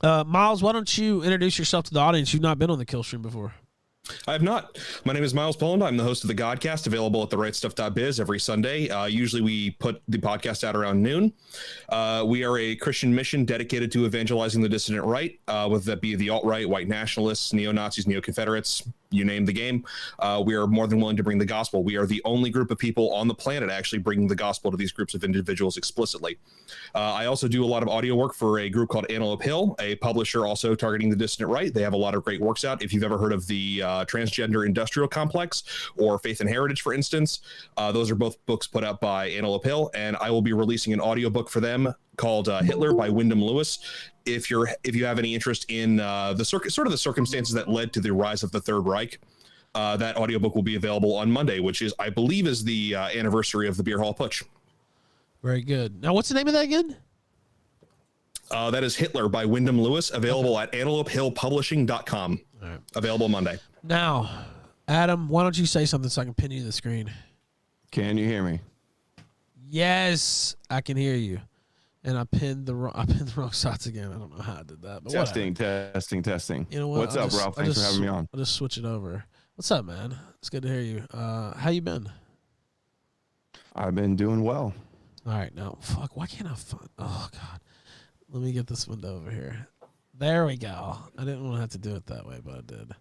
Myles, why don't you introduce yourself to the audience? You've not been on the Killstream before. I have not. My name is Myles Poland. I'm the host of the Godcast, available at therightstuff.biz every Sunday. Usually we put the podcast out around noon. We are a Christian mission dedicated to evangelizing the dissident right, whether that be the alt-right, white nationalists, neo-Nazis, neo-Confederates, you name the game. We are more than willing to bring the gospel. We are the only group of people on the planet actually bringing the gospel to these groups of individuals explicitly. I also do a lot of audio work for a group called Antelope Hill, a publisher also targeting the dissident right. They have a lot of great works out. If you've ever heard of the Transgender Industrial Complex or Faith and Heritage, for instance, those are both books put out by Antelope Hill, and I will be releasing an audiobook for them called Hitler by Wyndham Lewis. If you have any interest in the circumstances that led to the rise of the Third Reich, that audiobook will be available on Monday, which is, I believe, is the anniversary of the Beer Hall Putsch. Very good. Now, what's the name of that again? That is Hitler by Wyndham Lewis, available at antelopehillpublishing.com. All right. Available Monday. Now, Adam, why don't you say something so I can pin you to the screen? Can you hear me? Yes, I can hear you. And I pinned the wrong shots again. I don't know how I did that. But testing. You know what? What's up, Ralph? Thanks for having me on. I'll just switch it over. What's up, man? It's good to hear you. How you been? I've been doing well. All right, now, fuck, why can't I find... Oh, God. Let me get this window over here. There we go. I didn't want to have to do it that way, but I did.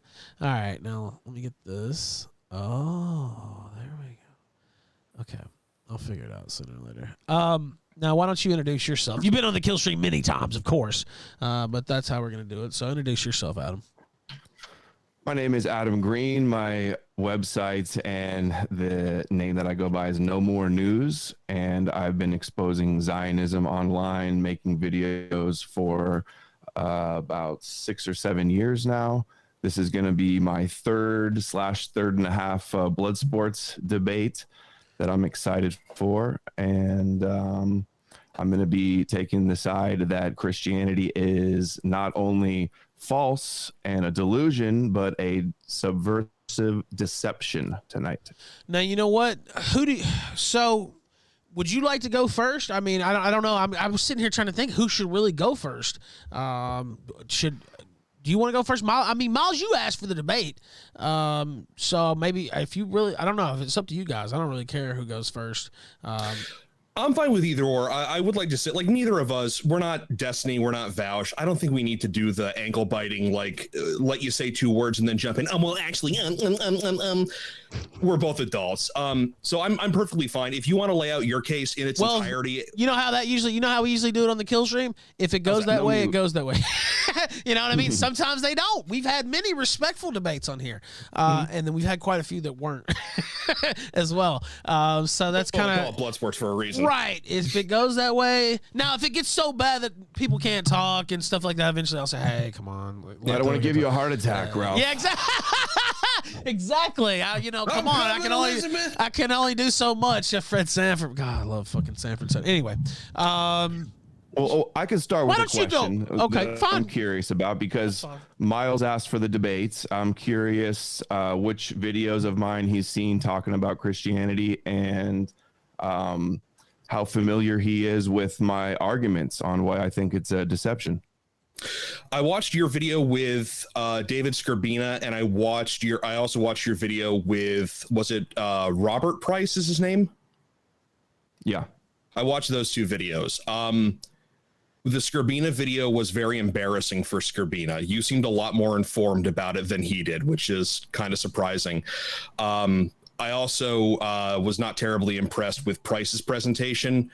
All right, now, let me get this. Oh, there we go. Okay, I'll figure it out sooner or later. Now, why don't you introduce yourself? You've been on the Killstream many times, of course, but that's how we're going to do it. So introduce yourself, Adam. My name is Adam Green. My website and the name that I go by is No More News, and I've been exposing Zionism online, making videos for about 6 or 7 years now. This is going to be my third and a half blood sports debate that I'm excited for, and I'm going to be taking the side that Christianity is not only false and a delusion, but a subversive deception tonight. Now, you know what? So would you like to go first? I mean, I don't know. I was sitting here trying to think who should really go first. Do you want to go first, Myles? I mean, Myles, you asked for the debate. So maybe if you really, I don't know, if it's up to you guys. I don't really care who goes first. I'm fine with either or. I would like to say, like, neither of us, we're not Destiny, we're not Vouch. I don't think we need to do the ankle biting, like, let you say 2 words and then jump in. Well, actually, we're both adults. So I'm perfectly fine. If you want to lay out your case in its entirety. You know how we usually do it on the Killstream? If it goes that way, it goes that way. You know what I mean? Sometimes they don't. We've had many respectful debates on here. And then we've had quite a few that weren't as well. So that's kind of. We call it blood sports for a reason. Right. If it goes that way. Now, if it gets so bad that people can't talk and stuff like that, eventually I'll say, hey, come on. I don't want to give you a heart attack, Ralph. Yeah, exactly. Exactly. Come on. I can only do so much. Fred Sanford. God, I love fucking Sanford. Anyway. Well, I can start with a question. Okay, fine. I'm curious about, because Myles asked for the debates. I'm curious which videos of mine he's seen talking about Christianity, and how familiar he is with my arguments on why I think it's a deception. I watched your video with David Skrbina, and I also watched your video with, was it Robert Price is his name? Yeah. I watched those 2 videos. The Skrbina video was very embarrassing for Skrbina. You seemed a lot more informed about it than he did, which is kind of surprising. I also was not terribly impressed with Price's presentation.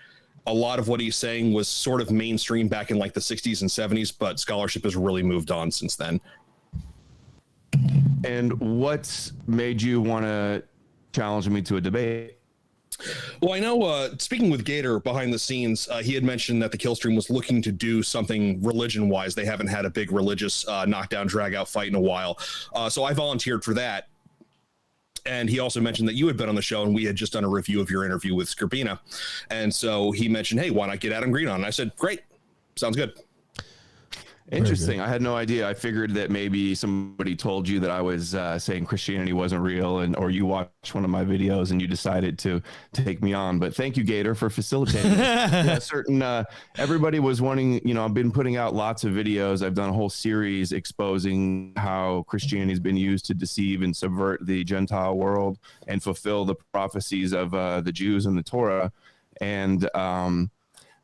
A lot of what he's saying was sort of mainstream back in like the 60s and 70s, but scholarship has really moved on since then. And what made you want to challenge me to a debate? Well, I know, speaking with Gator behind the scenes, he had mentioned that the Killstream was looking to do something religion-wise. They haven't had a big religious knockdown, drag-out fight in a while. So I volunteered for that. And he also mentioned that you had been on the show, and we had just done a review of your interview with Skrbina. And so he mentioned, hey, why not get Adam Green on? And I said, great. Sounds good. Interesting. I had no idea. I figured that maybe somebody told you that I was saying Christianity wasn't real, or you watched one of my videos and you decided to take me on. But thank you, Gator, for facilitating this. Everybody was wanting, I've been putting out lots of videos. I've done a whole series exposing how Christianity has been used to deceive and subvert the Gentile world and fulfill the prophecies of the Jews in the Torah. And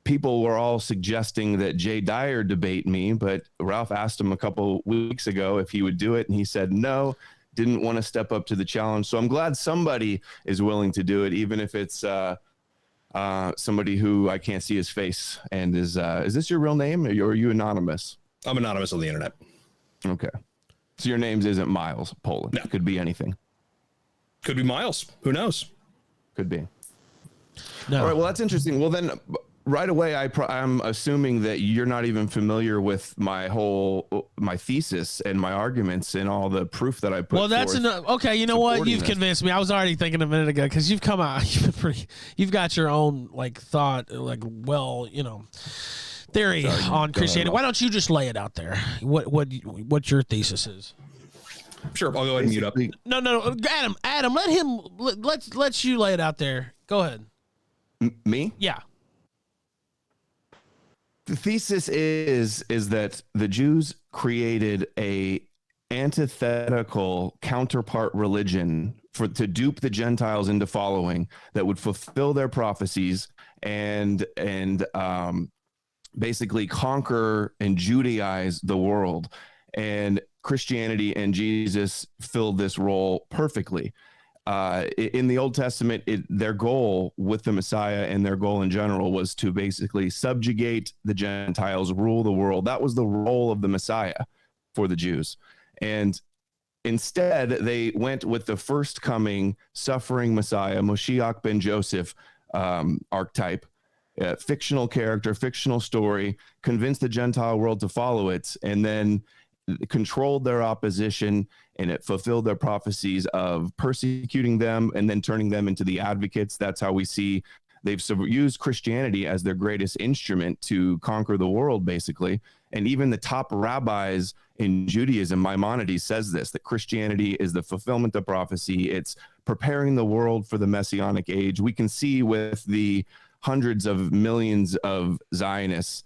people were all suggesting that Jay Dyer debate me, but Ralph asked him a couple weeks ago if he would do it, and he said no, didn't want to step up to the challenge. So I'm glad somebody is willing to do it, even if it's somebody who I can't see his face. And is this your real name, or are you anonymous? I'm anonymous on the internet. Okay. So your name isn't Myles Poland. No. It could be anything. Could be Myles. Who knows? Could be. No. All right. Well, that's interesting. Well, then right away, I'm assuming that you're not even familiar with my thesis and my arguments and all the proof that I put. Well, that's enough. Okay, you know what? You've convinced me. I was already thinking a minute ago because you've come out. You've got your own thought, theory on Christianity. Why don't you just lay it out there? What your thesis is? Sure, I'll go ahead and mute up. No, Adam, let you lay it out there. Go ahead. Me? Yeah. The thesis is that the Jews created a antithetical counterpart religion to dupe the Gentiles into following that would fulfill their prophecies and basically conquer and Judaize the world. And Christianity and Jesus filled this role perfectly. In the Old Testament, their goal with the Messiah and their goal in general was to basically subjugate the Gentiles, rule the world. That was the role of the Messiah for the Jews. And instead, they went with the first coming, suffering Messiah, Moshiach ben Joseph archetype, fictional character, fictional story, convinced the Gentile world to follow it, and then controlled their opposition, and it fulfilled their prophecies of persecuting them and then turning them into the advocates. That's how we see they've used Christianity as their greatest instrument to conquer the world, basically. And even the top rabbis in Judaism, Maimonides, says this, that Christianity is the fulfillment of prophecy. It's preparing the world for the Messianic age. We can see with the hundreds of millions of Zionists,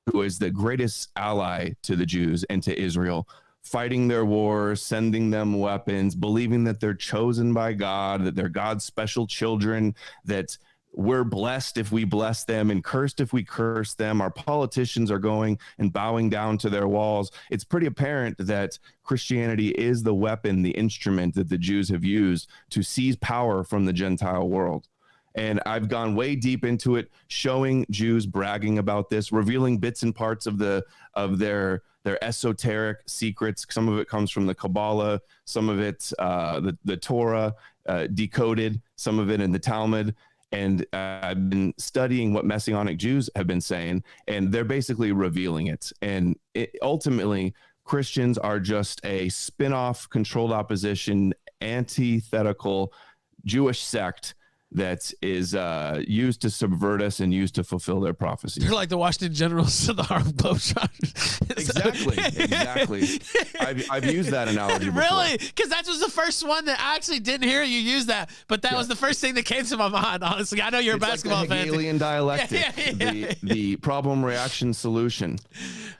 who is the greatest ally to the Jews and to Israel, fighting their wars, sending them weapons, believing that they're chosen by God, that they're God's special children, that we're blessed if we bless them and cursed if we curse them. Our politicians are going and bowing down to their walls. It's pretty apparent that Christianity is the weapon, the instrument that the Jews have used to seize power from the Gentile world. And I've gone way deep into it, showing Jews bragging about this, revealing bits and parts of their esoteric secrets. Some of it comes from the Kabbalah, some of it the Torah decoded, some of it in the Talmud. And I've been studying what Messianic Jews have been saying, and they're basically revealing it. And ultimately, Christians are just a spin-off, controlled opposition, antithetical Jewish sect that is used to subvert us and used to fulfill their prophecies. You're like the Washington Generals to the Harlem Globetrotters. Exactly. I've used that analogy before. Really? Because that was the first one that I actually didn't hear you use that, but that was the first thing that came to my mind, honestly. I know you're a basketball fan. It's like the Hegelian dialectic, the problem, reaction, solution,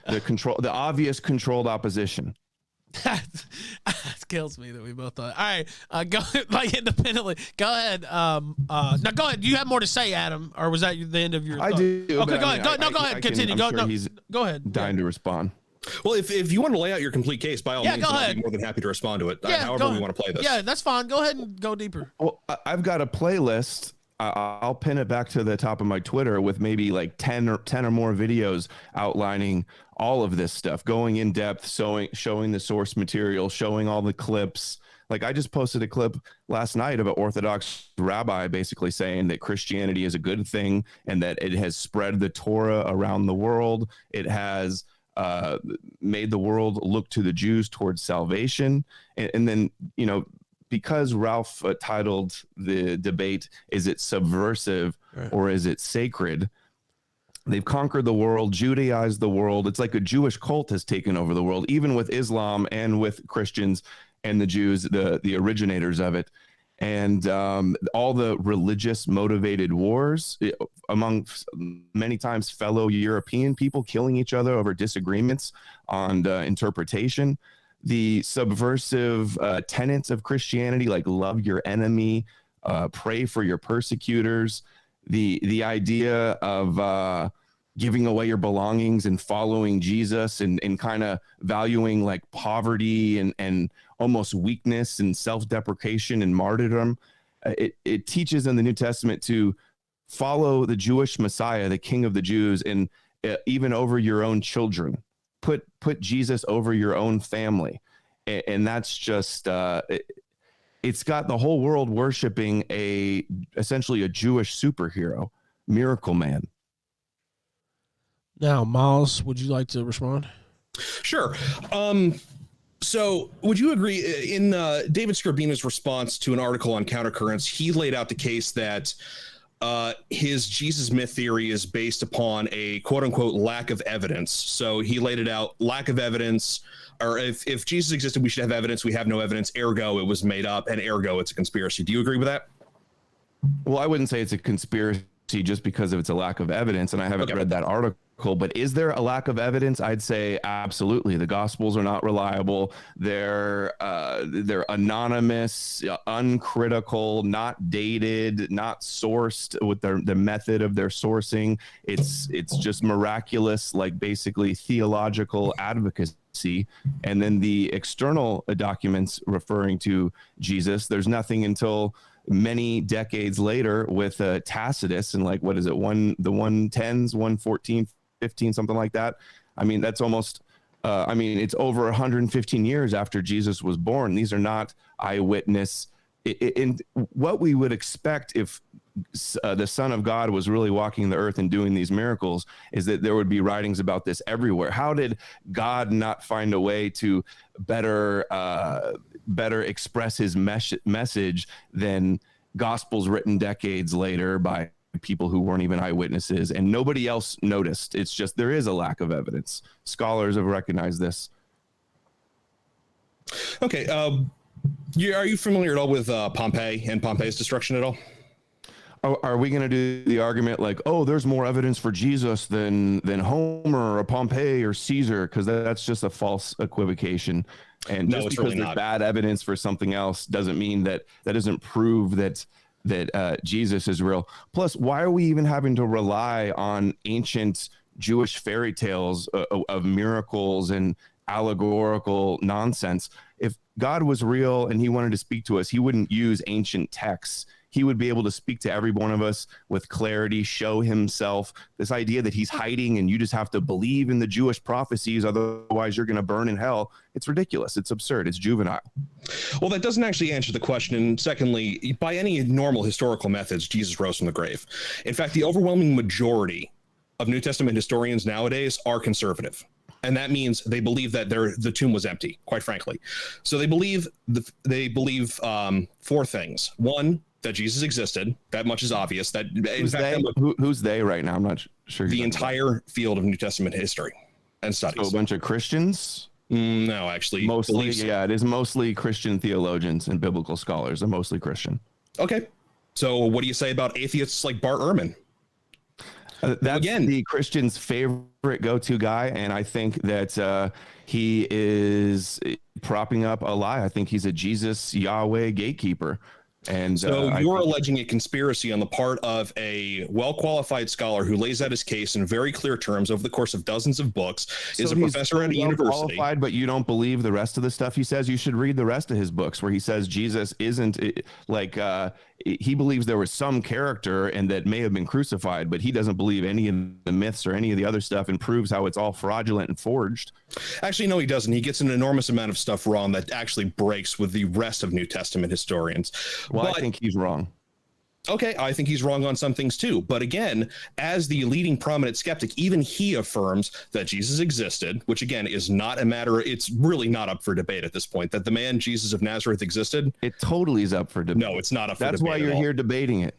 the obvious controlled opposition. That kills me that we both thought. All right, go independently. Go ahead. Now go ahead. Do you have more to say, Adam, or was that the end of your? I do. Okay, go ahead. Go ahead. Continue. Go ahead. Dying to respond. Well, if you want to lay out your complete case, by all means, I'll be more than happy to respond to it. However we want to play this. Yeah, that's fine. Go ahead and go deeper. Well, I've got a playlist. I'll pin it back to the top of my Twitter with maybe like 10 or more videos outlining all of this stuff, going in depth, showing the source material, showing all the clips. Like I just posted a clip last night of an Orthodox rabbi basically saying that Christianity is a good thing and that it has spread the Torah around the world. It has made the world look to the Jews towards salvation. And then, because Ralph titled the debate, "Is it subversive or is it sacred?" They've conquered the world, Judaized the world. It's like a Jewish cult has taken over the world, even with Islam and with Christians and the Jews, the originators of it. And all the religious motivated wars among many times fellow European people killing each other over disagreements on interpretation, the subversive tenets of Christianity, like love your enemy, pray for your persecutors, the idea of giving away your belongings and following Jesus, and kind of valuing like poverty and almost weakness and self-deprecation and martyrdom. It teaches in the New Testament to follow the Jewish Messiah, the King of the Jews, and even over your own children. Put Jesus over your own family. And that's just it's got the whole world worshiping essentially a Jewish superhero, Miracle Man. Now, Myles, would you like to respond? Sure. So would you agree in David Scribina's response to an article on Countercurrents, he laid out the case that his Jesus myth theory is based upon a quote unquote lack of evidence. So he laid it out, lack of evidence, or if Jesus existed, we should have evidence. We have no evidence. Ergo, it was made up, and ergo, it's a conspiracy. Do you agree with that? Well, I wouldn't say it's a conspiracy just because of it's a lack of evidence, and I haven't read that article. But is there a lack of evidence? I'd say absolutely. The Gospels are not reliable. They're anonymous, uncritical, not dated, not sourced with the method of their sourcing. It's just miraculous, like basically theological advocacy. And then the external documents referring to Jesus, there's nothing until many decades later with Tacitus and like, what is it? The 110s, 114, 15, something like that. I mean, that's almost, it's over 115 years after Jesus was born. These are not eyewitness. In what we would expect if the Son of God was really walking the earth and doing these miracles is that there would be writings about this everywhere. How did God not find a way to better express his message than gospels written decades later by people who weren't even eyewitnesses, and nobody else noticed? It's just there is a lack of evidence. Scholars have recognized this. Okay. Are you familiar at all with Pompeii and Pompeii's destruction at all? Are we going to do the argument like, oh, there's more evidence for Jesus than Homer or Pompey or Caesar? Because that's just a false equivocation. And no, just it's because really there's not. Bad evidence for something else doesn't mean that doesn't prove that Jesus is real. Plus, why are we even having to rely on ancient Jewish fairy tales of miracles and allegorical nonsense? If God was real and he wanted to speak to us, he wouldn't use ancient texts. He would be able to speak to every one of us with clarity, show himself. This idea that he's hiding and you just have to believe in the Jewish prophecies, otherwise you're going to burn in hell. It's ridiculous. It's absurd. It's juvenile. Well, that doesn't actually answer the question. And secondly, by any normal historical methods, Jesus rose from the grave. In fact, the overwhelming majority of New Testament historians nowadays are conservative. And that means they believe that the tomb was empty, quite frankly. So they believe four things. One, that Jesus existed. That much is obvious. That who's they right now? I'm not sure. The entire field of New Testament history and studies. So a bunch of Christians? No, actually. Mostly, yeah, it is mostly Christian theologians and biblical scholars. They're mostly Christian. Okay. So what do you say about atheists like Bart Ehrman? That's the Christian's favorite go-to guy, and I think that he is propping up a lie. I think he's a Jesus Yahweh gatekeeper. And so you're alleging a conspiracy on the part of a well-qualified scholar who lays out his case in very clear terms over the course of dozens of books, is a professor at a university. But you don't believe the rest of the stuff he says. You should read the rest of his books where he says Jesus isn't like he believes there was some character and that may have been crucified, but he doesn't believe any of the myths or any of the other stuff, and proves how it's all fraudulent and forged. Actually, no, he doesn't. He gets an enormous amount of stuff wrong that actually breaks with the rest of New Testament historians. Well, I think he's wrong. Okay, I think he's wrong on some things too. But again, as the leading prominent skeptic, even he affirms that Jesus existed, which again is not a matter, it's really not up for debate at this point, that the man Jesus of Nazareth existed. It totally is up for debate. No, it's not up for debate. That's why you're here debating it.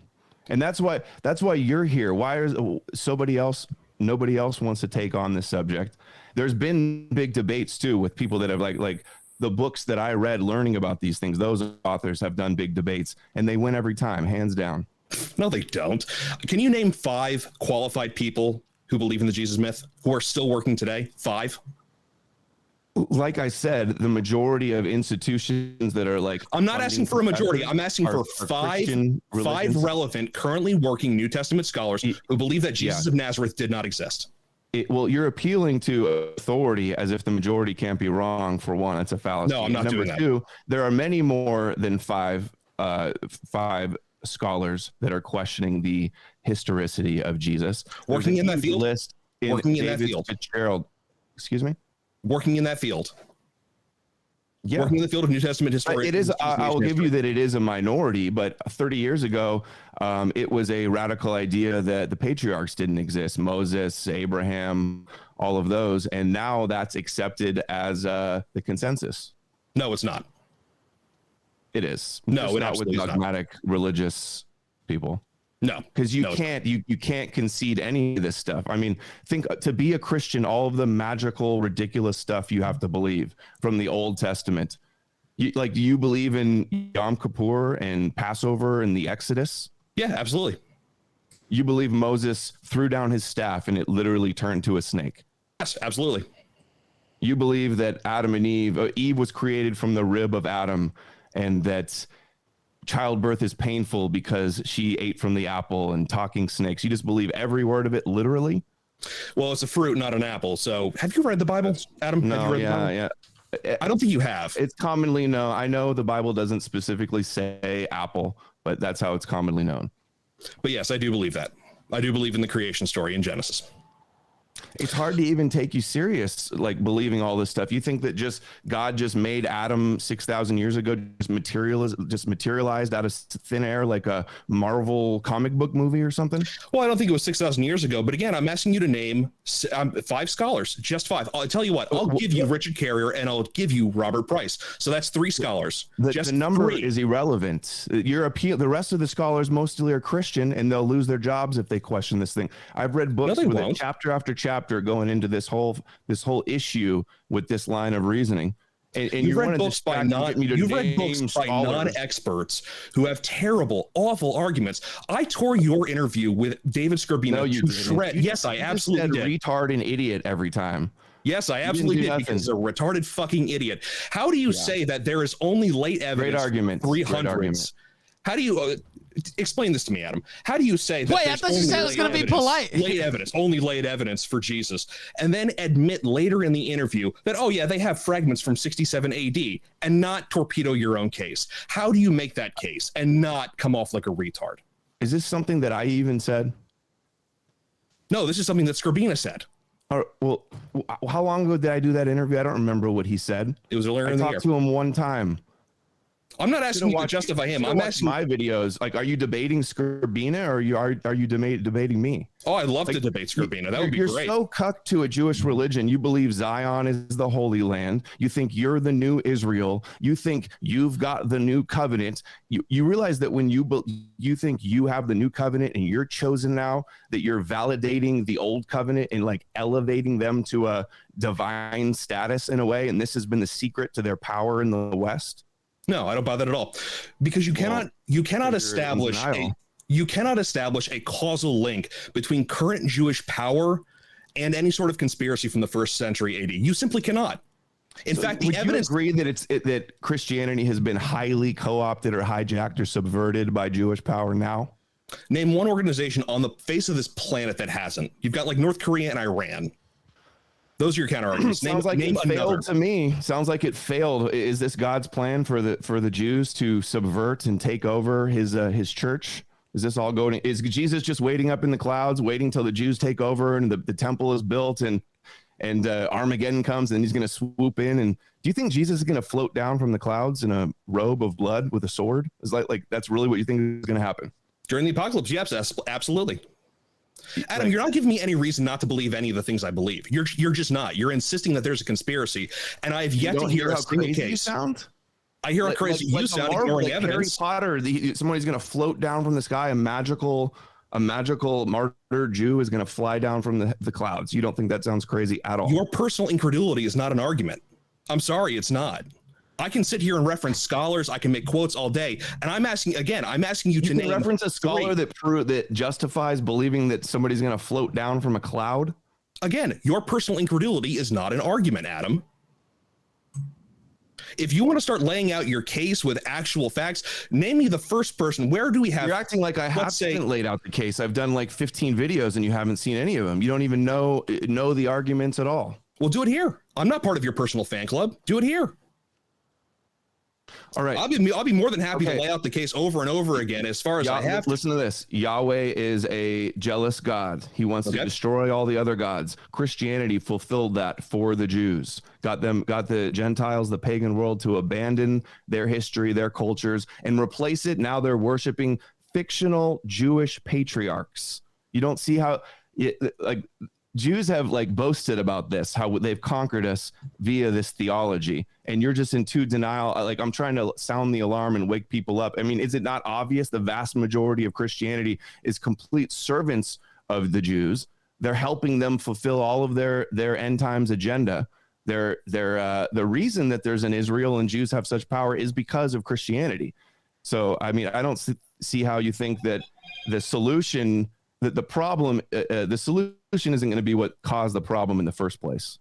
And that's why you're here. Why is somebody else nobody else wants to take on this subject. There's been big debates too with people that have like the books that I read learning about these things. Those authors have done big debates and they win every time, hands down. No, they don't. Can you name 5 qualified people who believe in the Jesus myth who are still working today? 5? Like I said, the majority of institutions that are like, I'm not asking for a majority. I'm asking for 5 relevant, currently working New Testament scholars who believe that Jesus of Nazareth did not exist. Well, you're appealing to authority as if the majority can't be wrong. For one, that's a fallacy. No, I'm not doing that. Number 2, there are many more than 5 scholars that are questioning the historicity of Jesus. Working in that field? Working in that field. Fitzgerald. Excuse me? Working in that field. Yeah. Working in the field of New Testament history. It is. I will give you that it is a minority, but 30 years ago, it was a radical idea that the patriarchs didn't exist. Moses, Abraham, all of those. And now that's accepted as the consensus. No, it's not. It is. No, it not with dogmatic religious people. No, because you can't concede any of this stuff. I mean, think to be a Christian, all of the magical, ridiculous stuff you have to believe from the Old Testament. Do you believe in Yom Kippur and Passover and the Exodus? Yeah, absolutely. You believe Moses threw down his staff and it literally turned to a snake? Yes, absolutely. You believe that Adam and Eve was created from the rib of Adam, and that childbirth is painful because she ate from the apple and talking snakes. You just believe every word of it literally? Well, it's a fruit, not an apple. So have you read the Bible, Adam? No, have you read the Bible? Yeah. I don't think you have. It's commonly known. I know the Bible doesn't specifically say apple, but that's how it's commonly known. But yes, I do believe that. I do believe in the creation story in Genesis. It's hard to even take you serious, like believing all this stuff. You think that God just made Adam 6,000 years ago, just materialized out of thin air like a Marvel comic book movie or something? Well, I don't think it was 6,000 years ago. But again, I'm asking you to name 5 scholars, just 5. I'll tell you what, I'll give you Richard Carrier and I'll give you Robert Price. So that's 3 scholars. The number is irrelevant. The rest of the scholars mostly are Christian, and they'll lose their jobs if they question this thing. I've read books with it chapter after chapter going into this whole issue with this line of reasoning. And you've read books by non-experts who have terrible, awful arguments. I tore your interview with David Scorbino to shreds. Yes, I absolutely did. Retard and idiot every time. Yes, I absolutely did, because a retarded fucking idiot. How do you say that there is only late evidence? Great argument. 300s. How do you explain this to me, Adam? How do you say that? Wait, I thought you said it was going to be polite. Only late evidence for Jesus, and then admit later in the interview that, oh yeah, they have fragments from 67 AD, and not torpedo your own case? How do you make that case and not come off like a retard? Is this something that I even said? No, this is something that Scorbina said. Well, how long ago did I do that interview? I don't remember what he said. It was earlier in the year. I talked to him one time. I'm not asking you to justify him. I'm asking my videos. Like, are you debating Scorbina or are you debating me? Oh, I'd love to debate Scorbina. That would be great. You're so cucked to a Jewish religion. You believe Zion is the Holy Land. You think you're the new Israel. You think you've got the new covenant. You realize that when you think you have the new covenant and you're chosen now, that you're validating the old covenant and like elevating them to a divine status in a way. And this has been the secret to their power in the West. No, I don't buy that at all, because you cannot establish a causal link between current Jewish power and any sort of conspiracy from the 1st century AD. You simply cannot. In fact, the evidence. You agree that that Christianity has been highly co-opted or hijacked or subverted by Jewish power now? Name one organization on the face of this planet that hasn't. You've got like North Korea and Iran. Those are your counter arguments. Sounds like it failed to me. Sounds like it failed. Is this God's plan for the Jews to subvert and take over his church? Is this all going? Is Jesus just waiting up in the clouds, waiting till the Jews take over and the temple is built and Armageddon comes and he's going to swoop in? And do you think Jesus is going to float down from the clouds in a robe of blood with a sword? Is like that's really what you think is going to happen during the apocalypse? Yes, absolutely. Adam, you're not giving me any reason not to believe any of the things I believe. You're just not. You're insisting that there's a conspiracy, and I've yet to hear a single case. You sound? I hear how crazy you sound ignoring evidence. Harry Potter, somebody's going to float down from the sky, a magical a magical martyr Jew is going to fly down from the clouds. You don't think that sounds crazy at all? Your personal incredulity is not an argument. I'm sorry, it's not. I can sit here and reference scholars. I can make quotes all day. And I'm asking you to name reference a scholar that justifies believing that somebody's going to float down from a cloud. Again, your personal incredulity is not an argument, Adam. If you want to start laying out your case with actual facts, name me the first person. Where do we have? You're acting like I haven't laid out the case. I've done like 15 videos and you haven't seen any of them. You don't even know the arguments at all. Well, do it here. I'm not part of your personal fan club. Do it here. All right. I'll be more than happy to lay out the case over and over again as far as I have. Listen to this. Yahweh is a jealous God. He wants to destroy all the other gods. Christianity fulfilled that for the Jews. Got the Gentiles, the pagan world, to abandon their history, their cultures, and replace it. Now they're worshiping fictional Jewish patriarchs. You don't see how Jews have boasted about this, how they've conquered us via this theology, and you're just in denial. I'm trying to sound the alarm and wake people up. I mean, is it not obvious the vast majority of Christianity is complete servants of the Jews? They're helping them fulfill all of their end times agenda. The reason that there's an Israel and Jews have such power is because of Christianity. So, I mean, I don't see how you think that the solution, the solution isn't going to be what caused the problem in the first place.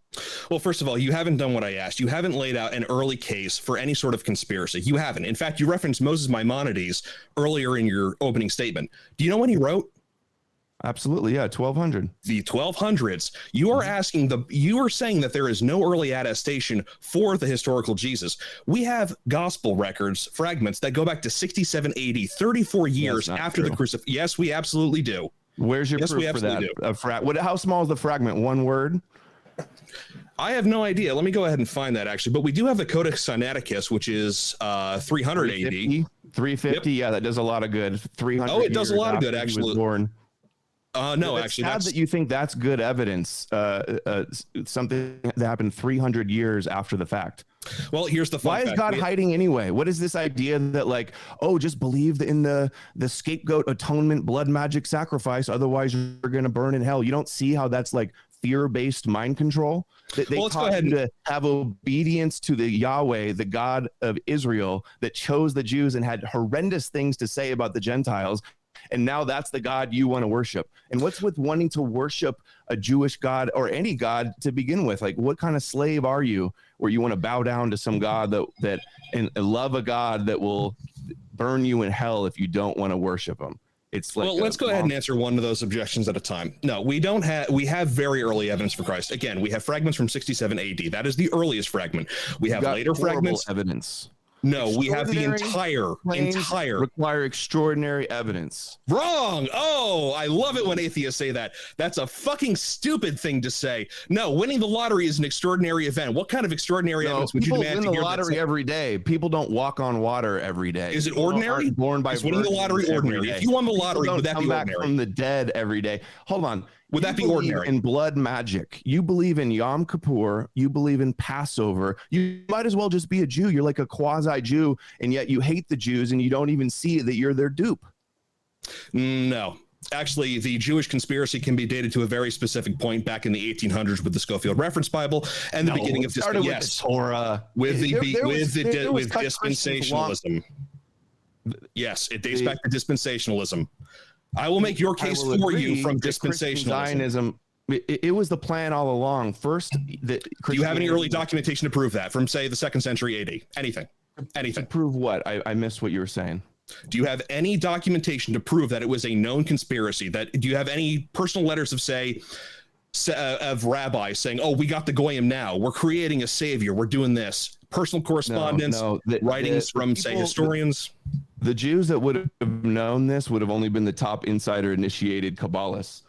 Well, first of all, you haven't done what I asked. You haven't laid out an early case for any sort of conspiracy. You haven't. In fact, you referenced Moses Maimonides earlier in your opening statement. Do you know when he wrote? Absolutely, yeah, 1200. The 1200s. You are saying that there is no early attestation for the historical Jesus. We have gospel records, fragments that go back to 67 AD, 34 years after the crucifixion. Yes, we absolutely do. Where's your proof for that? How small is the fragment? One word? I have no idea. Let me go ahead and find that, actually. But we do have the Codex Sinaiticus, which is 300 AD. 350, yeah, that does a lot of good. 300. Oh, it does a lot of good, actually. No, actually, that's sad that you think that's good evidence. Something that happened 300 years after the fact. Well, here's the fun fact. Why is God hiding anyway? What is this idea that just believe in the scapegoat atonement blood magic sacrifice, otherwise you're going to burn in hell? You don't see how that's fear-based mind control? They taught you to have obedience to the Yahweh, the God of Israel, that chose the Jews and had horrendous things to say about the Gentiles. And now that's the God you want to worship. And what's with wanting to worship a Jewish God or any God to begin with? What kind of slave are you where you want to bow down to some God and love a God that will burn you in hell if you don't want to worship him? Let's go ahead and answer one of those objections at a time. No, we have very early evidence for Christ. Again, we have fragments from 67 AD. That is the earliest fragment. We have later fragments. Evidence. No, we have the entire require extraordinary evidence. Wrong. Oh, I love it when atheists say that. That's a fucking stupid thing to say. No, winning the lottery is an extraordinary event. What kind of extraordinary evidence would you demand? People win the lottery every day. People don't walk on water every day. Is it ordinary? Born by winning the lottery ordinary? If you won the lottery, would that be ordinary? Back from the dead every day. Hold on. Would that be ordinary? In blood magic, you believe in Yom Kippur, you believe in Passover. You might as well just be a Jew. You're like a quasi-Jew, and yet you hate the Jews, and you don't even see that you're their dupe. No. Actually, the Jewish conspiracy can be dated to a very specific point back in the 1800s with the Schofield Reference Bible and the beginning of the Torah. With dispensationalism. Yes, it dates back to dispensationalism. I will make your case for you from dispensationalism. Zionism, it was the plan all along. First, do you have any early documentation to prove that from, say, the 2nd century AD? Anything. To prove what? I missed what you were saying. Do you have any documentation to prove that it was a known conspiracy? Do you have any personal letters of rabbis saying, "Oh, we got the goyim now. We're creating a savior. We're doing this." Personal correspondence, writings from, say, historians. The Jews that would have known this would have only been the top insider initiated Kabbalists.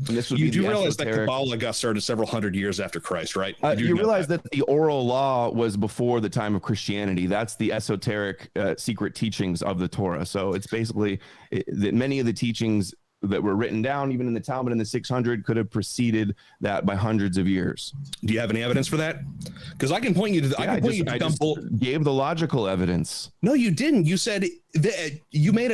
And this would you do realize that Kabbalah got started several hundred years after Christ, right? You realize that the oral law was before the time of Christianity. That's the esoteric secret teachings of the Torah. So it's basically that many of the teachings that were written down, even in the Talmud in the 600, could have preceded that by hundreds of years. Do you have any evidence for that? Because I can point you to the, I just gave the logical evidence. No, you didn't. You said that you made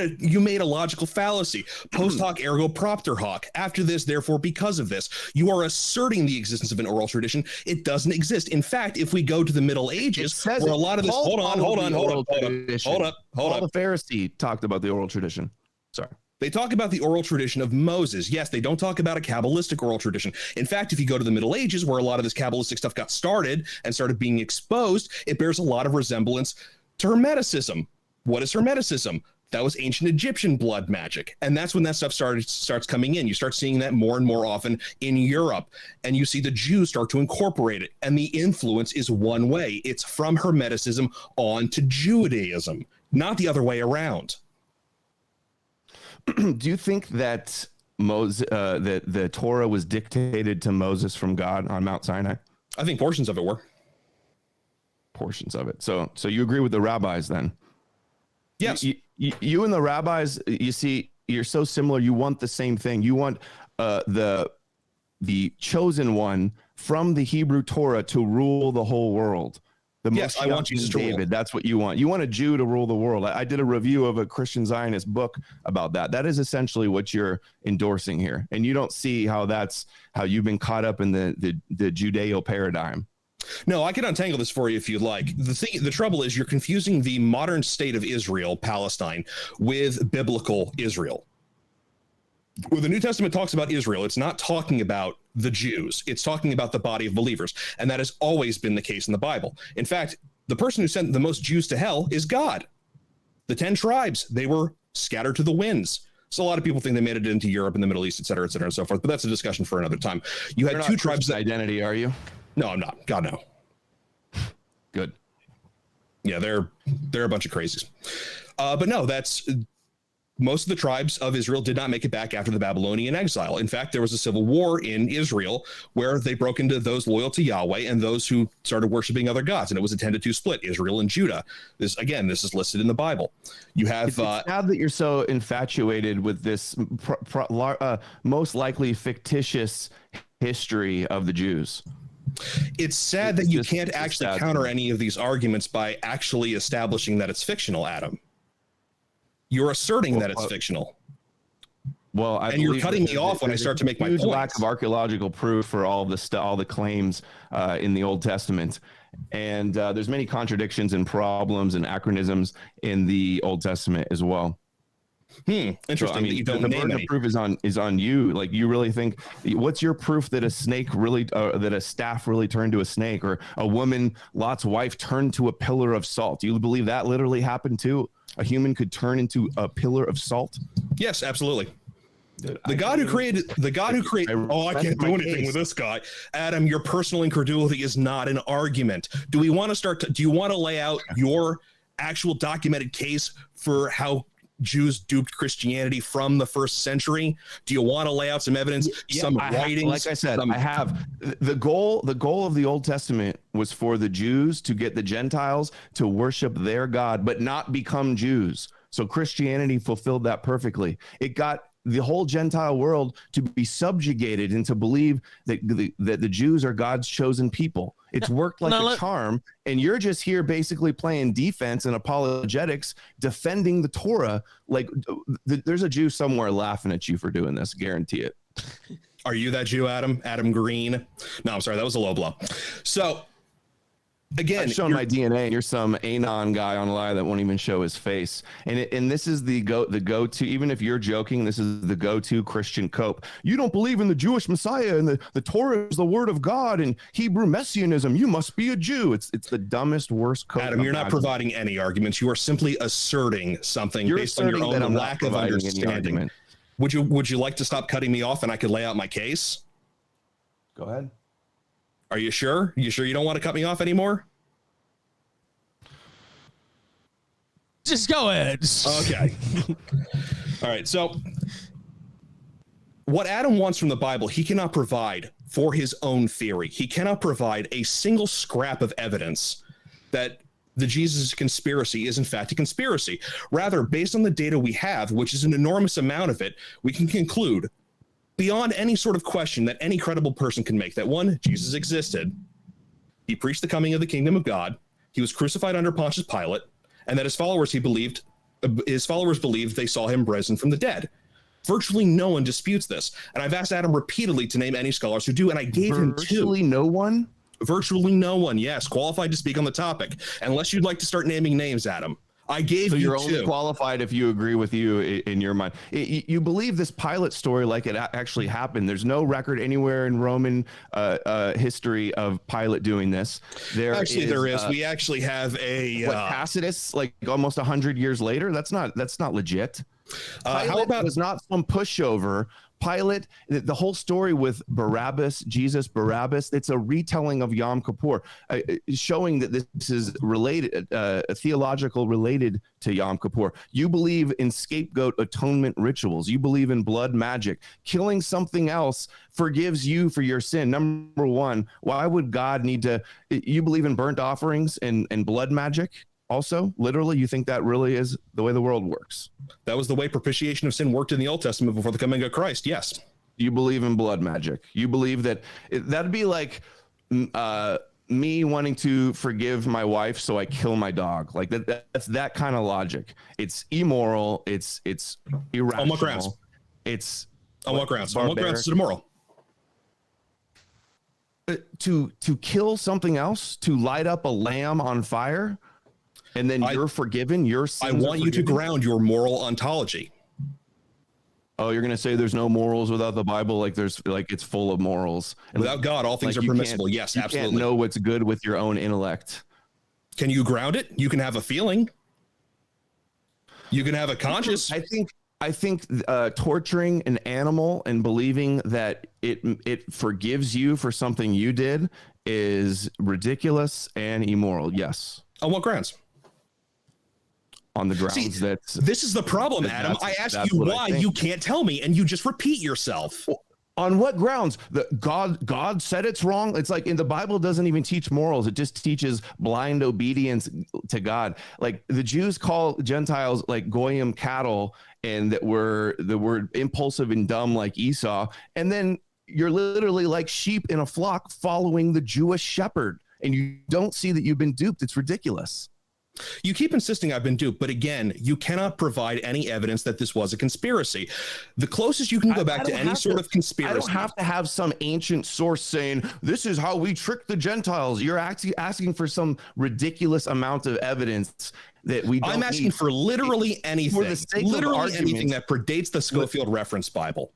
a logical fallacy. Post hoc ergo propter hoc. After this, therefore, because of this. You are asserting the existence of an oral tradition. It doesn't exist. In fact, if we go to the Middle Ages, where a lot of this hold up. Paul the Pharisee talked about the oral tradition. Sorry. They talk about the oral tradition of Moses. Yes, they don't talk about a Kabbalistic oral tradition. In fact, if you go to the Middle Ages, where a lot of this Kabbalistic stuff got started and started being exposed, it bears a lot of resemblance to Hermeticism. What is Hermeticism? That was ancient Egyptian blood magic. And that's when that stuff starts coming in. You start seeing that more and more often in Europe. And you see the Jews start to incorporate it. And the influence is one way. It's from Hermeticism on to Judaism, not the other way around. Do you think that that the Torah was dictated to Moses from God on Mount Sinai? I think portions of it were. Portions of it. So you agree with the rabbis then? Yes. You and the rabbis, you see, you're so similar. You want the same thing. You want the chosen one from the Hebrew Torah to rule the whole world. Yes, I want Jesus to David. rule. That's what you want. You want a Jew to rule the world. I did a review of a Christian Zionist book about that. That is essentially what you're endorsing here. And you don't see how that's how you've been caught up in the Judeo paradigm. No, I can untangle this for you if you'd like. The trouble is you're confusing the modern state of Israel, Palestine, with biblical Israel. When the New Testament talks about Israel, it's not talking about the Jews. It's talking about the body of believers. And that has always been the case in the Bible. In fact, the person who sent the most Jews to hell is God. The 10 tribes, they were scattered to the winds. So a lot of people think they made it into Europe and the Middle East, et cetera, and so forth. But that's a discussion for another time. You had two tribes. Identity, are you? No, I'm not. God, no. Good. Yeah, they're a bunch of crazies. But no, that's... Most of the tribes of Israel did not make it back after the Babylonian exile. In fact, there was a civil war in Israel where they broke into those loyal to Yahweh and those who started worshiping other gods. And it was a 10-2 split, Israel and Judah. This is listed in the Bible. You have... It's sad that you're so infatuated with this most likely fictitious history of the Jews. It's sad that you can't actually counter any of these arguments by actually establishing that it's fictional, Adam. You're asserting that it's fictional. Well, and you're cutting me off when I start to make my points. Lack of archaeological proof for all the claims in the Old Testament, and there's many contradictions and problems and anachronisms in the Old Testament as well. Interesting. So, I mean, you don't the name burden any. of proof is on you. Like, you really think? What's your proof that a snake really, that a staff really turned to a snake, or a woman, Lot's wife, turned to a pillar of salt? Do you believe that literally happened too? A human could turn into a pillar of salt? Yes, absolutely. The God who created. I can't do anything with this guy. Adam, your personal incredulity is not an argument. Do you want to lay out your actual documented case for how Jews duped Christianity from the first century? Do you want to lay out some evidence, some writings? Like I said, I have. The goal of the Old Testament was for the Jews to get the Gentiles to worship their God, but not become Jews. So Christianity fulfilled that perfectly. It got the whole Gentile world to be subjugated and to believe that the Jews are God's chosen people. It's worked like a charm, and you're just here basically playing defense and apologetics, defending the Torah. Like, there's a Jew somewhere laughing at you for doing this. Guarantee it. Are you that Jew, Adam? Adam Green? No, I'm sorry. That was a low blow. So, again, I've shown my DNA, and you're some anon guy online that won't even show his face. And this is the go-to, even if you're joking, this is the go-to Christian cope. You don't believe in the Jewish Messiah, and the Torah is the word of God, and Hebrew messianism. You must be a Jew. It's the dumbest, worst cope. Adam, you're not providing any arguments. You are simply asserting something based on your own lack of understanding. Would you like to stop cutting me off and I could lay out my case? Go ahead. Are you sure? You sure you don't want to cut me off anymore? Just go ahead. Okay. All right. So what Adam wants from the Bible, he cannot provide for his own theory. He cannot provide a single scrap of evidence that the Jesus conspiracy is in fact a conspiracy. Rather, based on the data we have, which is an enormous amount of it, we can conclude beyond any sort of question that any credible person can make that, one, Jesus existed. He preached the coming of the kingdom of God. He was crucified under Pontius Pilate, and that his followers believed they saw him risen from the dead. Virtually no one disputes this. And I've asked Adam repeatedly to name any scholars who do, and I gave him two. Virtually no one? Virtually no one, yes, qualified to speak on the topic. Unless you'd like to start naming names, Adam. I gave so you you're two. only qualified if you agree with you in your mind. You believe this Pilate story like it actually happened. There's no record anywhere in Roman history of Pilate doing this. There is. We actually have a Tacitus, like almost 100 years later. That's not legit. Pilate was not some pushover. Pilate, the whole story with Jesus Barabbas, it's a retelling of Yom Kippur, showing that this is related, theological related to Yom Kippur. You believe in scapegoat atonement rituals. You believe in blood magic. Killing something else forgives you for your sin. Number one, why would God need to? You believe in burnt offerings and blood magic? Also, literally, you think that really is the way the world works? That was the way propitiation of sin worked in the Old Testament before the coming of Christ. Yes. You believe in blood magic. You believe that that'd be like me wanting to forgive my wife, so I kill my dog. Like that's that kind of logic. It's immoral. It's irrational. On what grounds? It's on what grounds? On what grounds is it immoral? To kill something else, to light up a lamb on fire. And then you're forgiven. Your sins I want you to ground your moral ontology. Oh, you're going to say there's no morals without the Bible? Like it's full of morals. And without God, all things are permissible. Yes, absolutely. You can't know what's good with your own intellect. Can you ground it? You can have a feeling. You can have a conscience. I think torturing an animal and believing that it forgives you for something you did is ridiculous and immoral. Yes. On what grounds? On the grounds that this is the problem, Adam. I ask you why you can't tell me, and you just repeat yourself. On what grounds? God said it's wrong. It's like in the Bible doesn't even teach morals. It just teaches blind obedience to God. Like the Jews call Gentiles like goyim cattle, and that we're impulsive and dumb like Esau. And then you're literally like sheep in a flock following the Jewish shepherd, and you don't see that you've been duped. It's ridiculous. You keep insisting I've been duped, but again, you cannot provide any evidence that this was a conspiracy. The closest you can go back to any sort of conspiracy. I don't have to have some ancient source saying this is how we tricked the Gentiles. You're actually asking for some ridiculous amount of evidence that we don't I'm asking need. For literally anything. For the sake literally of argument, anything that predates the Schofield Reference Bible.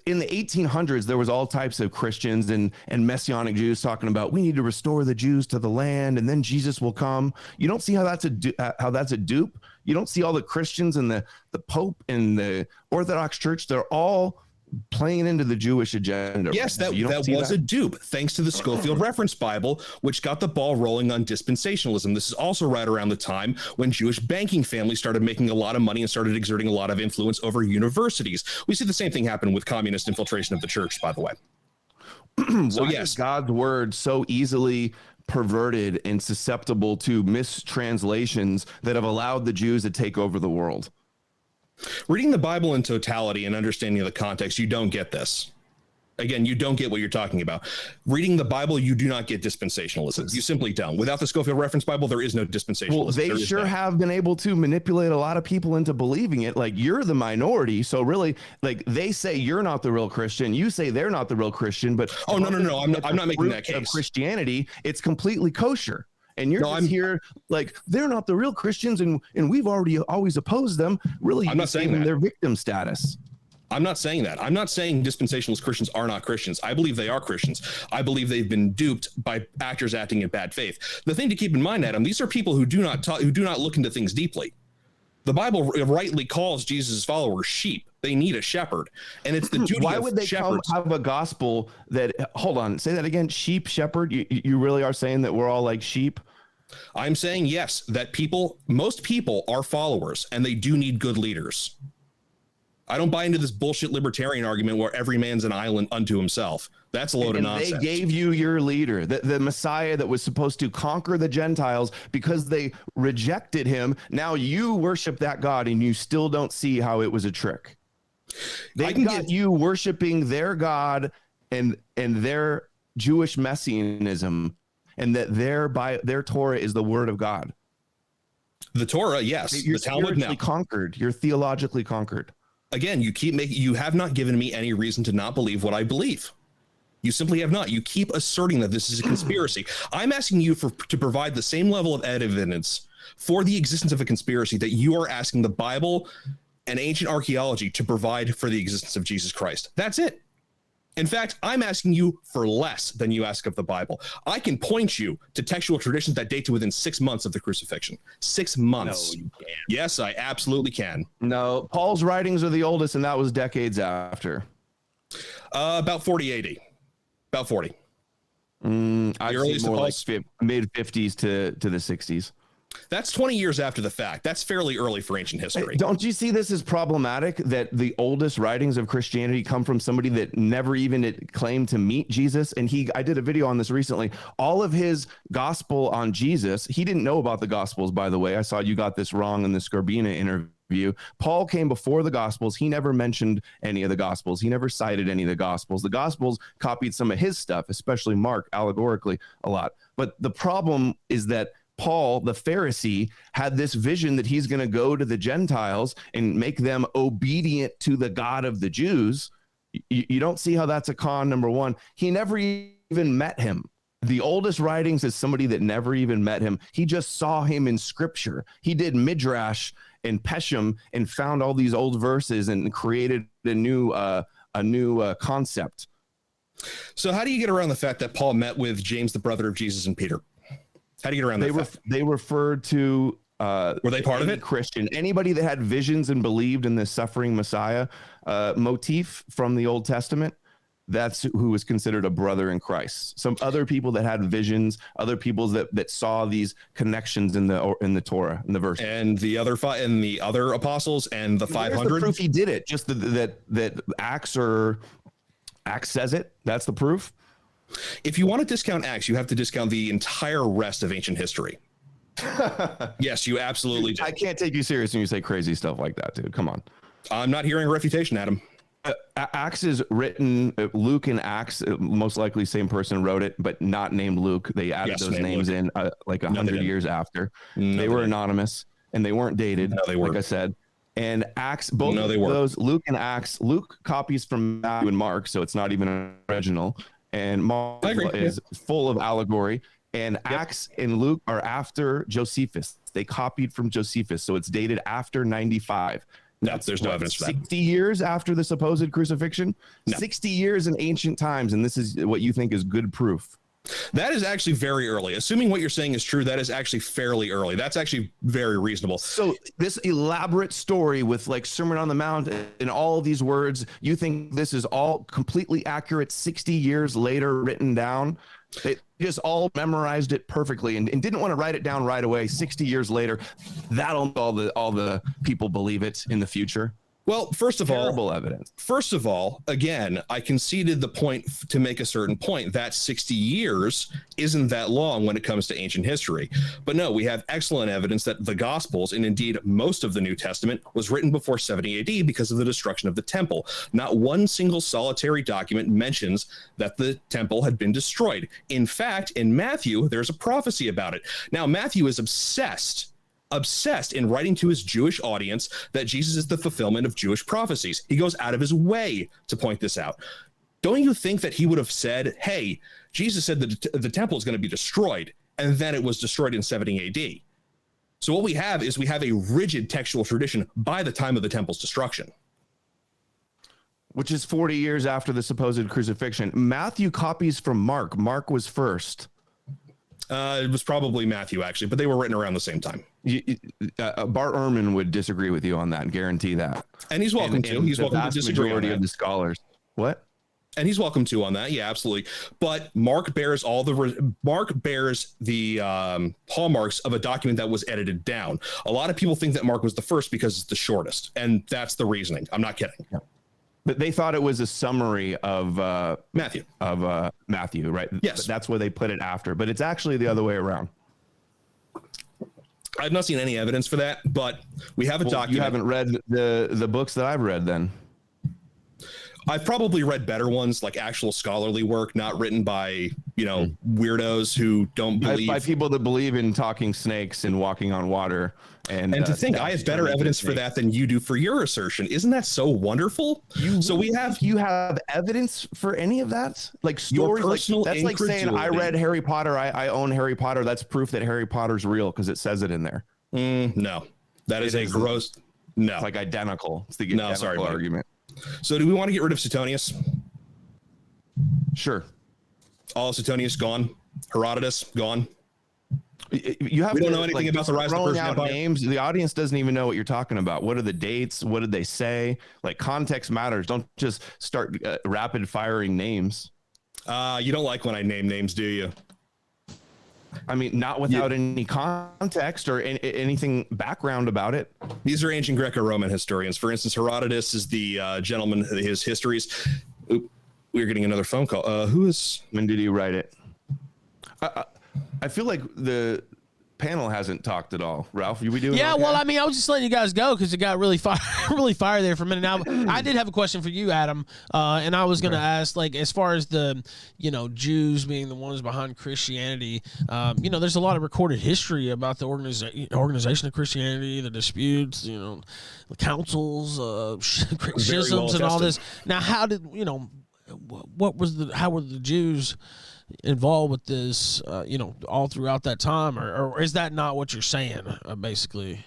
In the 1800s, there was all types of Christians and Messianic Jews talking about we need to restore the Jews to the land, and then Jesus will come. You don't see how that's a dupe. You don't see all the Christians and the Pope and the Orthodox Church. They're all playing into the Jewish agenda. Yes, that was a dupe, thanks to the Schofield Reference Bible, which got the ball rolling on dispensationalism. This is also right around the time when Jewish banking families started making a lot of money and started exerting a lot of influence over universities. We see the same thing happen with communist infiltration of the church, by the way. So yes, God's word so easily perverted and susceptible to mistranslations that have allowed the Jews to take over the world. Reading the Bible in totality and understanding the context, you don't get this. Again, you don't get what you're talking about. Reading the Bible, you do not get dispensationalism. You simply don't. Without the Schofield Reference Bible, there is no dispensationalism. Well, they sure have been able to manipulate a lot of people into believing it. Like, you're the minority. So really, like, they say you're not the real Christian. You say they're not the real Christian. But oh, no. I'm not making that case. Of Christianity, it's completely kosher. And you're here like they're not the real Christians, and we've always opposed them. Really, I'm not saying that. Their victim status. I'm not saying that. I'm not saying dispensationalist Christians are not Christians. I believe they are Christians. I believe they've been duped by actors acting in bad faith. The thing to keep in mind, Adam, these are people who do not look into things deeply. The Bible rightly calls Jesus' followers sheep. They need a shepherd, and it's the duty. Why would they have a gospel that? Hold on, say that again. Sheep, shepherd. You really are saying that we're all like sheep? I'm saying yes. That most people are followers, and they do need good leaders. I don't buy into this bullshit libertarian argument where every man's an island unto himself. That's a load of nonsense. They gave you your leader, the Messiah that was supposed to conquer the Gentiles because they rejected him. Now you worship that God, and you still don't see how it was a trick. They got you worshiping their God and their Jewish messianism, and that their Torah is the word of God. The Torah, yes. You're the Talmud, no. conquered. You're theologically conquered. Again, you have not given me any reason to not believe what I believe. You simply have not. You keep asserting that this is a conspiracy. I'm asking you to provide the same level of evidence for the existence of a conspiracy that you are asking the Bible and ancient archaeology to provide for the existence of Jesus Christ. That's it. In fact, I'm asking you for less than you ask of the Bible. I can point you to textual traditions that date to within 6 months of the crucifixion. 6 months. No, you can't. Yes, I absolutely can. No, Paul's writings are the oldest, and that was decades after. About 40 AD. About 40. I see more like mid 50s to the 60s. That's 20 years after the fact. That's fairly early for ancient history. Don't you see this as problematic that the oldest writings of Christianity come from somebody that never even claimed to meet Jesus? And I did a video on this recently. All of his gospel on Jesus, he didn't know about the gospels, by the way. I saw you got this wrong in the Scarbina interview. Paul came before the gospels. He never mentioned any of the gospels. He never cited any of the gospels. The gospels copied some of his stuff, especially Mark, allegorically a lot. But the problem is that Paul, the Pharisee, had this vision that he's going to go to the Gentiles and make them obedient to the God of the Jews. You don't see how that's a con, number one. He never even met him. The oldest writings is somebody that never even met him. He just saw him in scripture. He did Midrash and Peshem and found all these old verses and created a new concept. So how do you get around the fact that Paul met with James, the brother of Jesus, and Peter? How do you get around that? They referred to were they part of it? Christian, anybody that had visions and believed in the suffering Messiah motif from the Old Testament. That's who was considered a brother in Christ. Some other people that had visions, other people that saw these connections in the Torah, in the verse, and the other apostles and the 500. The proof he did it. Just that Acts says it. That's the proof. If you want to discount Acts, you have to discount the entire rest of ancient history. Yes, you absolutely do. I can't take you serious when you say crazy stuff like that, dude. Come on. I'm not hearing a refutation, Adam. Acts is written, Luke and Acts, most likely same person wrote it, but not named Luke. They added those names in like 100 years after. They were anonymous and they weren't dated, like I said. And Acts, both of those, Luke and Acts, Luke copies from Matthew and Mark, so it's not even an original. And Mark is full of allegory. And Acts and Luke are after Josephus. They copied from Josephus, so it's dated after 95. There's no evidence for that. 60 years after the supposed crucifixion? No. 60 years in ancient times, and this is what you think is good proof. That is actually very early. Assuming what you're saying is true, that is actually fairly early. That's actually very reasonable. So this elaborate story with like Sermon on the Mount and all of these words, you think this is all completely accurate 60 years later written down? They just all memorized it perfectly and didn't want to write it down right away. 60 years later, that'll make all the people believe it in the future. Well, first of all, evidence. First of all, again, I conceded the point to make a certain point that 60 years isn't that long when it comes to ancient history. But no, we have excellent evidence that the Gospels, and indeed most of the New Testament, was written before 70 AD because of the destruction of the temple. Not one single solitary document mentions that the temple had been destroyed. In fact, in Matthew, there's a prophecy about it. Now, Matthew is obsessed in writing to his Jewish audience that Jesus is the fulfillment of Jewish prophecies. He goes out of his way to point this out. Don't you think that he would have said, hey, Jesus said that the temple is going to be destroyed, and then it was destroyed in 70 AD. So what we have is a rigid textual tradition by the time of the temple's destruction. Which is 40 years after the supposed crucifixion. Matthew copies from Mark. Mark was first. It was probably Matthew, actually, but they were written around the same time. Bart Ehrman would disagree with you on that, guarantee that. And he's welcome to. He's welcome to disagree on that. Of the scholars. What? And he's welcome to on that. Yeah, absolutely. But Mark bears the hallmarks of a document that was edited down. A lot of people think that Mark was the first because it's the shortest, and that's the reasoning. I'm not kidding. Yeah. But they thought it was a summary of Matthew. Matthew, right? Yes. But that's where they put it after. But it's actually the other way around. I've not seen any evidence for that, but we have a document. You haven't read the books that I've read then. I've probably read better ones, like actual scholarly work, not written by, weirdos who don't believe. By people that believe in talking snakes and walking on water. And to think I have better evidence for that than you do for your assertion. Isn't that so wonderful? You have evidence for any of that? Like stories? That's like saying I read Harry Potter. I own Harry Potter. That's proof that Harry Potter's real because it says it in there. No, that is a gross. No, it's like identical. It's the identical argument. So do we want to get rid of Suetonius? Sure. All of Suetonius gone. Herodotus gone. We don't know anything about the rise of the Persian Empire. Names. The audience doesn't even know what you're talking about. What are the dates? What did they say? Like, context matters. Don't just start rapid firing names. You don't like when I name names, do you? I mean, not without any context or anything background about it. These are ancient Greco-Roman historians. For instance, Herodotus is the gentleman, his histories. We're getting another phone call. When did he write it? I feel like the panel hasn't talked at all. Ralph, you be doing? Yeah, okay? well, I mean, I was just letting you guys go because it got really fire there for a minute. Now, I did have a question for you, Adam, and I was going to ask, like, as far as the, Jews being the ones behind Christianity, there's a lot of recorded history about the organization of Christianity, the disputes, the councils, schisms, and all this. Now, how did how were the Jews involved with this, all throughout that time, or is that not what you're saying, basically?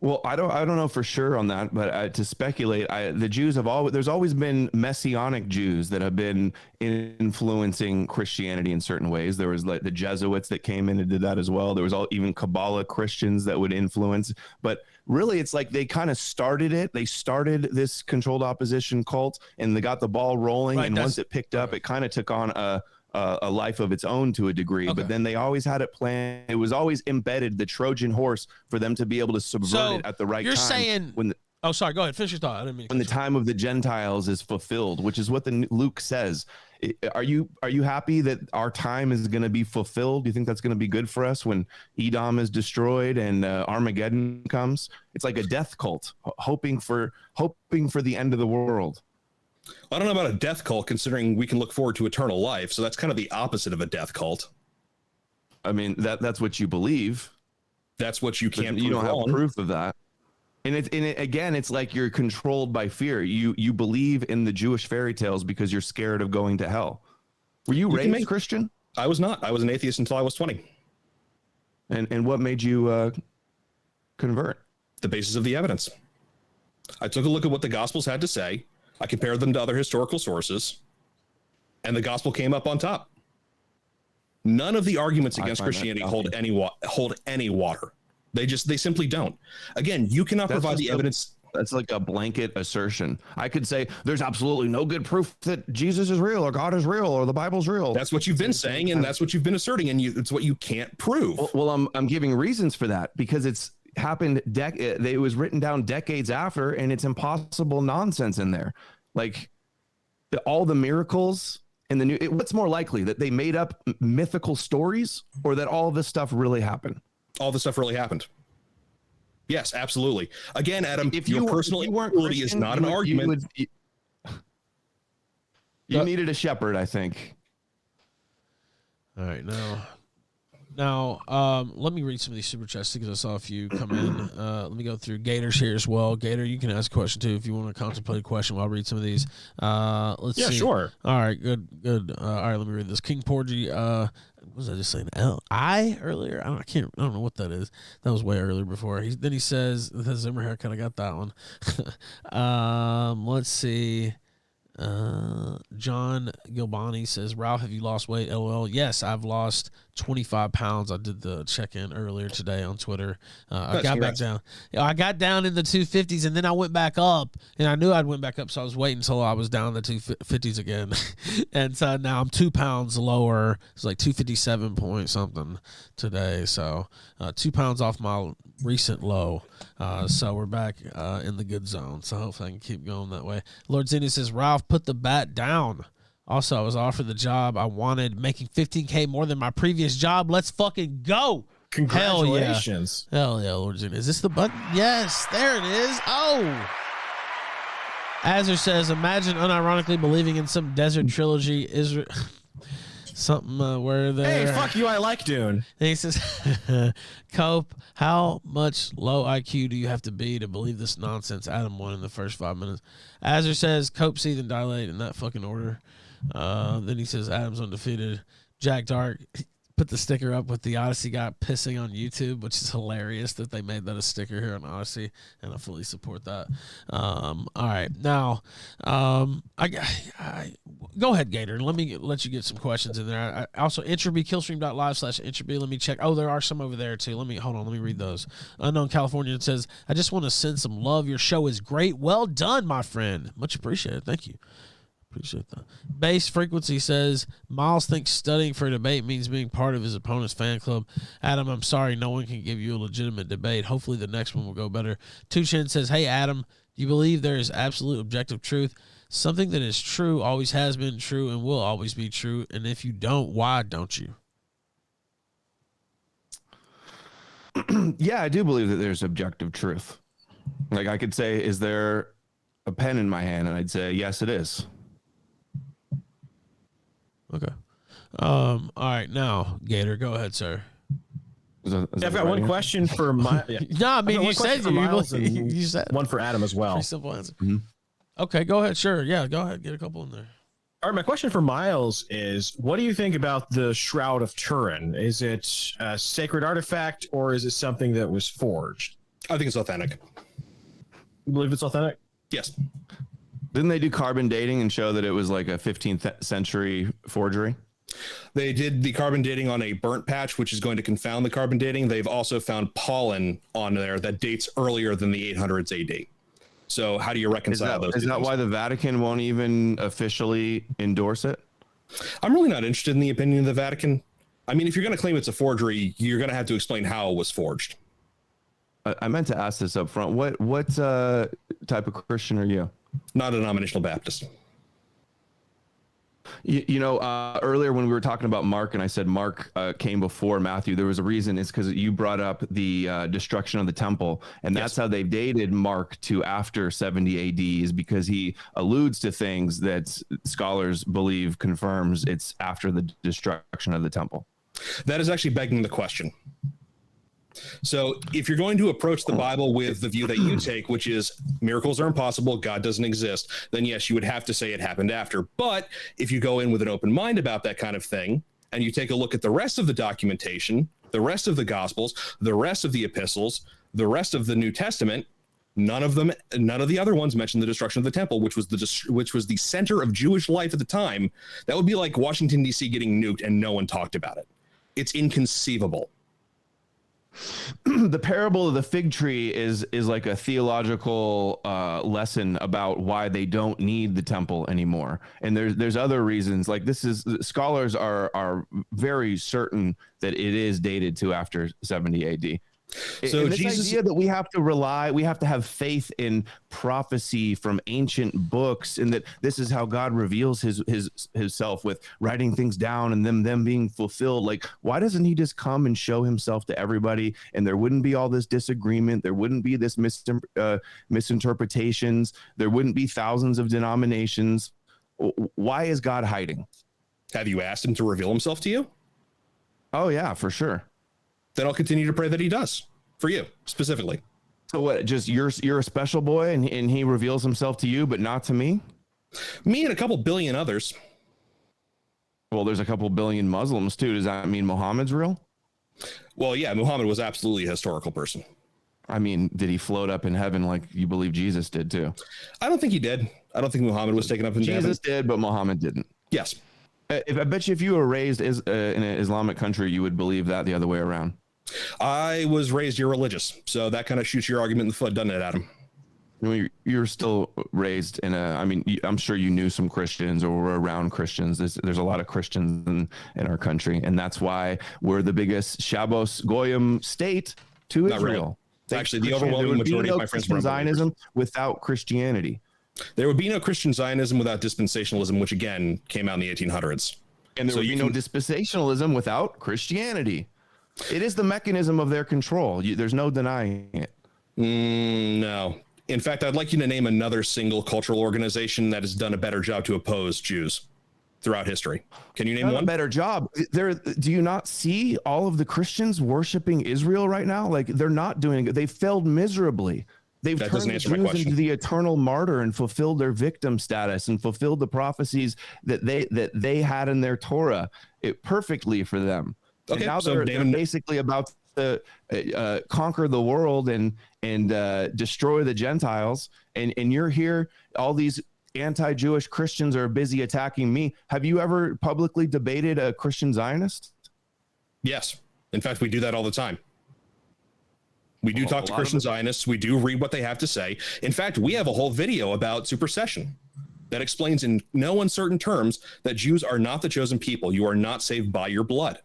Well, I don't know for sure on that, but to speculate, the Jews there's always been Messianic Jews that have been influencing Christianity in certain ways. There was like the Jesuits that came in and did that as well. There was even Kabbalah Christians that would influence, but really it's like they kind of started it. They started this controlled opposition cult and they got the ball rolling. Right, and once it picked up, it kind of took on a life of its own to a degree, but then they always had it planned. It was always embedded, the Trojan horse, for them to be able to subvert it at the right time. You're saying sorry, go ahead, finish your thought. I didn't mean when the time of the Gentiles is fulfilled, which is what Luke says. Are you happy that our time is going to be fulfilled? Do you think that's going to be good for us when Edom is destroyed and Armageddon comes? It's like a death cult, hoping for the end of the world. I don't know about a death cult, considering we can look forward to eternal life. So that's kind of the opposite of a death cult. I mean, that's what you believe. That's what you can't. You don't have proof of that. And again, it's like you're controlled by fear. You believe in the Jewish fairy tales because you're scared of going to hell. Were you raised Christian? I was not. I was an atheist until I was 20. And what made you convert? The basis of the evidence. I took a look at what the Gospels had to say. I compared them to other historical sources, and the gospel came up on top. None of the arguments against Christianity hold any water. They simply don't. Again, you cannot provide the evidence. That's like a blanket assertion. I could say there's absolutely no good proof that Jesus is real or God is real or the Bible's real. That's what you've been saying, and that's what you've been asserting, and it's what you can't prove. Well, I'm giving reasons for that because it's happened. It was written down decades after, and it's impossible nonsense in there. Like all the miracles in the new. What's more likely, that they made up mythical stories, or that all this stuff really happened? All this stuff really happened. Yes, absolutely. Again, Adam, if your personal immortality is not an argument. You needed a shepherd, I think. All right, Now, let me read some of these super chats because I saw a few come in. Let me go through Gator's here as well. Gator, you can ask a question too if you want to contemplate a question while I read some of these. Let's see. Yeah, sure. All right, good. All right, let me read this. King Porgy, what was I just saying? I earlier? I don't know what that is. That was way earlier before. Then he says, the Zimmer haircut, I got that one. Let's see. John Gilbani says, Ralph, have you lost weight? LOL. Yes, I've lost 25 pounds. I did the check-in earlier today on Twitter. I got back down. I got down in the 250s, and then I went back up, and I knew I'd went back up, so I was waiting until I was down in the 250s again. And so now I'm 2 pounds lower. It's like 257 point something today. So 2 pounds off my recent low. So we're back in the good zone. So hopefully I can keep going that way. Lord Zini says, Ralph, put the bat down. Also, I was offered the job I wanted, making $15K more than my previous job. Let's fucking go. Congratulations. Hell yeah, Lord Zini. Is this the button? Yes, there it is. Oh. Azure says, imagine unironically believing in some desert trilogy Israel. Something where there. Hey, fuck you! I like Dune. And he says, Cope, how much low IQ do you have to be to believe this nonsense Adam won in the first 5 minutes? Azure says, Cope, seethe, and dilate in that fucking order. Then he says, Adam's undefeated. Jack Dark put the sticker up with the Odysee guy pissing on YouTube, which is hilarious that they made that a sticker here on Odysee, and I fully support that. All right, now, I go ahead, Gator. Let me let you get some questions in there. I also, Entropy, Killstream.live/Entropy. Let me check. Oh, there are some over there too. Hold on. Let me read those. Unknown Californian says, I just want to send some love. Your show is great. Well done, my friend. Much appreciated. Thank you. Appreciate that. Base Frequency says, Myles thinks studying for a debate means being part of his opponent's fan club. Adam, I'm sorry, no one can give you a legitimate debate. Hopefully the next one will go better. Tu Chen says, hey, Adam, do you believe there is absolute objective truth? Something that is true always has been true and will always be true. And if you don't, why don't you? Yeah, I do believe that there's objective truth. Like I could say, is there a pen in my hand? And I'd say, yes, it is. Okay. All right. Now, Gator, go ahead, sir. I've got one question for my. Yeah. No, I mean, you said you said one for Adam as well. Pretty simple answer. Mm-hmm. Okay, go ahead. Sure. Yeah, go ahead. Get a couple in there. All right. My question for Myles is, what do you think about the Shroud of Turin? Is it a sacred artifact or is it something that was forged? I think it's authentic. You believe it's authentic? Yes. Didn't they do carbon dating and show that it was like a 15th century forgery? They did the carbon dating on a burnt patch, which is going to confound the carbon dating. They've also found pollen on there that dates earlier than the 800s AD. So how do you reconcile those? Is that why the Vatican won't even officially endorse it? I'm really not interested in the opinion of the Vatican. I mean, if you're going to claim it's a forgery, you're going to have to explain how it was forged. I meant to ask this up front. What type of Christian are you? Not a denominational Baptist. Earlier when we were talking about Mark and I said Mark came before Matthew, there was a reason. It's because you brought up the destruction of the temple. And that's how they've dated Mark to after 70 AD is because he alludes to things that scholars believe confirms it's after the destruction of the temple. That is actually begging the question. So if you're going to approach the Bible with the view that you take, which is miracles are impossible, God doesn't exist, then yes, you would have to say it happened after. But if you go in with an open mind about that kind of thing, and you take a look at the rest of the documentation, the rest of the Gospels, the rest of the epistles, the rest of the New Testament, none of the other ones mention the destruction of the temple, which was the center of Jewish life at the time. That would be like Washington, D.C. getting nuked and no one talked about it. It's inconceivable. The parable of the fig tree is like a theological lesson about why they don't need the temple anymore. And there's other reasons. Like scholars are very certain that it is dated to after 70 AD. So this idea that we have to have faith in prophecy from ancient books, and that this is how God reveals himself with writing things down and them being fulfilled. Like, why doesn't he just come and show himself to everybody, and there wouldn't be all this disagreement, there wouldn't be this misinterpretations, there wouldn't be thousands of denominations? Why is God hiding? Have you asked him to reveal himself to you? Oh yeah, for sure. Then I'll continue to pray that he does for you specifically. So what, just you're a special boy and he reveals himself to you, but not to me? Me and a couple billion others. Well, there's a couple billion Muslims too. Does that mean Muhammad's real? Well, yeah, Muhammad was absolutely a historical person. I mean, did he float up in heaven like you believe Jesus did too? I don't think he did. I don't think Muhammad was taken up in heaven. Jesus did, but Muhammad didn't. Yes. I bet you if you were raised in an Islamic country, you would believe that the other way around. I was raised irreligious, so that kind of shoots your argument in the foot, doesn't it, Adam? You're still raised in I'm sure you knew some Christians or were around Christians. There's a lot of Christians in our country, and that's why we're the biggest Shabbos Goyim state to Not Israel. Really. Actually, the overwhelming majority of my friends were Zionism without Christianity. There would be no Christian Zionism without dispensationalism, which again came out in the 1800s. And there would be no dispensationalism without Christianity. It is the mechanism of their control. There's no denying it. No. In fact, I'd like you to name another single cultural organization that has done a better job to oppose Jews throughout history. Can you name Not one? a better job. Do you not see all of the Christians worshiping Israel right now? Like, they're not doing it. They failed miserably. They've That turned doesn't the answer my Jews question. into the eternal martyr and fulfilled their victim status and fulfilled the prophecies that they had in their Torah perfectly for them. Okay, And now so they're basically about to conquer the world and destroy the Gentiles. And you're here, all these anti-Jewish Christians are busy attacking me. Have you ever publicly debated a Christian Zionist? Yes. In fact, we do that all the time. We do talk to Christian Zionists. We do read what they have to say. In fact, we have a whole video about supersession that explains in no uncertain terms that Jews are not the chosen people. You are not saved by your blood.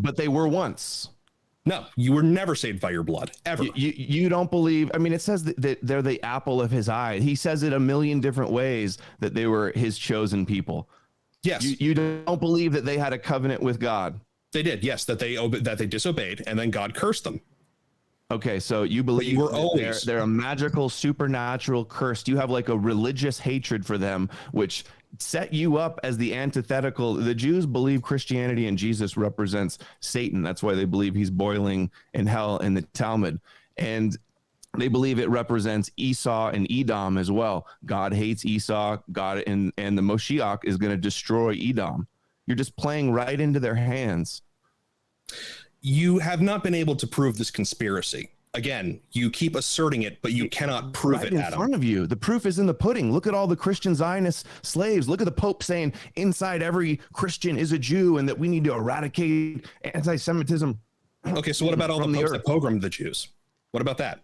But they were once. No, you were never saved by your blood, ever. You don't believe. I mean, it says that they're the apple of his eye. He says it a million different ways that they were his chosen people. Yes. You don't believe that they had a covenant with God. They did, yes, that they disobeyed, and then God cursed them. Okay, so you believe you were always they're a magical, supernatural curse. You have like a religious hatred for them, which set you up as the antithetical. The Jews believe Christianity and Jesus represents Satan. That's why they believe he's boiling in hell in the Talmud. And they believe it represents Esau and Edom as well. God hates Esau, God and the Moshiach is going to destroy Edom. You're just playing right into their hands. You have not been able to prove this conspiracy. Again, you keep asserting it, but you cannot prove right it, in Adam. front of you. The proof is in the pudding. Look at all the Christian Zionist slaves. Look at the Pope saying inside every Christian is a Jew and that we need to eradicate anti-Semitism. Okay, so what about all the popes that pogromed the Jews? What about that?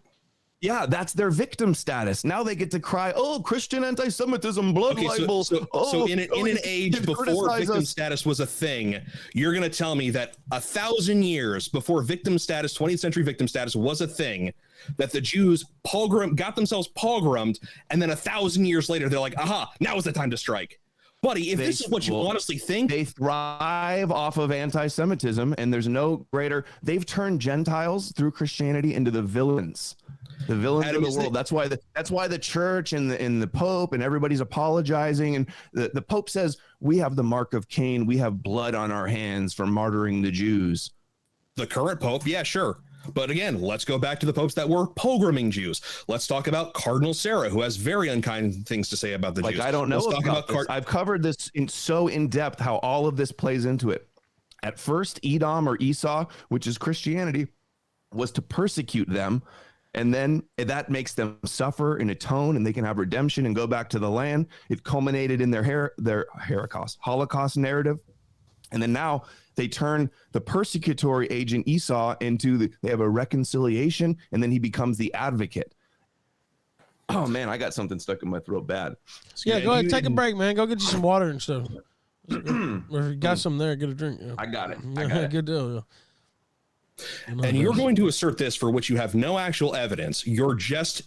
Yeah, that's their victim status. Now they get to cry, "Oh, Christian anti-Semitism, blood libel." So in an age before victim status was a thing, you're going to tell me that 1,000 years before victim status, 20th century victim status was a thing, that the Jews got themselves pogromed, and then 1,000 years later, they're like, aha, now is the time to strike. Buddy, if this is what you honestly think. They thrive off of anti-Semitism, and there's no greater. They've turned Gentiles through Christianity into the villains. The villains of the world. That's why the church and the Pope and everybody's apologizing. And the Pope says, we have the mark of Cain. We have blood on our hands for martyring the Jews. The current Pope, yeah, sure. But again, let's go back to the popes that were pogroming Jews. Let's talk about Cardinal Sarah, who has very unkind things to say about the Jews. I don't know about this. I've covered this in depth, how all of this plays into it. At first, Edom or Esau, which is Christianity, was to persecute them. And then that makes them suffer and atone, and they can have redemption and go back to the land. It culminated in their Holocaust narrative. And then now they turn the persecutory agent Esau into they have a reconciliation, and then he becomes the advocate. Oh man, I got something stuck in my throat bad. Yeah, go ahead, take a break, man. Go get you some water and stuff. Or if you got some there, get a drink. Yeah. I got it. Good deal. Yeah. And you're going to assert this for which you have no actual evidence. You're just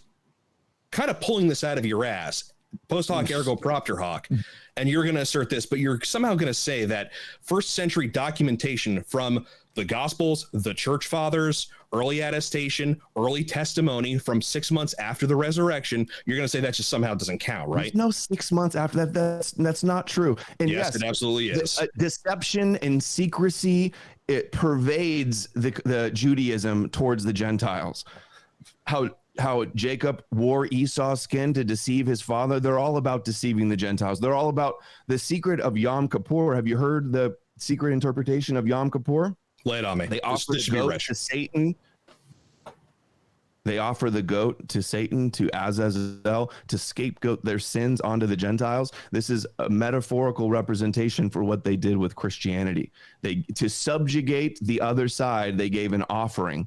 kind of pulling this out of your ass, post hoc ergo propter hoc, and you're going to assert this, but you're somehow going to say that first century documentation from the Gospels, the Church Fathers, early attestation, early testimony from 6 months after the resurrection, you're going to say that just somehow doesn't count, right? There's no 6 months after that. That's not true. And yes, it absolutely is. Deception and secrecy, it pervades the Judaism towards the Gentiles. How Jacob wore Esau's skin to deceive his father. They're all about deceiving the Gentiles. They're all about the secret of Yom Kippur. Have you heard the secret interpretation of Yom Kippur? Lay it on me. They offer the goat to Satan. They offer the goat to Satan, to Azazel, to scapegoat their sins onto the Gentiles. This is a metaphorical representation for what they did with Christianity. To subjugate the other side, they gave an offering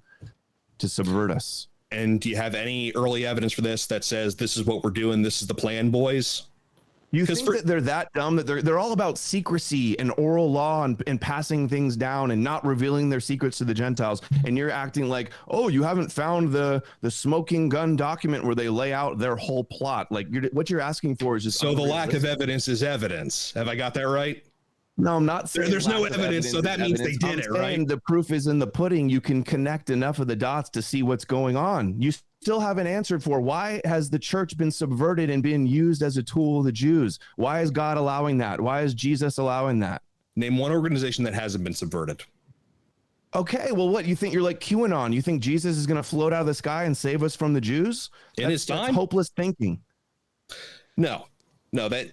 to subvert us. And do you have any early evidence for this that says this is what we're doing? This is the plan, boys? You think that they're that dumb that they're all about secrecy and oral law and passing things down and not revealing their secrets to the Gentiles. And you're acting like, oh, you haven't found the smoking gun document where they lay out their whole plot. Like what you're asking for is just so the lack of evidence is evidence. Have I got that right? No, I'm not saying There's no lack of evidence, so that is means they evidence. did I'm it, right? saying the proof is in the pudding. You can connect enough of the dots to see what's going on. You still haven't answered for why has the church been subverted and been used as a tool of the Jews? Why is God allowing that? Why is Jesus allowing that? Name one organization that hasn't been subverted. Okay, well, what you think? You're like QAnon. You think Jesus is going to float out of the sky and save us from the Jews? In his time? That's hopeless thinking. No, that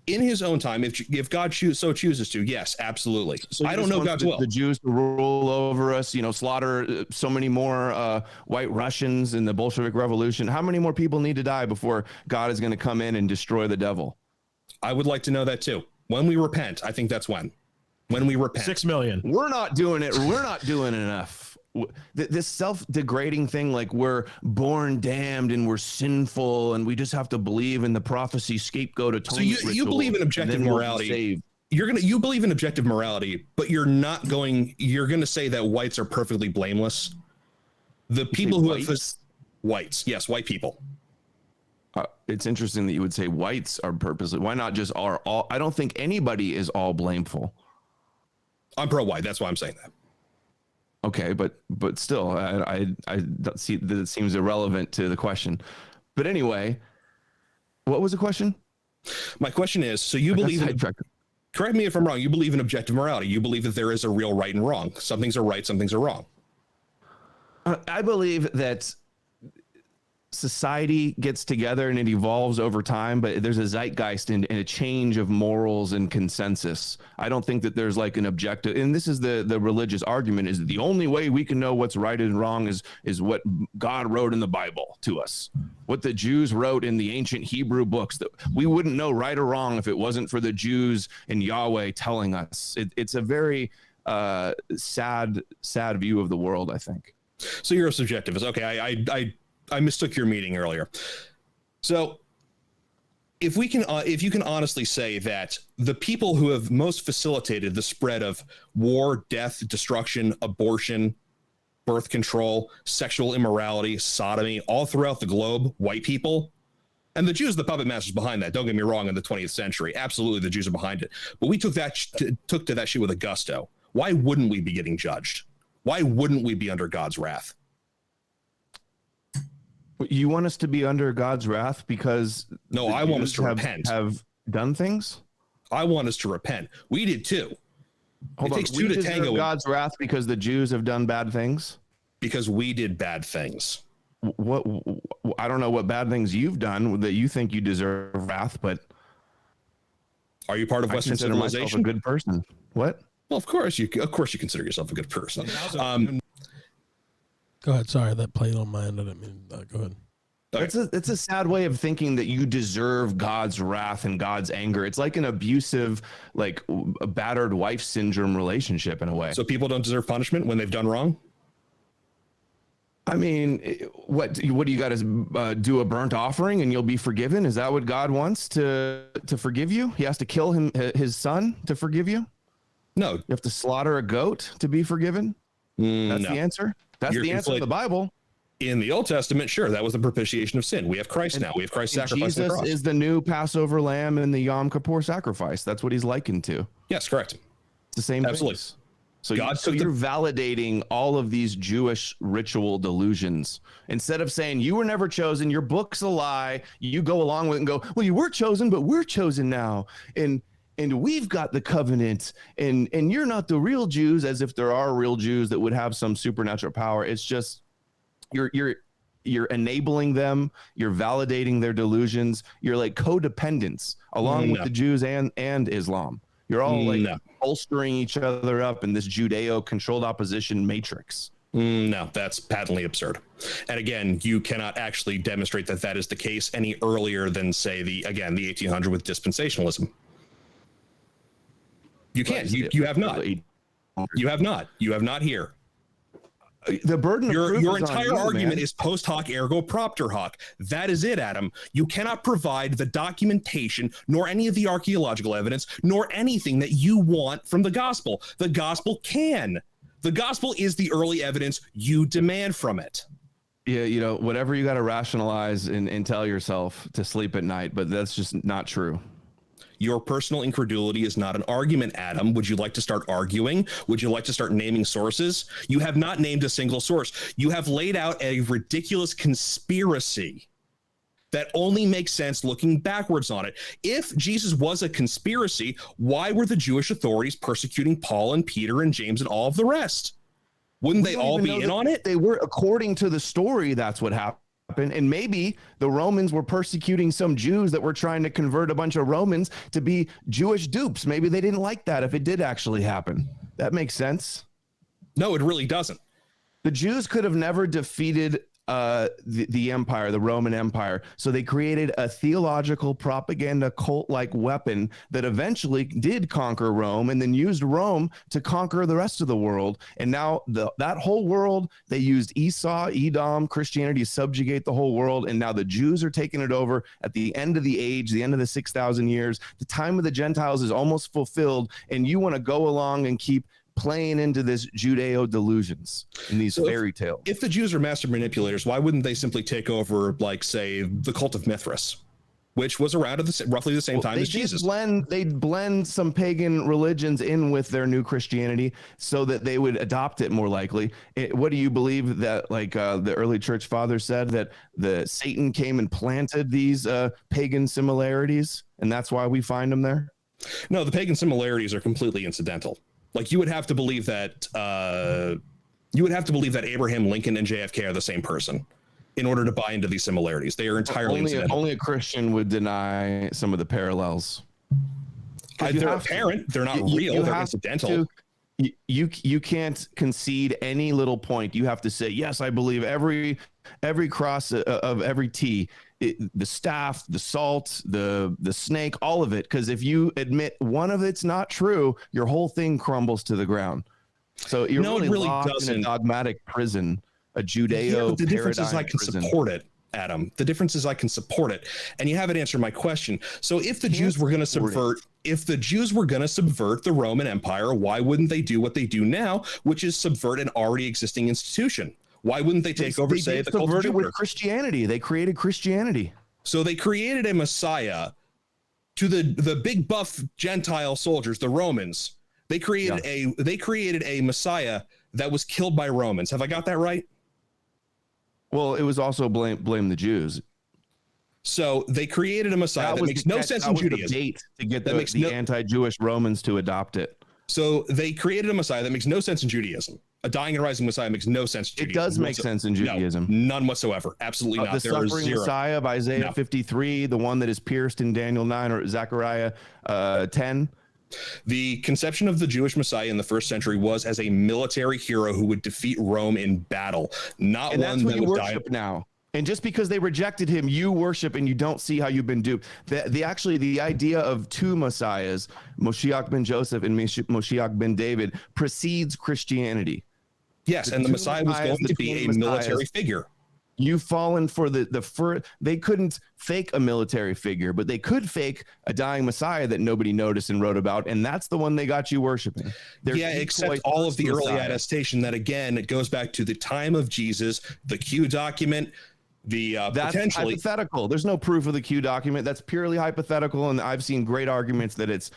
in his own time, if God so chooses to, yes, absolutely. So I don't know God's will. The Jews to rule over us, slaughter so many more white Russians in the Bolshevik Revolution. How many more people need to die before God is going to come in and destroy the devil? I would like to know that too. When we repent, I think that's when we repent. 6 million. We're not doing it. We're not doing enough. This self-degrading thing, like we're born damned and we're sinful and we just have to believe in the prophecy scapegoat atonement. So you believe in objective morality. You believe in objective morality, but you're going to say that whites are perfectly blameless. The people who have whites, yes, white people. It's interesting that you would say whites are purposely. Why not just are all? I don't think anybody is all blameful. I'm pro-white. That's why I'm saying that. Okay, but still, I see that it seems irrelevant to the question. But anyway, what was the question? My question is: so you believe in? Correct me if I'm wrong. You believe in objective morality. You believe that there is a real right and wrong. Some things are right. Some things are wrong. I believe that society gets together and it evolves over time, but there's a zeitgeist and a change of morals and consensus. I don't think that there's like an objective, and this is the religious argument, is that the only way we can know what's right and wrong is what God wrote in the Bible to us, what the Jews wrote in the ancient Hebrew books, that we wouldn't know right or wrong if it wasn't for the Jews and Yahweh telling us. It's a very sad view of the world, I think. So you're a subjectivist. Okay, I mistook your meaning earlier. So if you can honestly say that the people who have most facilitated the spread of war, death, destruction, abortion, birth control, sexual immorality, sodomy, all throughout the globe, white people, and the Jews, the puppet masters behind that, don't get me wrong, in the 20th century, absolutely the Jews are behind it. But we took to that shit with a gusto. Why wouldn't we be getting judged? Why wouldn't we be under God's wrath? You want us to be under God's wrath because I want us to repent. Have done things. I want us to repent. We did too. Hold on. Takes two to tango. God's wrath because the Jews have done bad things. Because we did bad things. What? I don't know what bad things you've done that you think you deserve wrath, but are you part of Western civilization? A good person. What? Well, of course you consider yourself a good person. Go ahead. Sorry, that played on my end. I didn't mean go ahead. Okay. It's a sad way of thinking that you deserve God's wrath and God's anger. It's like an abusive, like a battered wife syndrome relationship in a way. So people don't deserve punishment when they've done wrong? I mean, what do you got to do a burnt offering and you'll be forgiven? Is that what God wants to forgive you? He has to kill his son to forgive you? No. You have to slaughter a goat to be forgiven? That's the answer? That's the answer in the Bible. In the Old Testament, sure, that was the propitiation of sin. We have Christ now. We have Christ's sacrifice. Jesus is the new Passover lamb and the Yom Kippur sacrifice. That's what he's likened to. Yes, correct. It's the same Absolutely. things. So you're validating all of these Jewish ritual delusions. Instead of saying you were never chosen, your book's a lie, you go along with it and go, well, you were chosen, but we're chosen now. And we've got the covenant, and you're not the real Jews, as if there are real Jews that would have some supernatural power. It's just you're enabling them, you're validating their delusions, you're like codependents along with the Jews and Islam. You're all bolstering each other up in this Judeo-controlled opposition matrix. No, that's patently absurd. And again, you cannot actually demonstrate that that is the case any earlier than, say, the 1800 with dispensationalism. You can't. You have not. You have not. You have not here. The burden of proof your is on entire you, argument man. is post hoc ergo propter hoc. That is it, Adam. You cannot provide the documentation, nor any of the archaeological evidence, nor anything that you want from the gospel. The gospel can. The gospel is the early evidence you demand from it. Yeah, whatever you got to rationalize and tell yourself to sleep at night, but that's just not true. Your personal incredulity is not an argument, Adam. Would you like to start arguing? Would you like to start naming sources? You have not named a single source. You have laid out a ridiculous conspiracy that only makes sense looking backwards on it. If Jesus was a conspiracy, why were the Jewish authorities persecuting Paul and Peter and James and all of the rest? Wouldn't they all be in on it? They were, according to the story, that's what happened. And maybe the Romans were persecuting some Jews that were trying to convert a bunch of Romans to be Jewish dupes. Maybe they didn't like that if it did actually happen. That makes sense. No, it really doesn't. The Jews could have never defeated the empire, the Roman Empire. So they created a theological propaganda cult-like weapon that eventually did conquer Rome and then used Rome to conquer the rest of the world. And now that whole world, they used Esau, Edom, Christianity to subjugate the whole world. And now the Jews are taking it over at the end of the age, the end of the 6,000 years. The time of the Gentiles is almost fulfilled. And you want to go along and keep playing into this Judeo delusions in these fairy tales. If the Jews are master manipulators, why wouldn't they simply take over, like, say, the cult of Mithras, which was around at roughly the same time as Jesus? They'd blend some pagan religions in with their new Christianity so that they would adopt it more likely. What do you believe that, like, the early church fathers said, that the Satan came and planted these pagan similarities, and that's why we find them there? No, the pagan similarities are completely incidental. Like, you would have to believe that Abraham Lincoln and JFK are the same person in order to buy into these similarities. They are entirely incidental. Only a Christian would deny some of the parallels. They're apparent. They're not real. They're incidental. You can't concede any little point. You have to say, yes, I believe every cross of every T, the staff, the salt, the snake, all of it. Because if you admit one of it's not true, your whole thing crumbles to the ground. So you're really locked in a dogmatic prison, a Judeo. The difference is I can support it, Adam. The difference is I can support it, and you haven't answered my question. So if the Jews were going to subvert, the Roman Empire, why wouldn't they do what they do now, which is subvert an already existing institution? Why wouldn't they take over, say, the cult of Jupiter? With Christianity. They created Christianity. So they created a Messiah to the big buff Gentile soldiers, the Romans. They created a Messiah that was killed by Romans. Have I got that right? Well, it was also blame the Jews. So they created a Messiah that makes no sense in Judaism. The bait to get the anti-Jewish Romans to adopt it. So they created a Messiah that makes no sense in Judaism. A dying and rising Messiah makes no sense in Judaism. It does make sense in Judaism. No, none whatsoever. Absolutely not. The suffering Messiah of Isaiah 53, the one that is pierced in Daniel 9 or Zechariah 10. The conception of the Jewish Messiah in the first century was as a military hero who would defeat Rome in battle, not and one that's that what would you worship now. And just because they rejected him, you worship and you don't see how you've been duped. The idea of two messiahs, Moshiach ben Joseph and Moshiach ben David, precedes Christianity. Yes, and the Messiah was going to be a military figure. You've fallen for the first. They couldn't fake a military figure, but they could fake a dying Messiah that nobody noticed and wrote about, and that's the one they got you worshiping. Except all of the early attestation that, again, it goes back to the time of Jesus, the Q document. That's potentially hypothetical. There's no proof of the Q document. That's purely hypothetical, and I've seen great arguments that it's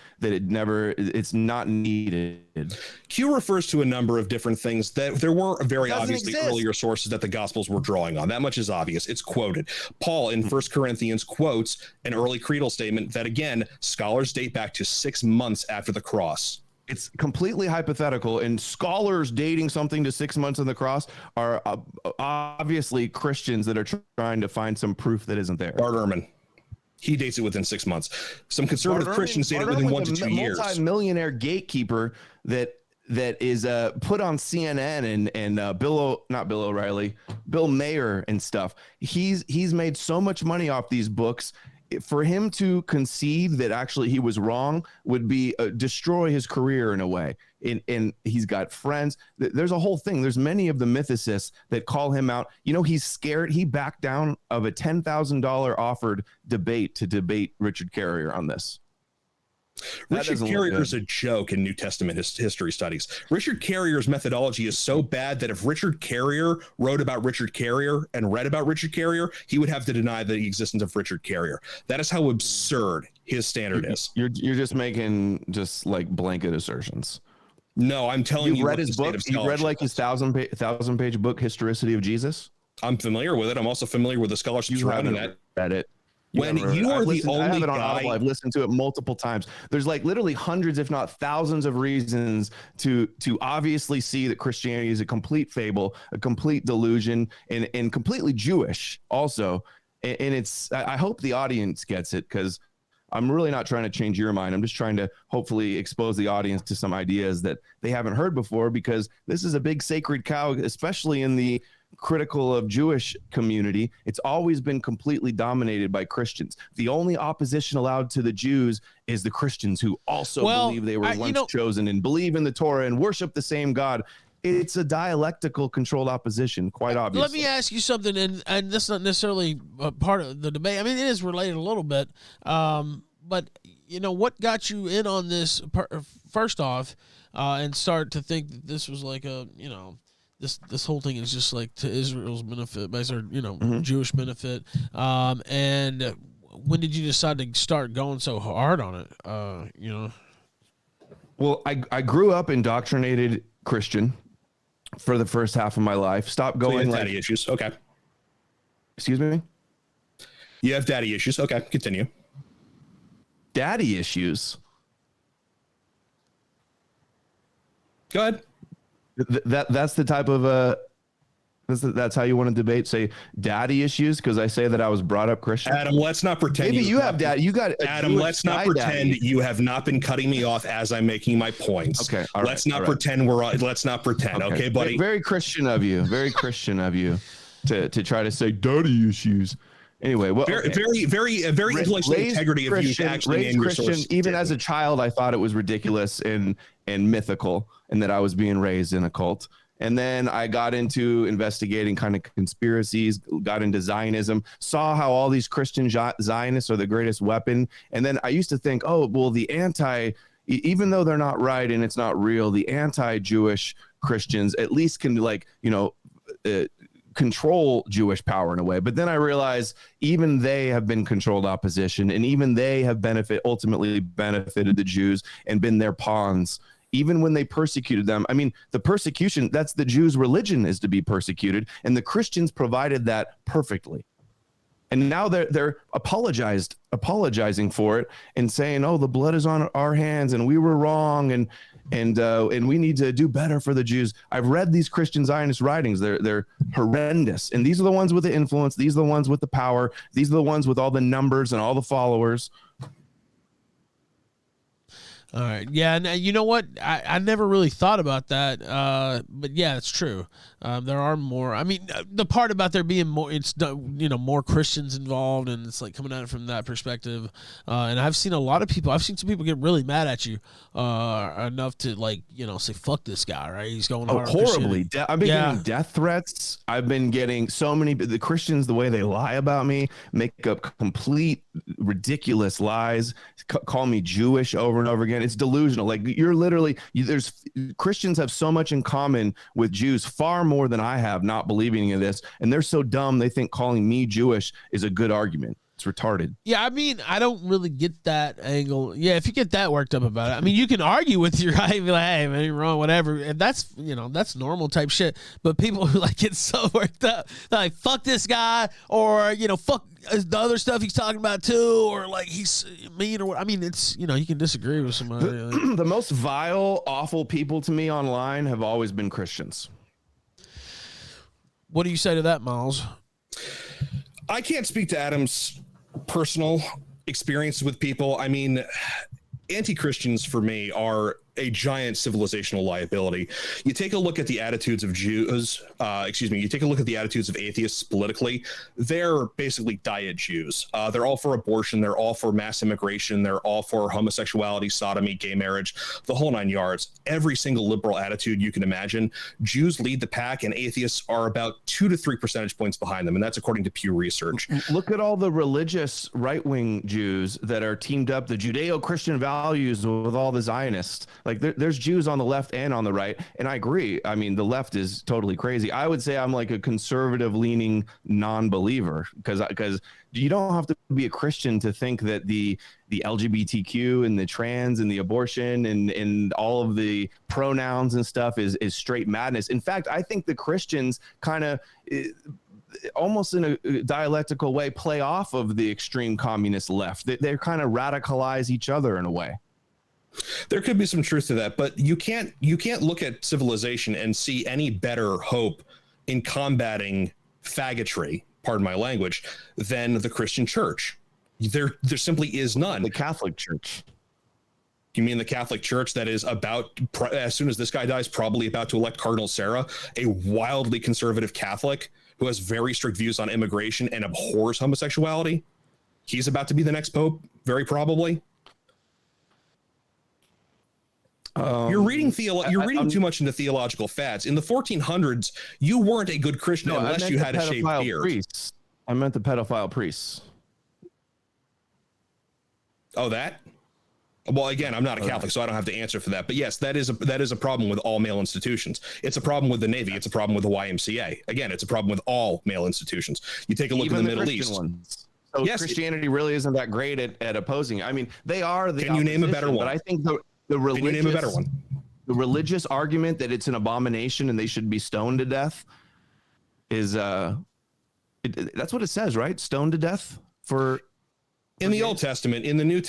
not needed. Q refers to a number of different things that there were very obviously earlier sources that the Gospels were drawing on. That much is obvious. It's quoted. Paul in 1 Corinthians quotes an early creedal statement that, again, scholars date back to 6 months after the cross. It's completely hypothetical, and scholars dating something to 6 months on the cross are obviously Christians that are trying to find some proof that isn't there. Bart Ehrman, he dates it within 6 months. Some conservative Christians date it within 1 to 2 years. Multi-millionaire gatekeeper that is put on CNN and Bill Mayer and stuff. He's made so much money off these books. For him to concede that actually he was wrong would be destroy his career in a way. And he's got friends. There's a whole thing. There's many of the mythicists that call him out. You know, he's scared. He backed down of a $10,000 offered debate to debate Richard Carrier on this. Richard Carrier is a joke in New Testament history studies. Richard Carrier's methodology is so bad that if Richard Carrier wrote about Richard Carrier and read about Richard Carrier, he would have to deny the existence of Richard Carrier. That is how absurd his standard is. You're just making just like blanket assertions. No, I'm telling you. Read his book. You read like his 1,000-page book, Historicity of Jesus. I'm familiar with it. I'm also familiar with the scholarship surrounding that. Read it. When you are the only I have it on guy, Audible. I've listened to it multiple times. There's like literally hundreds, if not thousands, of reasons to obviously see that Christianity is a complete fable, a complete delusion, and completely Jewish also. And it's, I hope the audience gets it, because I'm really not trying to change your mind. I'm just trying to hopefully expose the audience to some ideas that they haven't heard before, because this is a big sacred cow, especially in the critical of Jewish community. It's always been completely dominated by Christians. The only opposition allowed to the Jews is the Christians, who also believe they were once chosen and believe in the Torah and worship the same God. It's a dialectical controlled opposition, quite obviously. Let me ask you something, and this is not necessarily part of the debate. I mean, it is related a little bit, but what got you in on this first off, and start to think that this was like a this whole thing is just like to Israel's benefit, basically, Jewish benefit. And when did you decide to start going so hard on it? Well, I grew up indoctrinated Christian for the first half of my life. Stopped going. So daddy issues. Okay. Excuse me. You have daddy issues. Okay, continue. Daddy issues. Go ahead. That's the type of that's how you want to debate, say daddy issues, because I say that I was brought up Christian. Adam, let's not pretend. Maybe you have dad. You got Adam. Let's not pretend you have not been cutting me off as I'm making my points. Okay. Let's not pretend Let's not pretend. Okay, buddy. Very Christian of you. Very Christian of you to try to say daddy issues. Anyway, well, very intellectual integrity of you to actually name your source. Even as a child, I thought it was ridiculous and mythical, and that I was being raised in a cult. And then I got into investigating kind of conspiracies, got into Zionism, saw how all these Christian Zionists are the greatest weapon. And then I used to think, oh, well, even though they're not right and it's not real, the anti-Jewish Christians at least can control Jewish power in a way. But then I realized even they have been controlled opposition, and even they have ultimately benefited the Jews and been their pawns. Even when they persecuted them, I mean, the persecution, that's the Jews' religion, is to be persecuted. And the Christians provided that perfectly. And now they're apologizing for it and saying, oh, the blood is on our hands and we were wrong. And we need to do better for the Jews. I've read these Christian Zionist writings. They're horrendous. And these are the ones with the influence. These are the ones with the power. These are the ones with all the numbers and all the followers. All right. Yeah. And you know what? I never really thought about that. But yeah, it's true. There are more. I mean, the part about there being more, more Christians involved, and it's like coming at it from that perspective. And I've seen some people get really mad at you, enough to say, fuck this guy, right? He's going hard. Horribly. I've been getting death threats. I've been getting the Christians, the way they lie about me, make up complete ridiculous lies, call me Jewish over and over again. It's delusional. Like Christians have so much in common with Jews, far more than I have, not believing in this. And they're so dumb, they think calling me Jewish is a good argument. It's retarded. Yeah, I mean, I don't really get that angle. Yeah, if you get that worked up about it, I mean, you can argue with your guy and be like, hey, man, you're wrong, whatever. And that's, that's normal type shit. But people who get so worked up, they're like, fuck this guy, or, fuck the other stuff he's talking about too, or he's mean, or what. I mean, it's, you can disagree with somebody. The most vile, awful people to me online have always been Christians. What do you say to that, Myles? I can't speak to Adam's personal experience with people. I mean, anti-Christians for me are a giant civilizational liability. You take a look at the attitudes of Jews, you take a look at the attitudes of atheists politically, they're basically diet Jews. They're all for abortion. They're all for mass immigration. They're all for homosexuality, sodomy, gay marriage, the whole nine yards. Every single liberal attitude you can imagine. Jews lead the pack, and atheists are about 2 to 3 percentage points behind them. And that's according to Pew Research. Look at all the religious right-wing Jews that are teamed up, the Judeo-Christian values with all the Zionists. Like there's Jews on the left and on the right. And I agree. I mean, the left is totally crazy. I would say I'm like a conservative leaning non-believer because you don't have to be a Christian to think that the LGBTQ and the trans and the abortion and all of the pronouns and stuff is straight madness. In fact, I think the Christians kind of almost in a dialectical way play off of the extreme communist left. They kind of radicalize each other in a way. There could be some truth to that, but you can't look at civilization and see any better hope in combating faggotry, pardon my language, than the Christian church. There simply is none. The Catholic Church. You mean the Catholic Church that is about, as soon as this guy dies, probably about to elect Cardinal Sarah, a wildly conservative Catholic who has very strict views on immigration and abhors homosexuality? He's about to be the next pope, very probably. You're reading too much into theological fads. In the 1400s, you weren't a good Christian unless you had a shaved beard. Priests. I meant the pedophile priests. Oh, that? Well, again, I'm not a Catholic, so I don't have to answer for that. But yes, that is a problem with all male institutions. It's a problem with the Navy. It's a problem with the YMCA. Again, it's a problem with all male institutions. You take a look in the Middle East. Ones. So yes, Christianity really isn't that great at opposing. I mean, they are the. Can you name a better one? But I think the religious. Can you name a better one? The religious argument that it's an abomination and they should be stoned to death is that's what it says, right? Stoned to death for. In the Old Testament, in New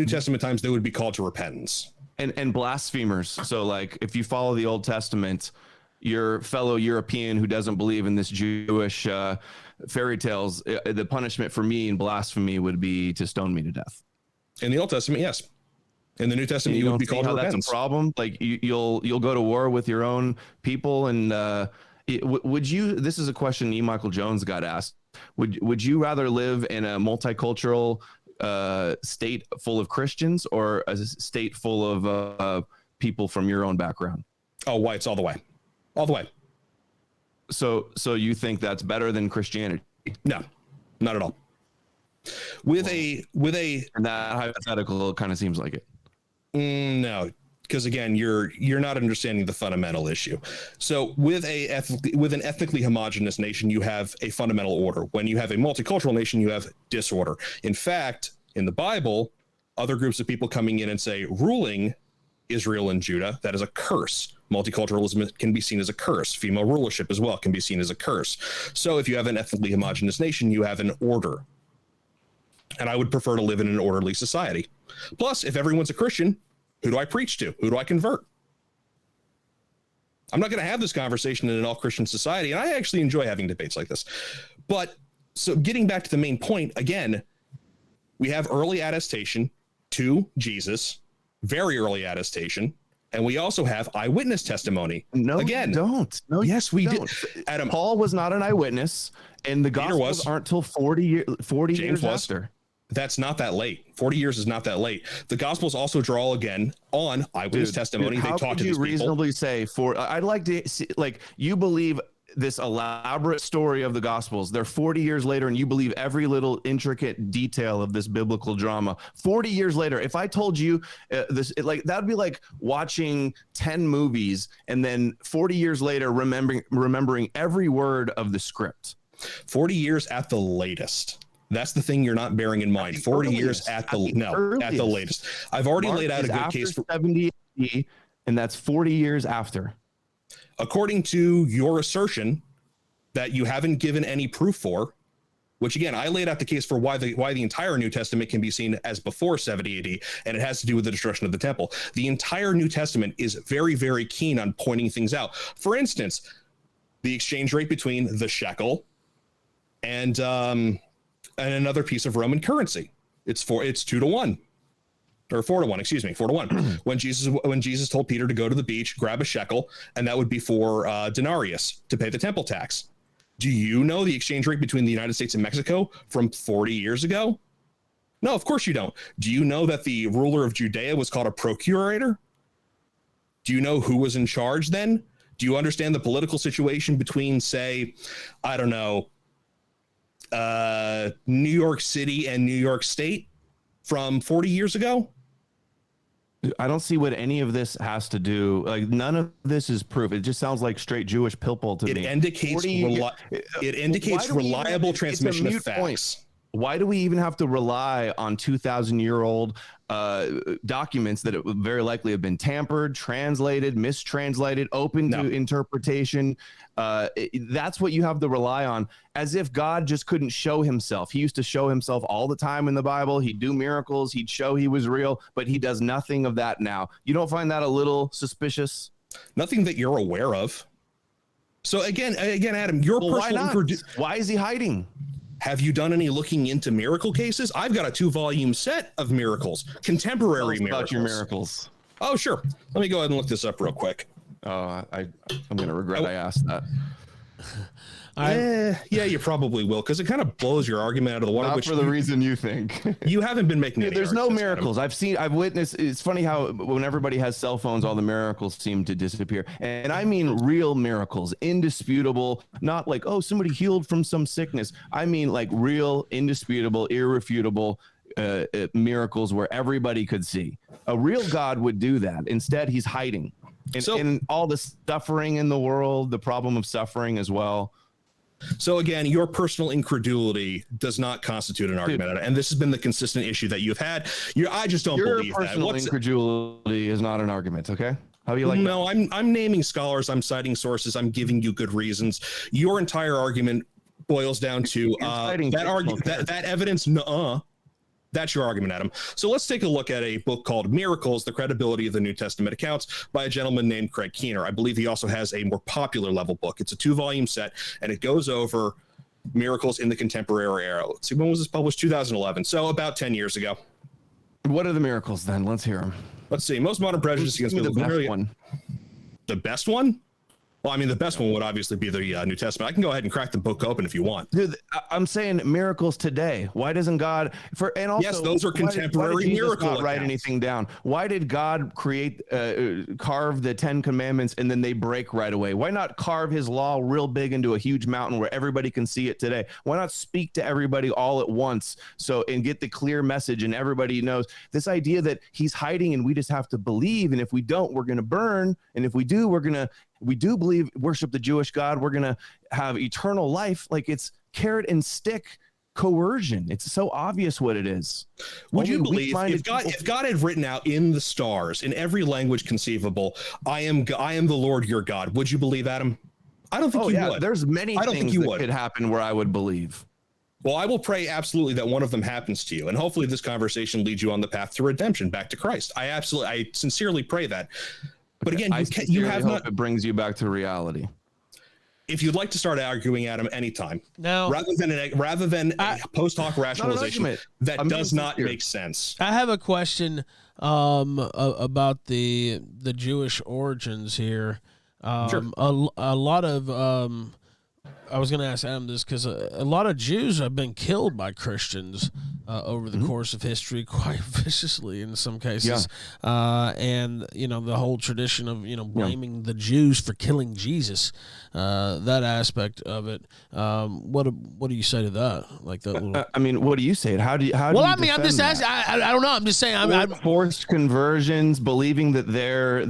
Testament times, they would be called to repentance. And blasphemers. So, like, if you follow the Old Testament, your fellow European who doesn't believe in this Jewish fairy tales, the punishment for me in blasphemy would be to stone me to death. In the Old Testament, yes. In the New Testament, you would be called to repentance. That's a problem. Like, you'll go to war with your own people, and would you? This is a question E. Michael Jones got asked. Would you rather live in a multicultural state full of Christians or a state full of people from your own background? Oh, whites all the way. All the way. So you think that's better than Christianity? No, not at all. With a and that hypothetical kind of seems like it. No, because again, you're not understanding the fundamental issue. So with an ethnically homogenous nation, you have a fundamental order. When you have a multicultural nation, you have disorder. In fact, in the Bible, other groups of people coming in and say ruling Israel and Judah, that is a curse. Multiculturalism can be seen as a curse. Female rulership as well can be seen as a curse. So if you have an ethnically homogenous nation, you have an order. And I would prefer to live in an orderly society. Plus, if everyone's a Christian, who do I preach to? Who do I convert? I'm not going to have this conversation in an all-Christian society, and I actually enjoy having debates like this. But so getting back to the main point, again, we have early attestation to Jesus, very early attestation, and we also have eyewitness testimony. No, again, you don't. No, yes, we don't. did. Adam, Paul was not an eyewitness, and the Gospels aren't till 40 years after. That's not that late. 40 years is not that late. The Gospels also draw again on eyewitness testimony. Dude, they talk to these people. How could you reasonably say I'd like to see, like, you believe this elaborate story of the Gospels. They're 40 years later, and you believe every little intricate detail of this biblical drama. 40 years later, if I told you that'd be like watching 10 movies and then 40 years later remembering every word of the script. 40 years at the latest. That's the thing you're not bearing in mind. 40 years at the latest. I've already laid out a good case for 70 AD, and that's 40 years after. According to your assertion that you haven't given any proof for, which again, I laid out the case for why the entire New Testament can be seen as before 70 AD, and it has to do with the destruction of the temple. The entire New Testament is very, very keen on pointing things out. For instance, the exchange rate between the shekel and another piece of Roman currency. It's 2-to-1. Or 4-to-1, excuse me, 4-to-1. When Jesus told Peter to go to the beach, grab a shekel, and that would be for denarius to pay the temple tax. Do you know the exchange rate between the United States and Mexico from 40 years ago? No, of course you don't. Do you know that the ruler of Judea was called a procurator? Do you know who was in charge then? Do you understand the political situation between, say, I don't know, New York City and New York State from 40 years ago? I don't see what any of this has to do. Like, none of this is proof. It just sounds like straight Jewish pillpull to me. It indicates reliable transmission of facts. Point. Why do we even have to rely on 2,000-year-old documents that very likely have been tampered, translated, mistranslated, open to interpretation? That's what you have to rely on, as if God just couldn't show himself. He used to show himself all the time in the Bible. He'd do miracles. He'd show he was real, but he does nothing of that now. You don't find that a little suspicious? Nothing that you're aware of. So again, Adam, your personal why is he hiding? Have you done any looking into miracle cases? I've got a 2-volume set of miracles, contemporary miracles. About your miracles. Oh, sure. Let me go ahead and look this up real quick. I'm going to regret I asked that. Yeah, you probably will, because it kind of blows your argument out of the water. Not for the reason you think. You haven't been making any There's no miracles. I've witnessed. It's funny how when everybody has cell phones, all the miracles seem to disappear. And I mean real miracles, indisputable, not like, oh, somebody healed from some sickness. I mean like real, indisputable, irrefutable miracles where everybody could see. A real God would do that. Instead, he's hiding. And all the suffering in the world, the problem of suffering as well. So again, your personal incredulity does not constitute an argument, and this has been the consistent issue that you've had. I just don't believe that. Your personal incredulity is not an argument, okay? How do you like No, that? I'm naming scholars, I'm citing sources, I'm giving you good reasons. Your entire argument boils down to that evidence. That's your argument, Adam. So let's take a look at a book called Miracles, The Credibility of the New Testament Accounts by a gentleman named Craig Keener. I believe he also has a more popular level book. It's a 2-volume set, and it goes over miracles in the contemporary era. Let's see, when was this published? 2011. So about 10 years ago. What are the miracles then? Let's hear them. Let's see. Most modern prejudice against the best one. The best one? Well, I mean, the best one would obviously be the New Testament. I can go ahead and crack the book open if you want. Dude, I'm saying miracles today. Why doesn't God yes, those are contemporary miracles. Not write anything down. Why did God carve the 10 commandments and then they break right away? Why not carve his law real big into a huge mountain where everybody can see it today? Why not speak to everybody all at once and get the clear message and everybody knows? This idea that he's hiding and we just have to believe, and if we don't, we're going to burn, and if we do, we do believe, worship the Jewish God, we're going to have eternal life. Like, it's carrot and stick coercion. It's so obvious what it is. Would you believe if God had written out in the stars, in every language conceivable, I am the Lord your God, would you believe, Adam? I don't think you would. There's many things that could happen where I would believe. Well, I will pray absolutely that one of them happens to you. And hopefully this conversation leads you on the path to redemption, back to Christ. I sincerely pray that. But again, you have not. It brings you back to reality. If you'd like to start arguing, Adam, anytime. No. Rather than a post hoc rationalization, that does not make sense. I have a question about the Jewish origins here. Sure. A lot of I was going to ask Adam this because a lot of Jews have been killed by Christians over the course of history, quite viciously in some cases. Yeah. And, the whole tradition of, blaming the Jews for killing Jesus, that aspect of it. What do you say to that? Like that little... I mean, what do you say? How do you I'm just asking. I don't know. I'm just saying. I'm forced conversions, believing that they're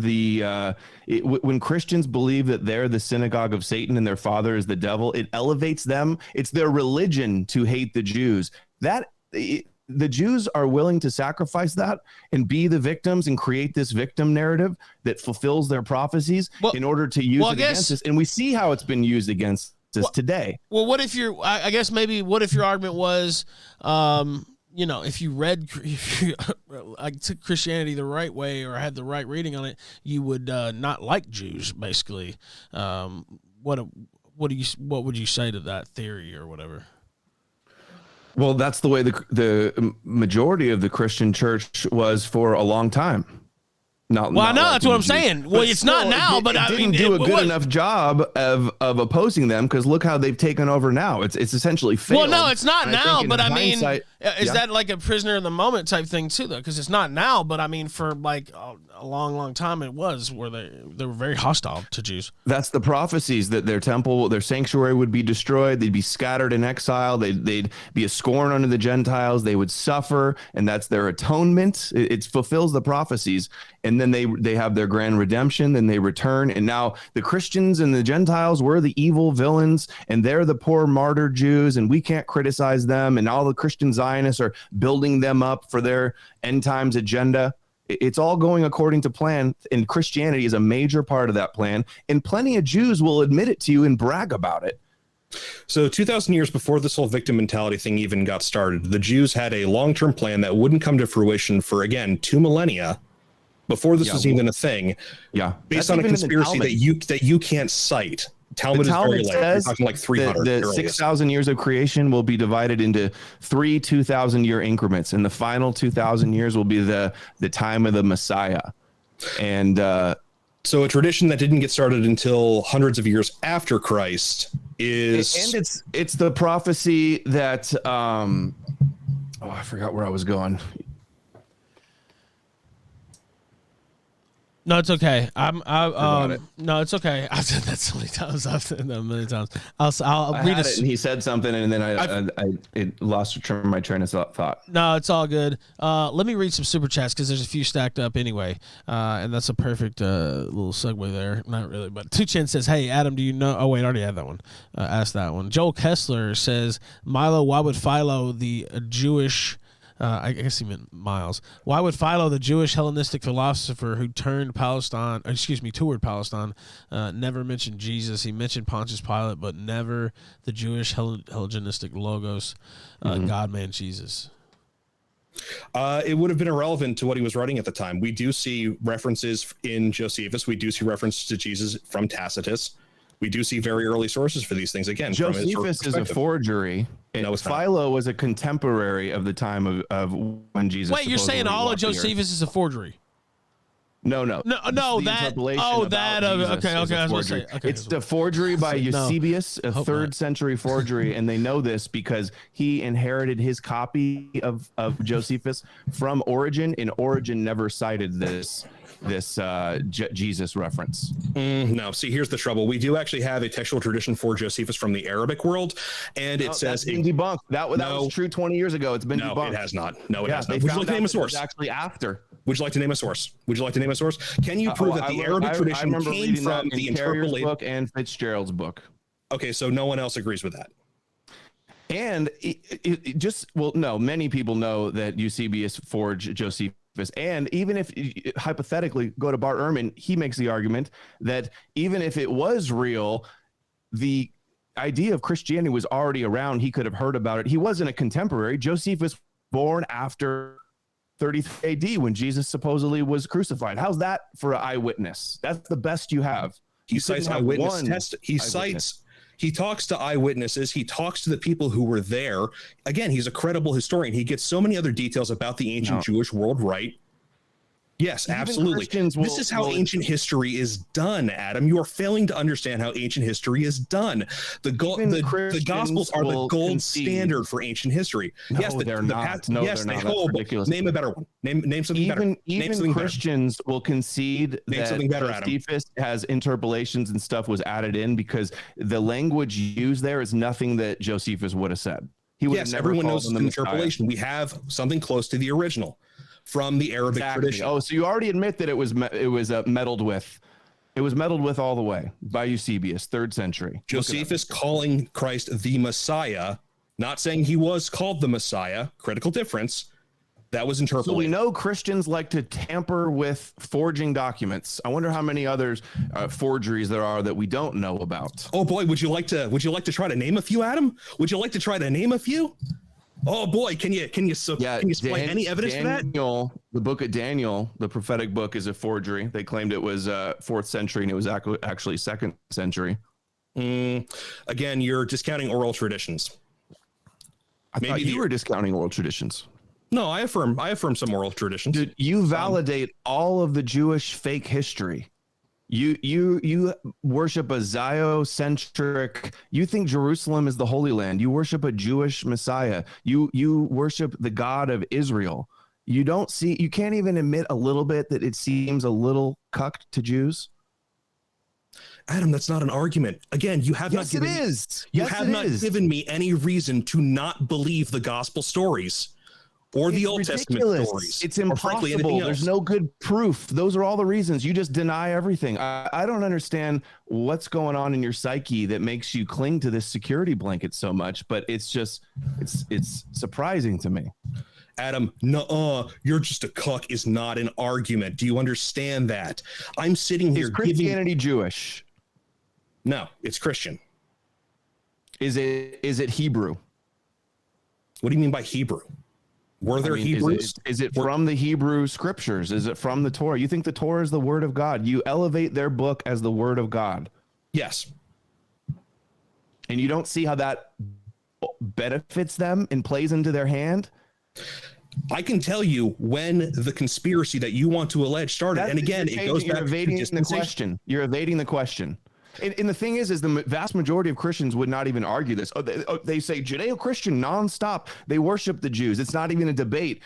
when Christians believe that they're the synagogue of Satan and their father is the devil, it elevates them. It's their religion to hate the Jews. The Jews are willing to sacrifice that and be the victims and create this victim narrative that fulfills their prophecies in order to use it against us. And we see how it's been used against us today. Well, what if what if your argument was, if you took Christianity the right way or had the right reading on it, you would not like Jews, basically. What would you say to that theory or whatever? Well, that's the way the majority of the Christian church was for a long time. I know that's what I'm saying. Well, it's not now, but I mean, didn't do a good enough job of opposing them because look how they've taken over now. It's essentially failed. Well, no, it's not now, but I mean, is that like a prisoner of the moment type thing too, though? Because it's not now, but I mean, for like a long, long time it was where they were very hostile to Jews. That's the prophecies, that their temple, their sanctuary would be destroyed. They'd be scattered in exile. They'd be a scorn unto the Gentiles. They would suffer, and that's their atonement. It fulfills the prophecies. And then they have their grand redemption. Then they return. And now the Christians and the Gentiles were the evil villains, and they're the poor martyr Jews, and we can't criticize them. And all the Christian Zionists are building them up for their end times agenda. It's all going according to plan, and Christianity is a major part of that plan. And plenty of Jews will admit it to you and brag about it. So 2,000 years before this whole victim mentality thing even got started, the Jews had a long-term plan that wouldn't come to fruition for, again, 2 millennia before this was even a thing. Yeah, based on a conspiracy that you can't cite. Talmud is very late. We're talking like 300. The 6,000 years of creation will be divided into 3 2,000-year increments, and the final 2,000 years will be the time of the Messiah. And so a tradition that didn't get started until hundreds of years after Christ is, and it's the prophecy that I forgot where I was going. No, it's okay. No, it's okay. I've said that so many times. I've said that many times. I'll read it. And he said something, and then I lost my train of thought. No, it's all good. Let me read some super chats because there's a few stacked up anyway, and that's a perfect little segue there. Not really, but Tuchen says, "Hey, Adam, do you know?" Oh wait, I already had that one. Asked that one. Joel Kessler says, "Milo, why would Philo, the Jewish?" I guess he meant Myles. Why would Philo, the Jewish Hellenistic philosopher who toured Palestine, never mention Jesus? He mentioned Pontius Pilate, but never the Jewish Hellenistic logos, God-man Jesus. It would have been irrelevant to what he was writing at the time. We do see references in Josephus. We do see references to Jesus from Tacitus. We do see very early sources for these things. Again, Josephus is a forgery. No, it's Philo was a contemporary of the time of when Jesus. Wait, you're saying all of Josephus is a forgery? No. Okay. I was say, okay, it's the forgery by Eusebius, a 3rd century forgery, and they know this because he inherited his copy of Josephus from Origen, and Origen never cited this Jesus reference. No, see, here's the trouble. We do actually have a textual tradition for Josephus from the Arabic world, and it says it's been debunked. That was true 20 years ago. It's been debunked. No, it has not. No, it has not. Would you like to name a source? Actually, after. Would you like to name a source? Can you prove that the Arabic tradition came from the interpolated book and Fitzgerald's book? Okay, so no one else agrees with that. And many people know that Eusebius forged Josephus. And even if hypothetically go to Bart Ehrman, he makes the argument that even if it was real, the idea of Christianity was already around. He could have heard about it. He wasn't a contemporary. Josephus born after 33 AD when Jesus supposedly was crucified. How's that for an eyewitness? That's the best you have. He cites eyewitness test. He talks to eyewitnesses. He talks to the people who were there. Again, he's a credible historian. He gets so many other details about the ancient Jewish world right. Yes, even absolutely. This is how ancient history is done, Adam. You are failing to understand how ancient history is done. The Gospels are the gold standard for ancient history. No, yes, they're not. They're not. Ridiculous. Name a better one. Name something better. Even Christians will concede that Josephus has interpolations and stuff was added in because the language used there is nothing that Josephus would have said. Everyone knows it's an interpolation. We have something close to the original from the Arabic tradition. Oh, so you already admit that it was meddled with. It was meddled with all the way by Eusebius, 3rd century. Josephus calling Christ the Messiah, not saying he was called the Messiah. Critical difference. That was interpolated. So we know Christians like to tamper with forging documents. I wonder how many others forgeries there are that we don't know about. Oh boy, would you like to try to name a few, Adam? Would you like to try to name a few? Oh boy, can you supply any evidence for that? The book of Daniel, the prophetic book, is a forgery. They claimed it was 4th century and it was actually 2nd century. Again, you're discounting oral traditions. I thought you were discounting oral traditions. No, I affirm some oral traditions. Dude, you validate all of the Jewish fake history. You worship a Ziocentric. You think Jerusalem is the Holy Land. You worship a Jewish Messiah. You worship the God of Israel. You can't even admit a little bit that it seems a little cucked to Jews. Adam, that's not an argument. Again, you have not given given me any reason to not believe the gospel stories or the Old Testament stories. It's impossible. There's no good proof. Those are all the reasons. You just deny everything. I don't understand what's going on in your psyche that makes you cling to this security blanket so much, but it's surprising to me. Adam, you're just a cuck is not an argument. Do you understand that? I'm sitting here. Is Christianity Jewish? No, it's Christian. Is it Hebrew? What do you mean by Hebrew? Were there Hebrews? Is it from the Hebrew scriptures? Is it from the Torah? You think the Torah is the word of God? You elevate their book as the word of God. Yes. And you don't see how that benefits them and plays into their hand? I can tell you when the conspiracy that you want to allege started. And again, it goes back to the question. You're evading the question. And the thing is the vast majority of Christians would not even argue this. They say Judeo-Christian nonstop. They worship the Jews. It's not even a debate.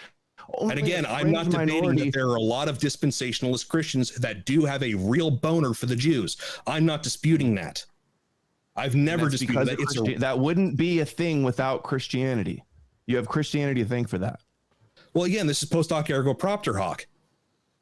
And again, I'm not debating that there are a lot of dispensationalist Christians that do have a real boner for the Jews. I'm not disputing that. I've never disputed that. That wouldn't be a thing without Christianity. You have Christianity to thank for that. Well, again, this is post hoc ergo propter hoc.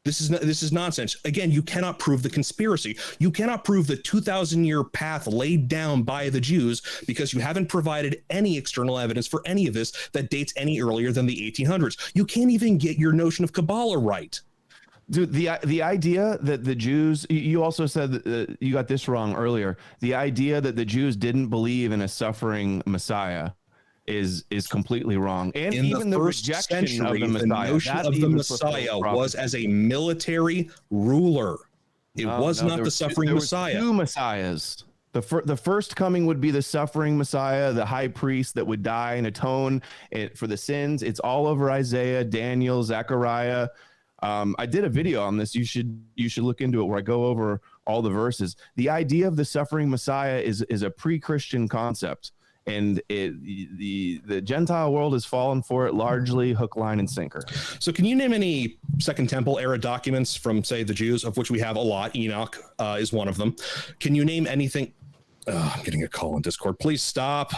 This is nonsense. Again, you cannot prove the conspiracy. You cannot prove the 2,000-year path laid down by the Jews because you haven't provided any external evidence for any of this that dates any earlier than the 1800s. You can't even get your notion of Kabbalah right. Dude, the idea that the Jews, you also said that you got this wrong earlier. The idea that the Jews didn't believe in a suffering Messiah is completely wrong. And in even the first rejection century, of the Messiah, the notion of the Messiah was as a military ruler. It was not the suffering Messiah. There were two Messiahs. The first coming would be the suffering Messiah, the high priest that would die and atone for the sins. It's all over Isaiah, Daniel, Zechariah. I did a video on this. You should look into it where I go over all the verses. The idea of the suffering Messiah is a pre-Christian concept. And the Gentile world has fallen for it largely hook, line, and sinker. So can you name any Second Temple era documents from, say, the Jews, of which we have a lot? Enoch is one of them. Can you name anything? I'm getting a call on Discord. Please stop.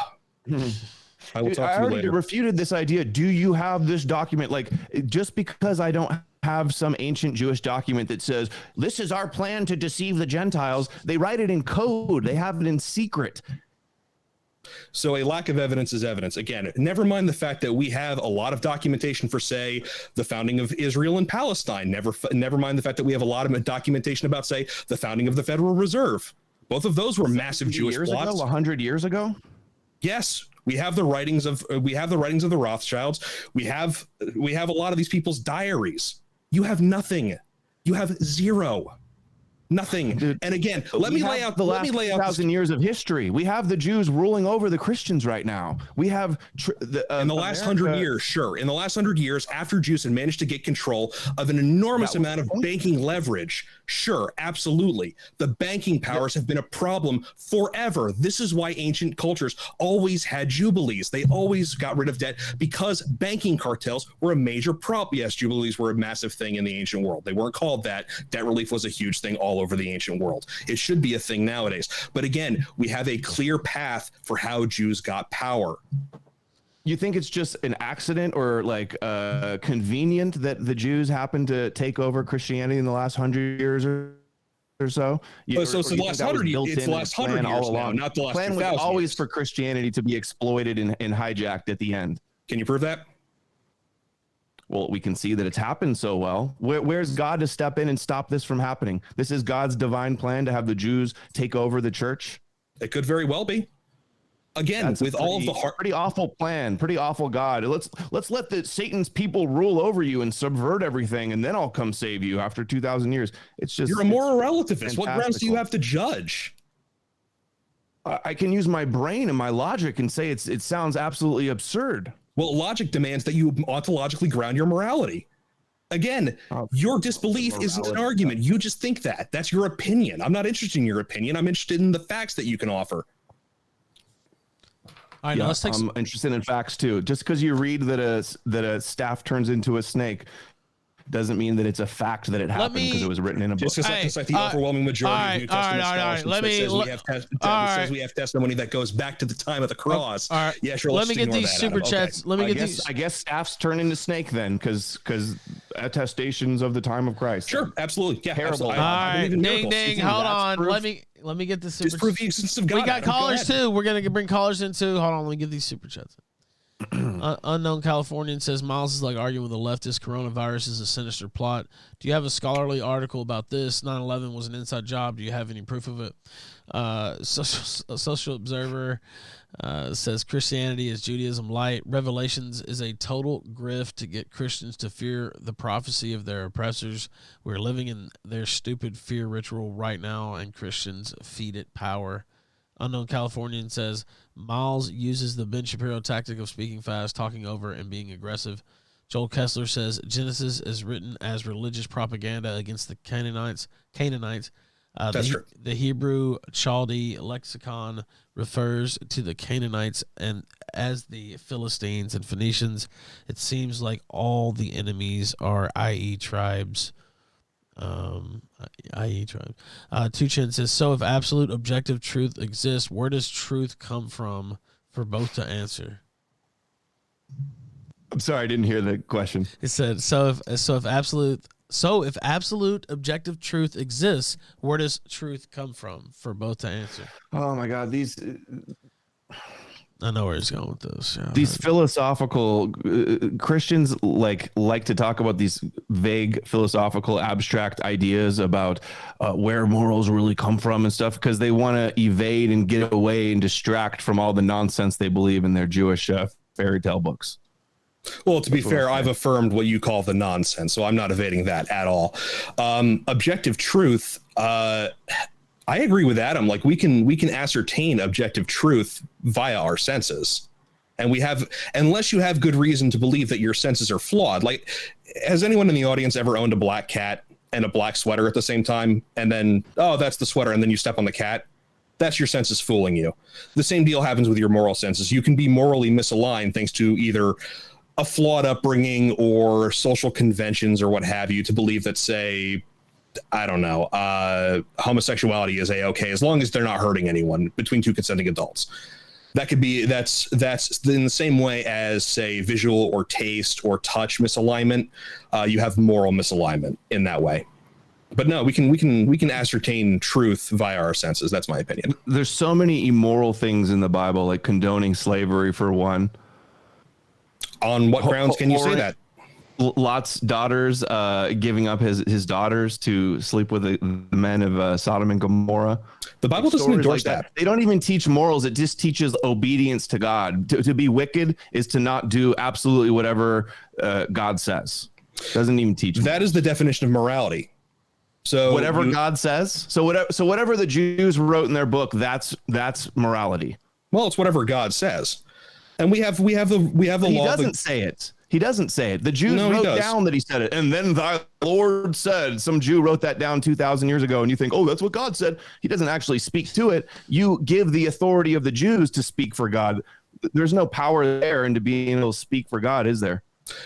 I will talk to you later. Refuted this idea. Do you have this document? Like, just because I don't have some ancient Jewish document that says, this is our plan to deceive the Gentiles, they write it in code. They have it in secret. So a lack of evidence is evidence. Again, never mind the fact that we have a lot of documentation for, say, the founding of Israel and Palestine. Never mind the fact that we have a lot of documentation about, say, the founding of the Federal Reserve. Both of those were massive Jewish plots. 100 years ago? Yes, we have the writings of the Rothschilds. We have a lot of these people's diaries. You have nothing. You have zero. Nothing. Dude, and again, let me lay out the last 1,000 years of history. We have the Jews ruling over the Christians right now. We have in the last 100 years, sure. In the last 100 years, after Jews had managed to get control of an enormous amount of banking leverage, sure, absolutely. The banking powers have been a problem forever. This is why ancient cultures always had jubilees. They always got rid of debt because banking cartels were a major problem. Yes, jubilees were a massive thing in the ancient world. They weren't called that. Debt relief was a huge thing all over the ancient world. It should be a thing nowadays. But again, we have a clear path for how Jews got power. You think it's just an accident or like convenient that the Jews happened to take over Christianity in the last 100 years or so? So the last 100 years, it's the last 100 years now, not the last 2,000 years. The plan was always for Christianity to be exploited and hijacked at the end. Can you prove that? Well, we can see that it's happened so well. Where's God to step in and stop this from happening? This is God's divine plan to have the Jews take over the church. It could very well be. Again, that's with all of the pretty awful plan, pretty awful God. Let's let the Satan's people rule over you and subvert everything, and then I'll come save you after 2,000 years. It's just you're a moral relativist. What grounds do you have to judge? I can use my brain and my logic and say it sounds absolutely absurd. Well, logic demands that you ontologically ground your morality. Again, your disbelief isn't an argument. You just think that. That's your opinion. I'm not interested in your opinion. I'm interested in the facts that you can offer. All right, now let's take I'm interested in facts too. Just because you read that a staff turns into a snake doesn't mean that it's a fact that it happened because it was written in a book. Just because the overwhelming majority of New Testament scholars says we have testimony that goes back to the time of the cross. Yeah, sure. Let me get these super chats. Let me get these. I guess staffs turn into snake then, because attestations of the time of Christ. Sure, absolutely. Yeah, terrible. Absolutely. All right, ding ding. Hold on. Let me get the super. Disprove the existence of God. We got callers too. We're gonna bring callers in too. Hold on. Let me get these super chats. Unknown Californian says Myles is like arguing with a leftist. Coronavirus is a sinister plot. Do you have a scholarly article about this? 9/11 was an inside job. Do you have any proof of it? Social Observer says Christianity is Judaism light. Revelations is a total grift to get Christians to fear the prophecy of their oppressors. We're living in their stupid fear ritual right now, and Christians feed it power. Unknown Californian says Myles uses the Ben Shapiro tactic of speaking fast, talking over, and being aggressive. Joel Kessler says Genesis is written as religious propaganda against the Canaanites. That's true. The Hebrew Chaldee lexicon refers to the Canaanites and as the Philistines and Phoenicians. It seems like all the enemies are i.e. tribes. Two Chin says, so if absolute objective truth exists, where does truth come from for both to answer? I'm sorry, I didn't hear the question. It said, so if absolute objective truth exists, where does truth come from for both to answer? Oh my God, I know where he's going with this. Yeah. These philosophical Christians like to talk about these vague philosophical abstract ideas about where morals really come from and stuff, because they want to evade and get away and distract from all the nonsense they believe in their Jewish fairy tale books. Well, to be fair, I've affirmed what you call the nonsense, so I'm not evading that at all. Objective truth, I agree with Adam. Like we can ascertain objective truth via our senses, and unless you have good reason to believe that your senses are flawed. Like, has anyone in the audience ever owned a black cat and a black sweater at the same time, and then that's the sweater, and then you step on the cat? That's your senses fooling you. The same deal happens with your moral senses. You can be morally misaligned thanks to either a flawed upbringing or social conventions or what have you to believe that, say, I don't know, homosexuality is a-okay as long as they're not hurting anyone between two consenting adults. That's in the same way as, say, visual or taste or touch misalignment. You have moral misalignment in that way. But no, we can ascertain truth via our senses. That's my opinion. There's so many immoral things in the Bible, like condoning slavery for one. On what grounds can you say that? Lot's daughters giving up his daughters to sleep with the men of Sodom and Gomorrah. The Bible doesn't endorse that. They don't even teach morals. It just teaches obedience to God. To be wicked is to not do absolutely whatever God says. Doesn't even teach that. Is the definition of morality. So whatever God says. So whatever the Jews wrote in their book, that's morality. Well, it's whatever God says. And we have the law. He doesn't say it. He doesn't say it. The Jews wrote down that he said it. And then thy Lord said, some Jew wrote that down 2,000 years ago. And you think, oh, that's what God said. He doesn't actually speak to it. You give the authority of the Jews to speak for God. There's no power there into being able to speak for God, is there?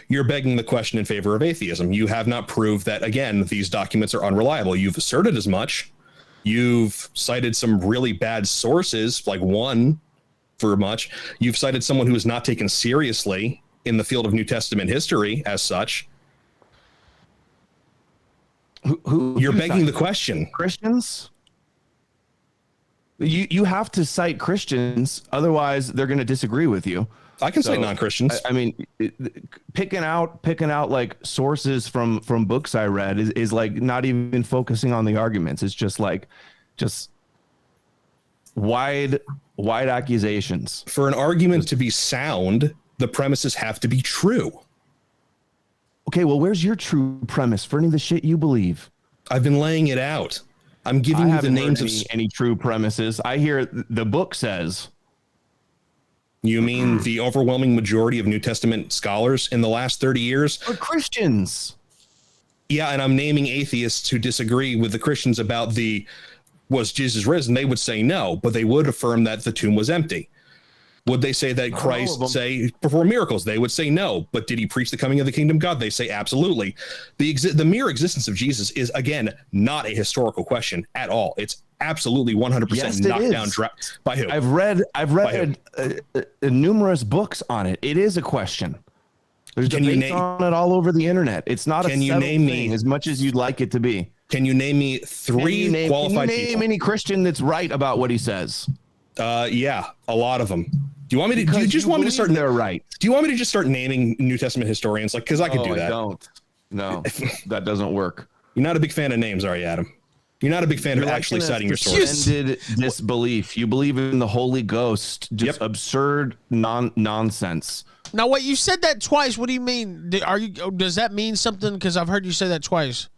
You're begging the question in favor of atheism. You have not proved that, again, these documents are unreliable. You've asserted as much. You've cited some really bad sources, like one for much. You've cited someone who is not taken seriously in the field of New Testament history as such. You're begging the question. Christians? You have to cite Christians, otherwise they're going to disagree with you. I can cite non-Christians. I mean, picking out like sources from books I read is like not even focusing on the arguments. It's just wide accusations. For an argument to be sound, the premises have to be true. Okay, well, where's your true premise for any of the shit you believe? I've been laying it out. I'm giving you the names of any true premises. I hear the book says. You mean the overwhelming majority of New Testament scholars in the last 30 years are Christians? Yeah, and I'm naming atheists who disagree with the Christians about was Jesus risen? They would say no, but they would affirm that the tomb was empty. Would they say that Christ performed miracles? They would say no. But did he preach the coming of the kingdom of God? They say absolutely. The mere existence of Jesus is, again, not a historical question at all. It's absolutely 100% knocked down. By who? I've read numerous books on it. It is a question. There's debates on it all over the internet. It's not a settled thing as much as you'd like it to be. Can you name me three qualified people? Can you name any Christian that's right about what he says? Yeah, a lot of them. Do you want me to? Do you just want me to start? They're right. Do you want me to just start naming New Testament historians? Like, because I could do that. Don't. No, that doesn't work. You're not a big fan of names, are you, Adam? You're not a big fan of actually citing your sources. Suspended disbelief. You believe in the Holy Ghost. Just absurd nonsense. Now, what you said that twice. What do you mean? Does that mean something? Because I've heard you say that twice.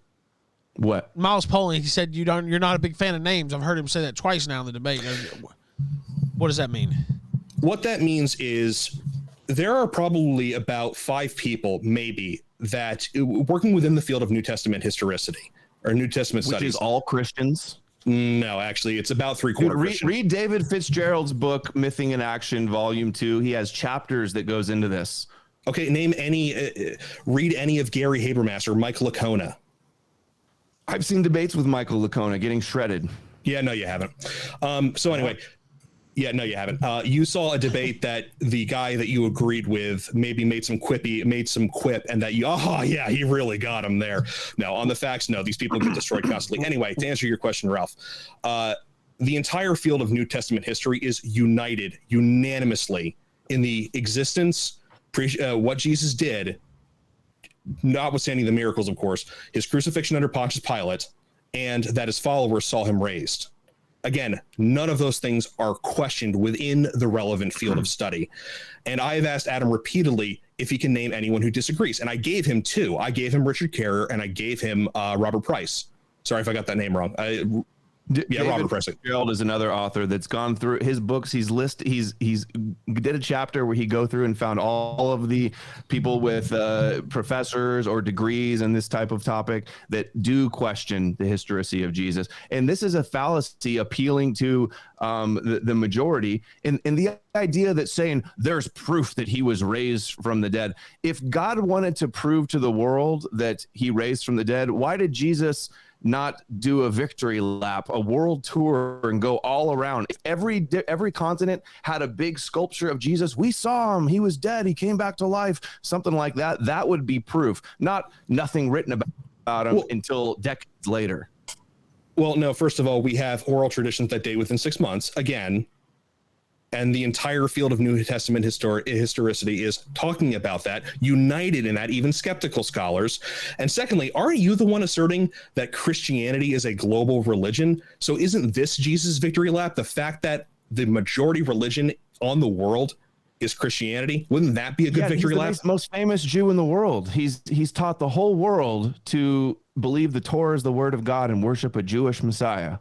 What? Myles Poling, he said you're not a big fan of names. I've heard him say that twice now in the debate. What does that mean? What that means is there are probably about 5 people, maybe, that working within the field of New Testament historicity or New Testament studies. Which is all Christians? No, actually, it's about 3/4 Christian. Read David Fitzgerald's book, Mything in Action, Volume 2. He has chapters that goes into this. Okay, read any of Gary Habermas or Mike Licona. I've seen debates with Michael Licona getting shredded. Yeah, no, you haven't. So anyway, yeah, no, you haven't. You saw a debate that the guy that you agreed with maybe made some quip, and that he really got him there. No, on the facts, no, these people get destroyed constantly. Anyway, to answer your question, Ralph, the entire field of New Testament history is united unanimously in the existence, what Jesus did, notwithstanding the miracles, of course, his crucifixion under Pontius Pilate, and that his followers saw him raised. Again, none of those things are questioned within the relevant field of study. And I have asked Adam repeatedly if he can name anyone who disagrees. And I gave him 2. I gave him Richard Carrier and I gave him Robert Price. Sorry if I got that name wrong. Robert Price. Fitzgerald is another author that's gone through his books. He's did a chapter where he go through and found all of the people with professors or degrees in this type of topic that do question the historicity of Jesus. And this is a fallacy appealing to the majority in the idea that saying there's proof that he was raised from the dead. If God wanted to prove to the world that he raised from the dead, why did Jesus not do a victory lap, a world tour, and go all around? If every continent had a big sculpture of Jesus, we saw him, he was dead, he came back to life, something like that, that would be proof, not nothing written about him until decades later. Well, no, first of all, we have oral traditions that date within 6 months, again, and the entire field of New Testament historicity is talking about that, united in that, even skeptical scholars. And secondly, aren't you the one asserting that Christianity is a global religion? So isn't this Jesus' victory lap, the fact that the majority religion on the world is Christianity? Wouldn't that be a good victory lap? He's the most famous Jew in the world. He's taught the whole world to believe the Torah is the word of God and worship a Jewish Messiah.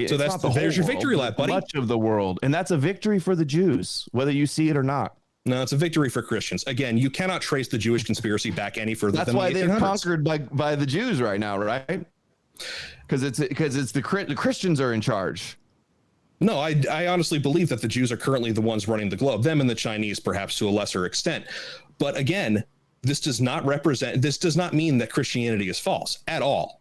So there's your victory lap, buddy. Much of the world, and that's a victory for the Jews, whether you see it or not. No, it's a victory for Christians. Again, you cannot trace the Jewish conspiracy back any further. That's why they're conquered by the Jews right now, right? Because the Christians are in charge. No, I honestly believe that the Jews are currently the ones running the globe. Them and the Chinese, perhaps to a lesser extent. But again, this does not mean that Christianity is false at all.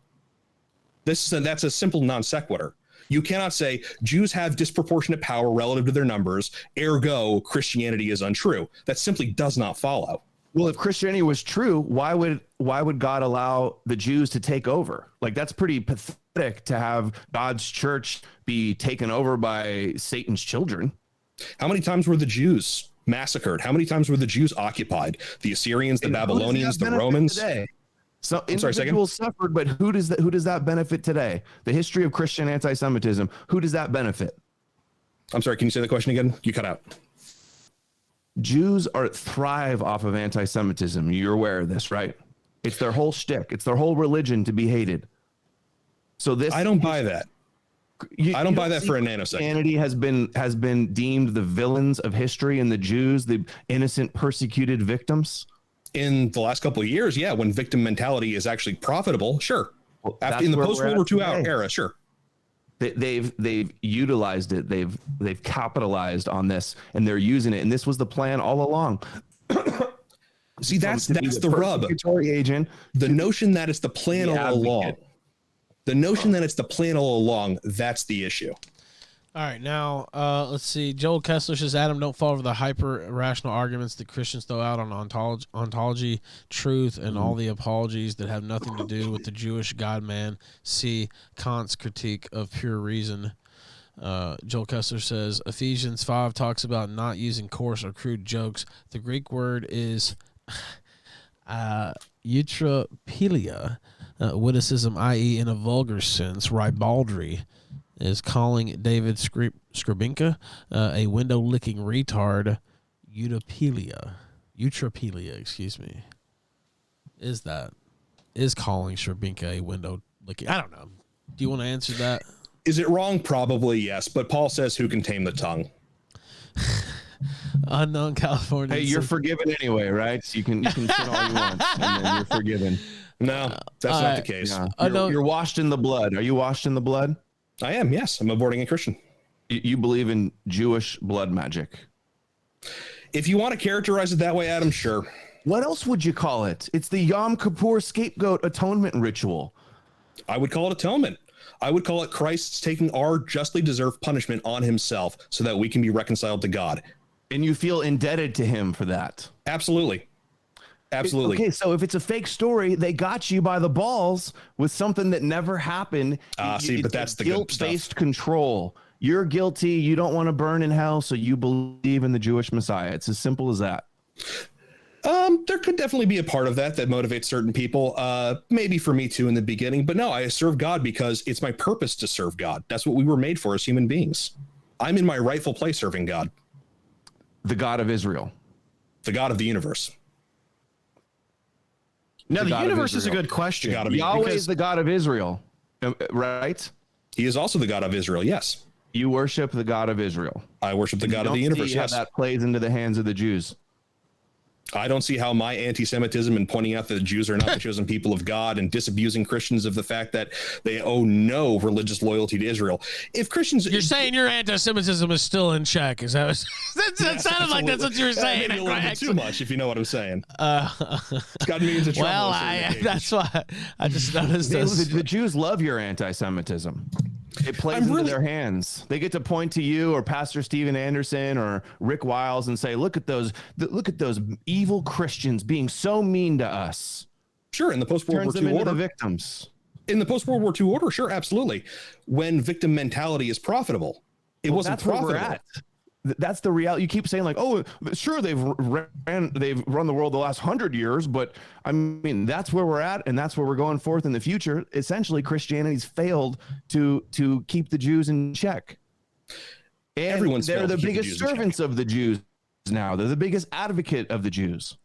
That's a simple non sequitur. You cannot say Jews have disproportionate power relative to their numbers, ergo Christianity is untrue. That simply does not follow. Well, if Christianity was true, why would God allow the Jews to take over? Like, that's pretty pathetic to have God's church be taken over by Satan's children. How many times were the Jews massacred? How many times were the Jews occupied? The Assyrians, the Babylonians, the Romans? Today? So individuals suffered, but who does that benefit today? The history of Christian anti-Semitism, who does that benefit? I'm sorry, can you say the question again? You cut out. Jews thrive off of anti-Semitism. You're aware of this, right? It's their whole shtick. It's their whole religion to be hated. So I don't buy that. I don't buy that for a nanosecond. Christianity has been deemed the villains of history, and the Jews, the innocent persecuted victims. In the last couple of years, yeah, when victim mentality is actually profitable, sure. In the post-World War II era, sure. They've utilized it. They've capitalized on this, and they're using it. And this was the plan all along. See, that's the rub. Agent. The notion that it's the plan all along. The notion that it's the plan all along. That's the issue. All right, now let's see. Joel Kessler says, Adam, don't fall for the hyper-rational arguments that Christians throw out on ontology, truth, and all the apologies that have nothing to do with the Jewish God-man. See Kant's critique of pure reason. Joel Kessler says, Ephesians 5 talks about not using coarse or crude jokes. The Greek word is eutropelia, witticism, i.e. in a vulgar sense, ribaldry, is calling David Scribinka a window-licking retard. Eutropelia, excuse me. Is calling Scribinka a window-licking? I don't know. Do you want to answer that? Is it wrong? Probably yes. But Paul says, "Who can tame the tongue?" Unknown California. Hey, you're forgiven anyway, right? So you can sin all you want, and then you're forgiven. No, that's not the case. Yeah. You're washed in the blood. Are you washed in the blood? I am, yes. I'm a born-again Christian. You believe in Jewish blood magic? If you want to characterize it that way, Adam, sure. What else would you call it? It's the Yom Kippur scapegoat atonement ritual. I would call it atonement. I would call it Christ's taking our justly deserved punishment on himself so that we can be reconciled to God. And you feel indebted to him for that? Absolutely. Absolutely. Okay, so if it's a fake story, they got you by the balls with something that never happened. But that's the guilt-based control. You're guilty. You don't want to burn in hell, so you believe in the Jewish Messiah. It's as simple as that. There could definitely be a part of that motivates certain people. Maybe for me too in the beginning, but no, I serve God because it's my purpose to serve God. That's what we were made for as human beings. I'm in my rightful place serving God. The God of Israel. The God of the universe. Now, the universe is a good question. Yahweh is the God of Israel, right? He is also the God of Israel, yes. You worship the God of Israel. I worship the God of the universe, yes. How that plays into the hands of the Jews. I don't see how my anti-Semitism and pointing out that the Jews are not the chosen people of God and disabusing Christians of the fact that they owe no religious loyalty to Israel. If Christians... You're saying your anti-Semitism is still in check. Is that that sounded like that's what you were saying. Maybe a little bit too much, if you know what I'm saying. It's gotten me into trouble. Well, that's why I just noticed this. The Jews love your anti-Semitism. It plays into their hands. They get to point to you or Pastor Steven Anderson or Rick Wiles and say, look at those evil Christians being so mean to us. Sure, in the post-World War II order. The victims. In the post-World War II order, sure, absolutely. When victim mentality is profitable. It wasn't profitable. Where we're at. That's the reality. You keep saying like, oh, sure, they've run the world the last 100 years, but I mean, that's where we're at, and that's where we're going forth in the future. Essentially, Christianity's failed to keep the Jews in check. And they're the biggest servants of the Jews now. They're the biggest advocate of the Jews.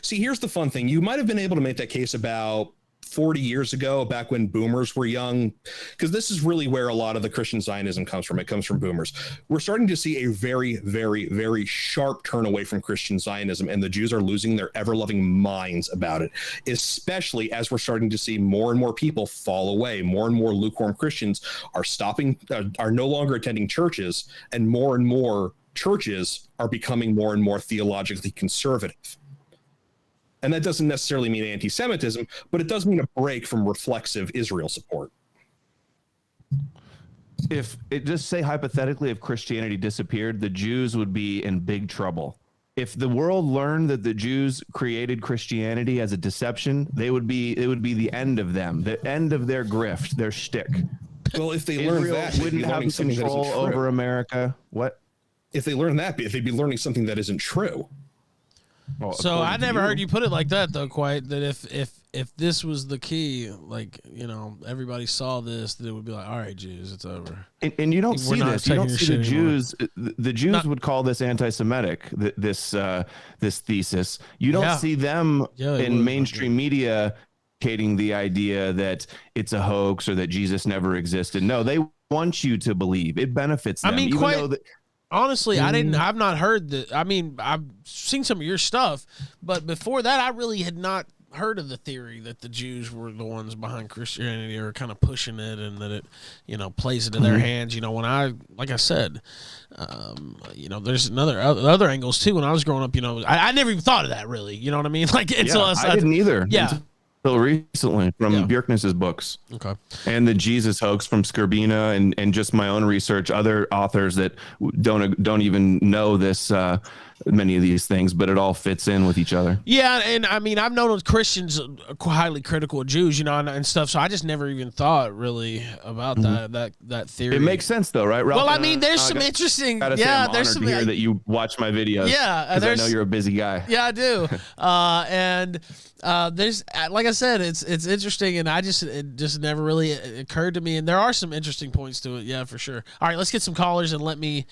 See, here's the fun thing. You might have been able to make that case about 40 years ago, back when boomers were young, because this is really where a lot of the Christian Zionism comes from. It comes from boomers. We're starting to see a very, very, very sharp turn away from Christian Zionism, and the Jews are losing their ever-loving minds about it, especially as we're starting to see more and more people fall away. More and more lukewarm Christians are no longer attending churches, and more churches are becoming more and more theologically conservative. And that doesn't necessarily mean anti-Semitism, but it does mean a break from reflexive Israel support. If it just say hypothetically, if Christianity disappeared, the Jews would be in big trouble. If the world learned that the Jews created Christianity as a deception, it would be the end of them, the end of their grift, their shtick. Well, if they learned that, they wouldn't have control over America. What? If they learned that, they'd be learning something that isn't true. Well, so I never heard you put it like that, though, quite, that if this was the key, like, you know, everybody saw this, that it would be like, all right, Jews, it's over. And you don't see this. You don't see the Jews. The Jews would call this anti-Semitic, this thesis. You don't see them in mainstream media advocating the idea that it's a hoax or that Jesus never existed. No, they want you to believe. It benefits them. I mean, honestly, I've not heard that. I mean, I've seen some of your stuff, but before that, I really had not heard of the theory that the Jews were the ones behind Christianity, or kind of pushing it, and that it, plays into their hands. When like I said, there's other angles too. When I was growing up, I never even thought of that really. You know what I mean? Like, until I didn't either. Yeah. Until recently, from Bjerknes's books. Okay. And the Jesus hoax from Skirbina, and just my own research, other authors that don't even know this, many of these things, but it all fits in with each other. Yeah, and I mean, I've known Christians highly critical of Jews, and stuff. So I just never even thought really about that theory. It makes sense though, right, Ralph? Well, I mean, there's some interesting. There's some to hear that you watch my videos. Yeah, because I know you're a busy guy. Yeah, I do. And there's, like I said, it's interesting, and it just never really occurred to me. And there are some interesting points to it. Yeah, for sure. All right, let's get some callers, and let me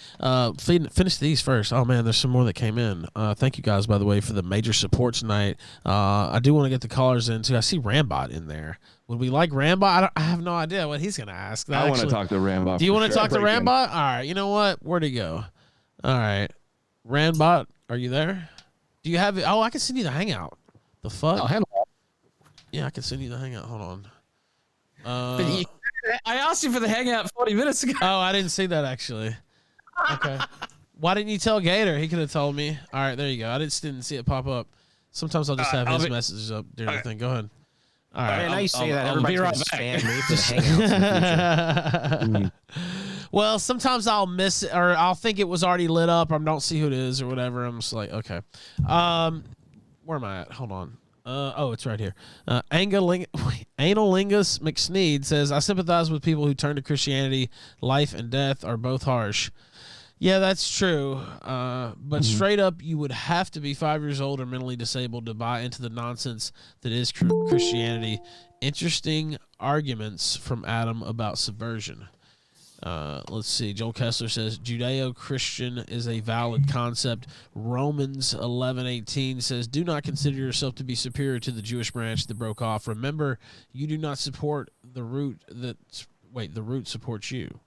finish these first. Oh man, there's some more that came in. Thank you guys, by the way, for the major support tonight. I do want to get the callers in too. I see Rambot in there. Would we like Rambot? I have no idea what he's going to ask. I want to talk to Rambot. Do you want to talk to Rambot? All right. You know what? Where'd he go? All right. Rambot, are you there? Do you have it? Oh, I can send you the hangout. The fuck? Oh, hang on. Yeah, I can send you the hangout. Hold on. I asked you for the hangout 40 minutes ago. Oh, I didn't see that actually. Okay. Why didn't you tell Gator? He could have told me. All right, there you go. I just didn't see it pop up. Sometimes I'll just have his messages up during the thing. Go ahead. All right. And I say that I'll everybody's be right gonna spam me for the hangouts in the future. Well, sometimes I'll miss it, or I'll think it was already lit up, or I don't see who it is, or whatever. I'm just like, okay. Where am I at? Hold on. Oh, it's right here. Analingus McSneed says, I sympathize with people who turn to Christianity. Life and death are both harsh. Yeah, that's true. But straight up, you would have to be 5 years old or mentally disabled to buy into the nonsense that is Christianity. Interesting arguments from Adam about subversion. Let's see. Joel Kessler says Judeo-Christian is a valid concept. Romans 11:18 says, do not consider yourself to be superior to the Jewish branch that broke off. Remember, you do not support the root the root supports you.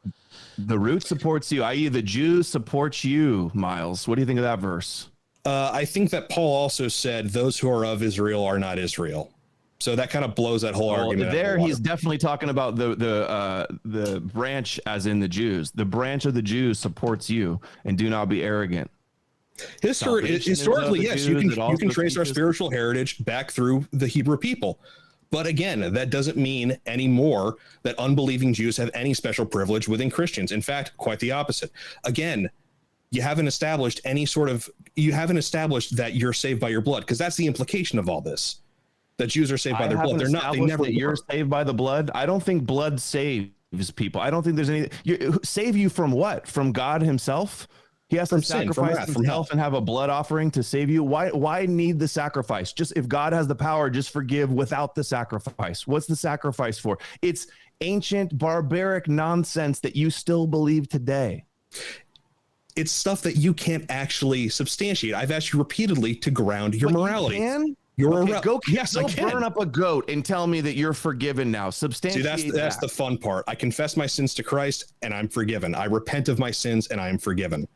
The root supports you, i.e. the Jew supports you, Myles. What do you think of that verse? I think that Paul also said those who are of Israel are not Israel. So that kind of blows that whole argument. There, he's definitely talking about the branch, as in the Jews. The branch of the Jews supports you, and do not be arrogant. Historically, yes, you can trace our spiritual heritage back through the Hebrew people. But again, that doesn't mean anymore that unbelieving Jews have any special privilege within Christians. In fact, quite the opposite. Again, you haven't established that you're saved by your blood, because that's the implication of all this. That Jews are saved by their blood. They're not. They never. You're saved by the blood. I don't think blood saves people. I don't think there's any. Save you from what? From God Himself. He has to sacrifice himself and have a blood offering to save you. Why need the sacrifice? Just if God has the power, just forgive without the sacrifice. What's the sacrifice for? It's ancient, barbaric nonsense that you still believe today. It's stuff that you can't actually substantiate. I've asked you repeatedly to ground your morality. You can? Go burn up a goat and tell me that you're forgiven now. Substantiate. See, that's the fun part. I confess my sins to Christ and I'm forgiven. I repent of my sins and I am forgiven.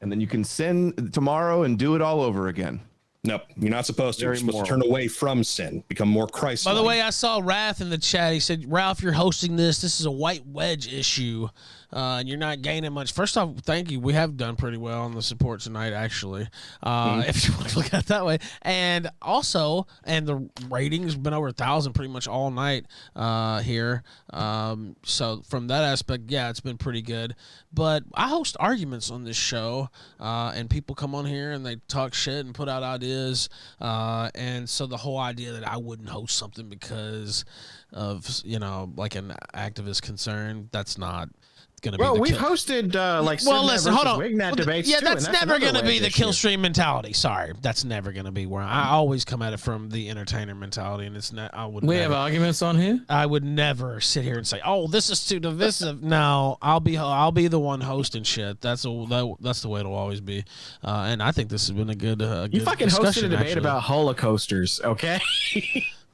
And then you can sin tomorrow and do it all over again. Nope, you're not supposed to. You're supposed to turn away from sin, become more Christ-like. By the way, I saw Wrath in the chat. He said, Ralph, you're hosting this. This is a white wedge issue, and you're not gaining much. First off, thank you. We have done pretty well on the support tonight, actually, if you want to look at it that way. And also, the ratings have been over 1,000 pretty much all night here. So from that aspect, yeah, it's been pretty good. But I host arguments on this show, and people come on here and they talk shit and put out ideas. And so the whole idea that I wouldn't host something because of, like an activist concern, that's not going to be. Well, we've hosted listen, hold on. Wignat debates yeah, too, that's never going to be the issue. Killstream mentality. Sorry, that's never going to be where I always come at it from the entertainer mentality, and it's not. We have arguments on here. I would never sit here and say, "Oh, this is too divisive." No, I'll be the one hosting shit. That's the way it'll always be. And I think this has been a good. You fucking hosted a debate actually. about Holocausters, okay?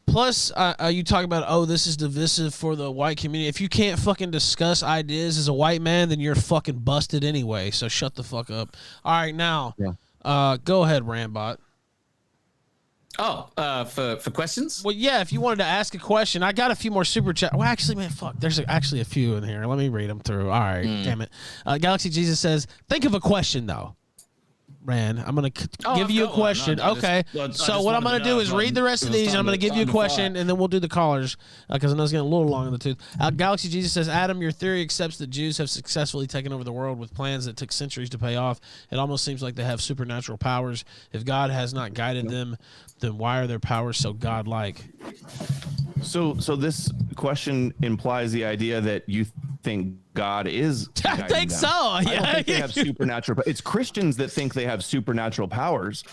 Plus, you talk about, this is divisive for the white community. If you can't fucking discuss ideas as a white man, then you're fucking busted anyway. So shut the fuck up. All right, now, go ahead, Rambot. For questions? Well, yeah, if you wanted to ask a question, I got a few more super chat. Well, actually, man, fuck. There's actually a few in here. Let me read them through. All right, damn it. Galaxy Jesus says, think of a question, though. Ran, I'm going to give you a question. Okay. So what I'm going to do is read the rest of these, and I'm going to give you a question, and then we'll do the callers, because I know it's getting a little long in the tooth. Galaxy Jesus says, Adam, your theory accepts that Jews have successfully taken over the world with plans that took centuries to pay off. It almost seems like they have supernatural powers. If God has not guided them, then why are their powers so godlike? So this question implies the idea that you think God is. I think them. so. I Yeah. don't think they have supernatural. It's Christians that think they have supernatural powers.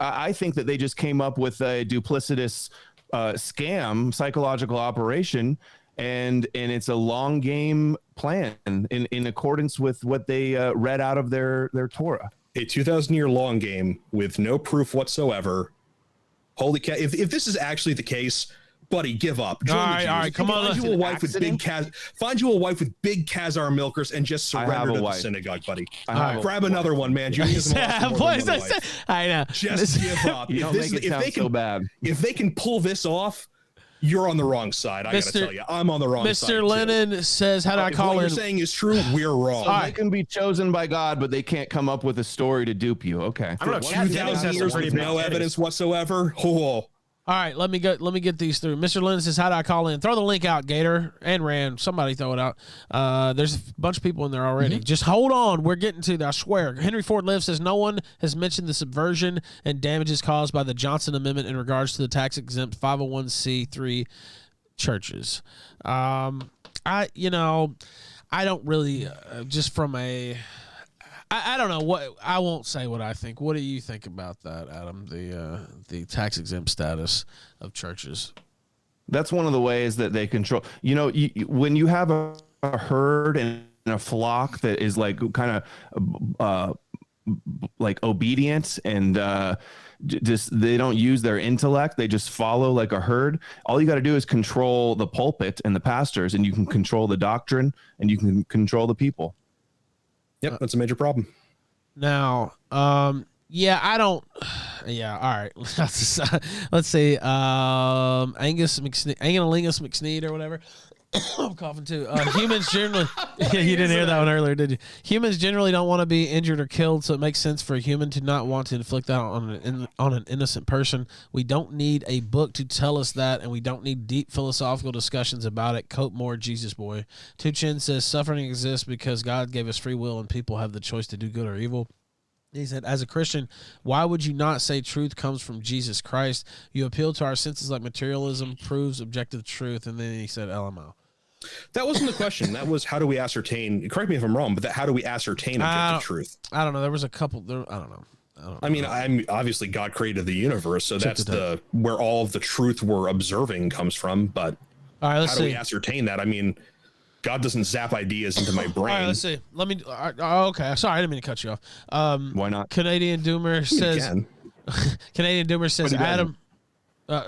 I think that they just came up with a duplicitous scam, psychological operation, and it's a long game plan in accordance with what they read out of their Torah. A 2,000-year long game with no proof whatsoever. Holy cow! If this is actually the case, buddy, give up. All right, come on. Find you a wife with big Khazar milkers and just surrender to the synagogue, buddy. Grab another one, man. Judaism I know. Just give up. You don't make it sound so bad. If they can pull this off, you're on the wrong side. I gotta tell you, I'm on the wrong side. Mr. Lennon says, "How do I call what in?" you're saying is true. We're wrong. So they can be chosen by God, but they can't come up with a story to dupe you. Okay. I don't know. 2,000 years with no evidence whatsoever. Oh. All right, let me get these through. Mr. Lennon says, "How do I call in?" Throw the link out, Gator and Rand. Somebody throw it out. There's a bunch of people in there already. Just hold on. We're getting to that. I swear. Henry Ford Live says, "No one has mentioned the subversion and damages caused by the Johnson Amendment in regards to the tax-exempt 501c3 churches." I don't really just from a. I don't know what I won't say what I think. What do you think about that, Adam? The tax exempt status of churches. That's one of the ways that they control. When you have a herd and a flock that is like kind of like obedient and just they don't use their intellect, they just follow like a herd. All you got to do is control the pulpit and the pastors, and you can control the doctrine and you can control the people. Yep, that's a major problem. Now, yeah, I don't. Yeah, all right. Let's see. Angus McSneed or whatever. I'm coughing too. Humans generally. Yeah, you didn't hear that one earlier, did you? Humans generally don't want to be injured or killed, so it makes sense for a human to not want to inflict that on an innocent person. We don't need a book to tell us that, and we don't need deep philosophical discussions about it. Cope more, Jesus boy. Tu Chin says suffering exists because God gave us free will, and people have the choice to do good or evil. He said, as a Christian, why would you not say truth comes from Jesus Christ? You appeal to our senses like materialism proves objective truth. And then he said, LMO. That wasn't the question. That was, how do we ascertain, correct me if I'm wrong, but how do we ascertain objective truth? I don't know. There was a couple there. I don't know. I mean, I'm obviously God created the universe, so that's where all of the truth we're observing comes from. But all right, how do we ascertain that? I mean, God doesn't zap ideas into my brain. All right, let's see. Let me. Okay, sorry, I didn't mean to cut you off. Why not? Canadian Doomer says. Canadian Doomer says, Adam.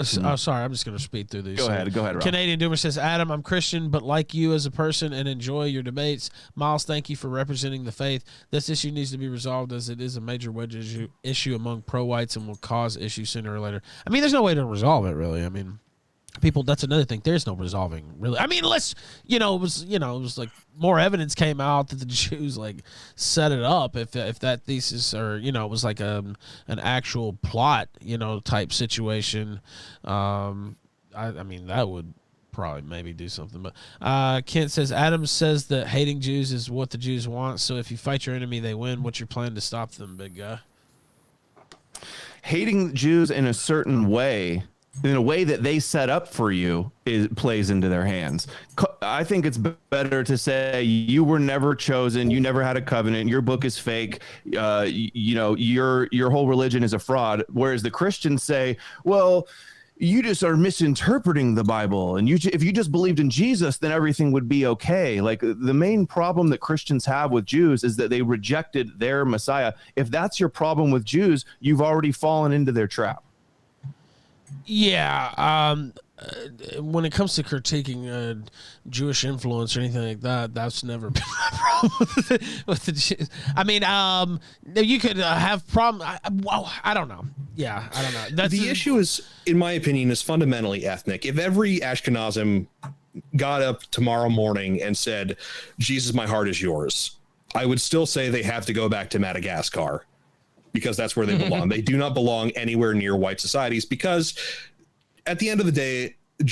Sorry, I'm just going to speed through these. Go ahead, Rob. Canadian Doomer says, Adam, I'm Christian, but like you as a person and enjoy your debates. Myles, thank you for representing the faith. This issue needs to be resolved as it is a major wedge issue among pro-whites and will cause issues sooner or later. I mean, there's no way to resolve it, really. I mean, people, that's another thing. There's no resolving, really. I mean, it was like more evidence came out that the Jews like set it up. If that thesis or it was like an actual plot, type situation. I mean, that would probably maybe do something. But Kent says Adam says that hating Jews is what the Jews want. So if you fight your enemy, they win. What's your plan to stop them, big guy? Hating Jews in a certain way. In a way that they set up for you, plays into their hands. I think it's better to say you were never chosen, you never had a covenant, your book is fake, your whole religion is a fraud. Whereas the Christians say, well, you just are misinterpreting the Bible, and if you just believed in Jesus, then everything would be okay. Like the main problem that Christians have with Jews is that they rejected their Messiah. If that's your problem with Jews, you've already fallen into their trap. Yeah, when it comes to critiquing Jewish influence or anything like that, that's never been a problem with the Jews. I mean, you could have problem. I don't know. Yeah, I don't know. That's the issue is, in my opinion, is fundamentally ethnic. If every Ashkenazim got up tomorrow morning and said, "Jesus, my heart is yours," I would still say they have to go back to Madagascar, because that's where they belong. They do not belong anywhere near white societies, because at the end of the day, an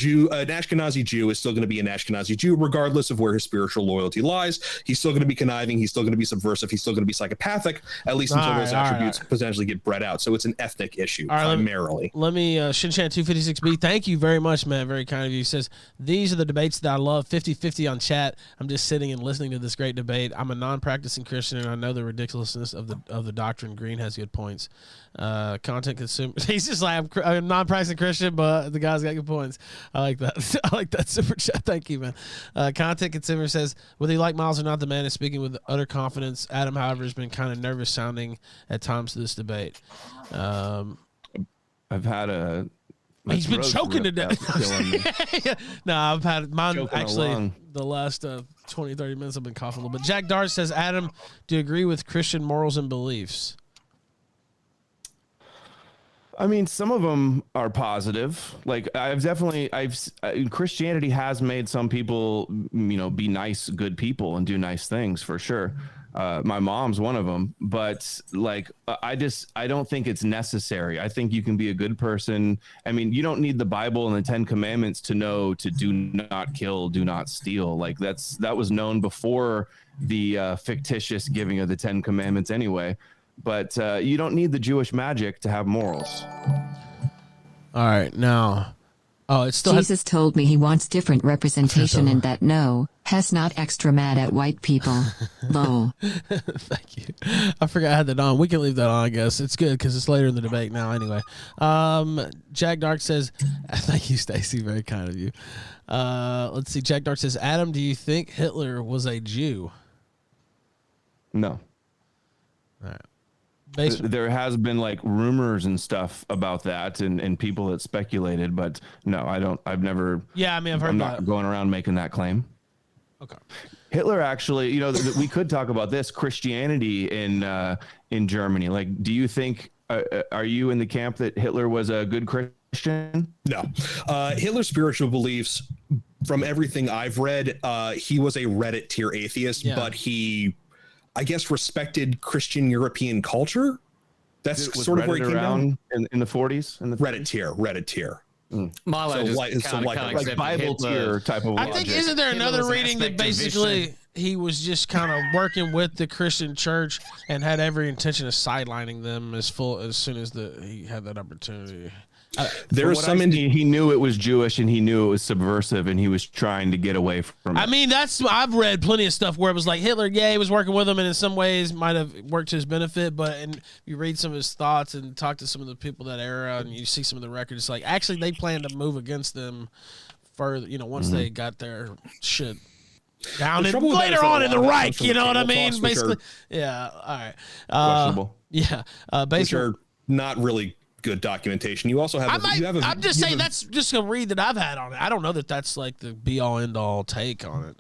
Ashkenazi Jew is still going to be an Ashkenazi Jew, regardless of where his spiritual loyalty lies. He's still going to be conniving. He's still going to be subversive. He's still going to be psychopathic, at least until those attributes potentially get bred out. So it's an ethnic issue primarily. Let me Shinchan256B. Thank you very much, man. Very kind of you. He says, these are the debates that I love. 50-50 on chat. I'm just sitting and listening to this great debate. I'm a non-practicing Christian, and I know the ridiculousness of the doctrine. Green has good points. Content consumer. He's just like, I'm a non-practicing Christian, but the guy's got good points. I like that. I like that super chat. Thank you, man. Content consumer says, whether you like Myles or not, the man is speaking with utter confidence. Adam, however, has been kind of nervous sounding at times to this debate. I've had he's been choking to death. No, I've had mine Choking actually. The last 20, 30 minutes I've been coughing a little bit. Jack Dart says, Adam, do you agree with Christian morals and beliefs? I mean, some of them are positive. Like Christianity has made some people, be nice, good people and do nice things for sure. My mom's one of them, but I don't think it's necessary. I think you can be a good person. I mean, you don't need the Bible and the 10 Commandments to know to do not kill, do not steal. That was known before the fictitious giving of the 10 Commandments anyway. But you don't need the Jewish magic to have morals. All right, now, it still Jesus told me he wants different representation and that has not extra mad at white people. Lol. Thank you. I forgot I had that on. We can leave that on, I guess. It's good because it's later in the debate now anyway. Jack Dark says, thank you, Stacy. Very kind of you. Let's see. Jack Dark says, Adam, do you think Hitler was a Jew? No. All right. There has been rumors and stuff about that and people that speculated, but no, I don't. I've never. Yeah, I mean, I've heard I'm that. not going around making that claim. Okay. Hitler actually, we could talk about this Christianity in Germany. Do you think? Are you in the camp that Hitler was a good Christian? No. Hitler's spiritual beliefs, from everything I've read, he was a Reddit tier atheist, but he, I guess, respected Christian European culture. That's sort of where he came down in the 40s. In the Reddit tier. Milo like Bible tier type of. I think isn't there another reading that basically he was just kind of working with the Christian church and had every intention of sidelining them as soon as he had that opportunity. There's he knew it was Jewish and he knew it was subversive and he was trying to get away from it. I mean, I've read plenty of stuff where it was like Hitler, he was working with him and in some ways might have worked to his benefit, but you read some of his thoughts and talk to some of the people that era and you see some of the records, it's actually they planned to move against them further, once they got their shit down and later on in the Reich, you know what I mean? Basically, yeah, all right. Questionable. Yeah, basically. Which are not really good documentation. You also have. I'm just saying that's just a read that I've had on it. I don't know that that's the be all end all take on it.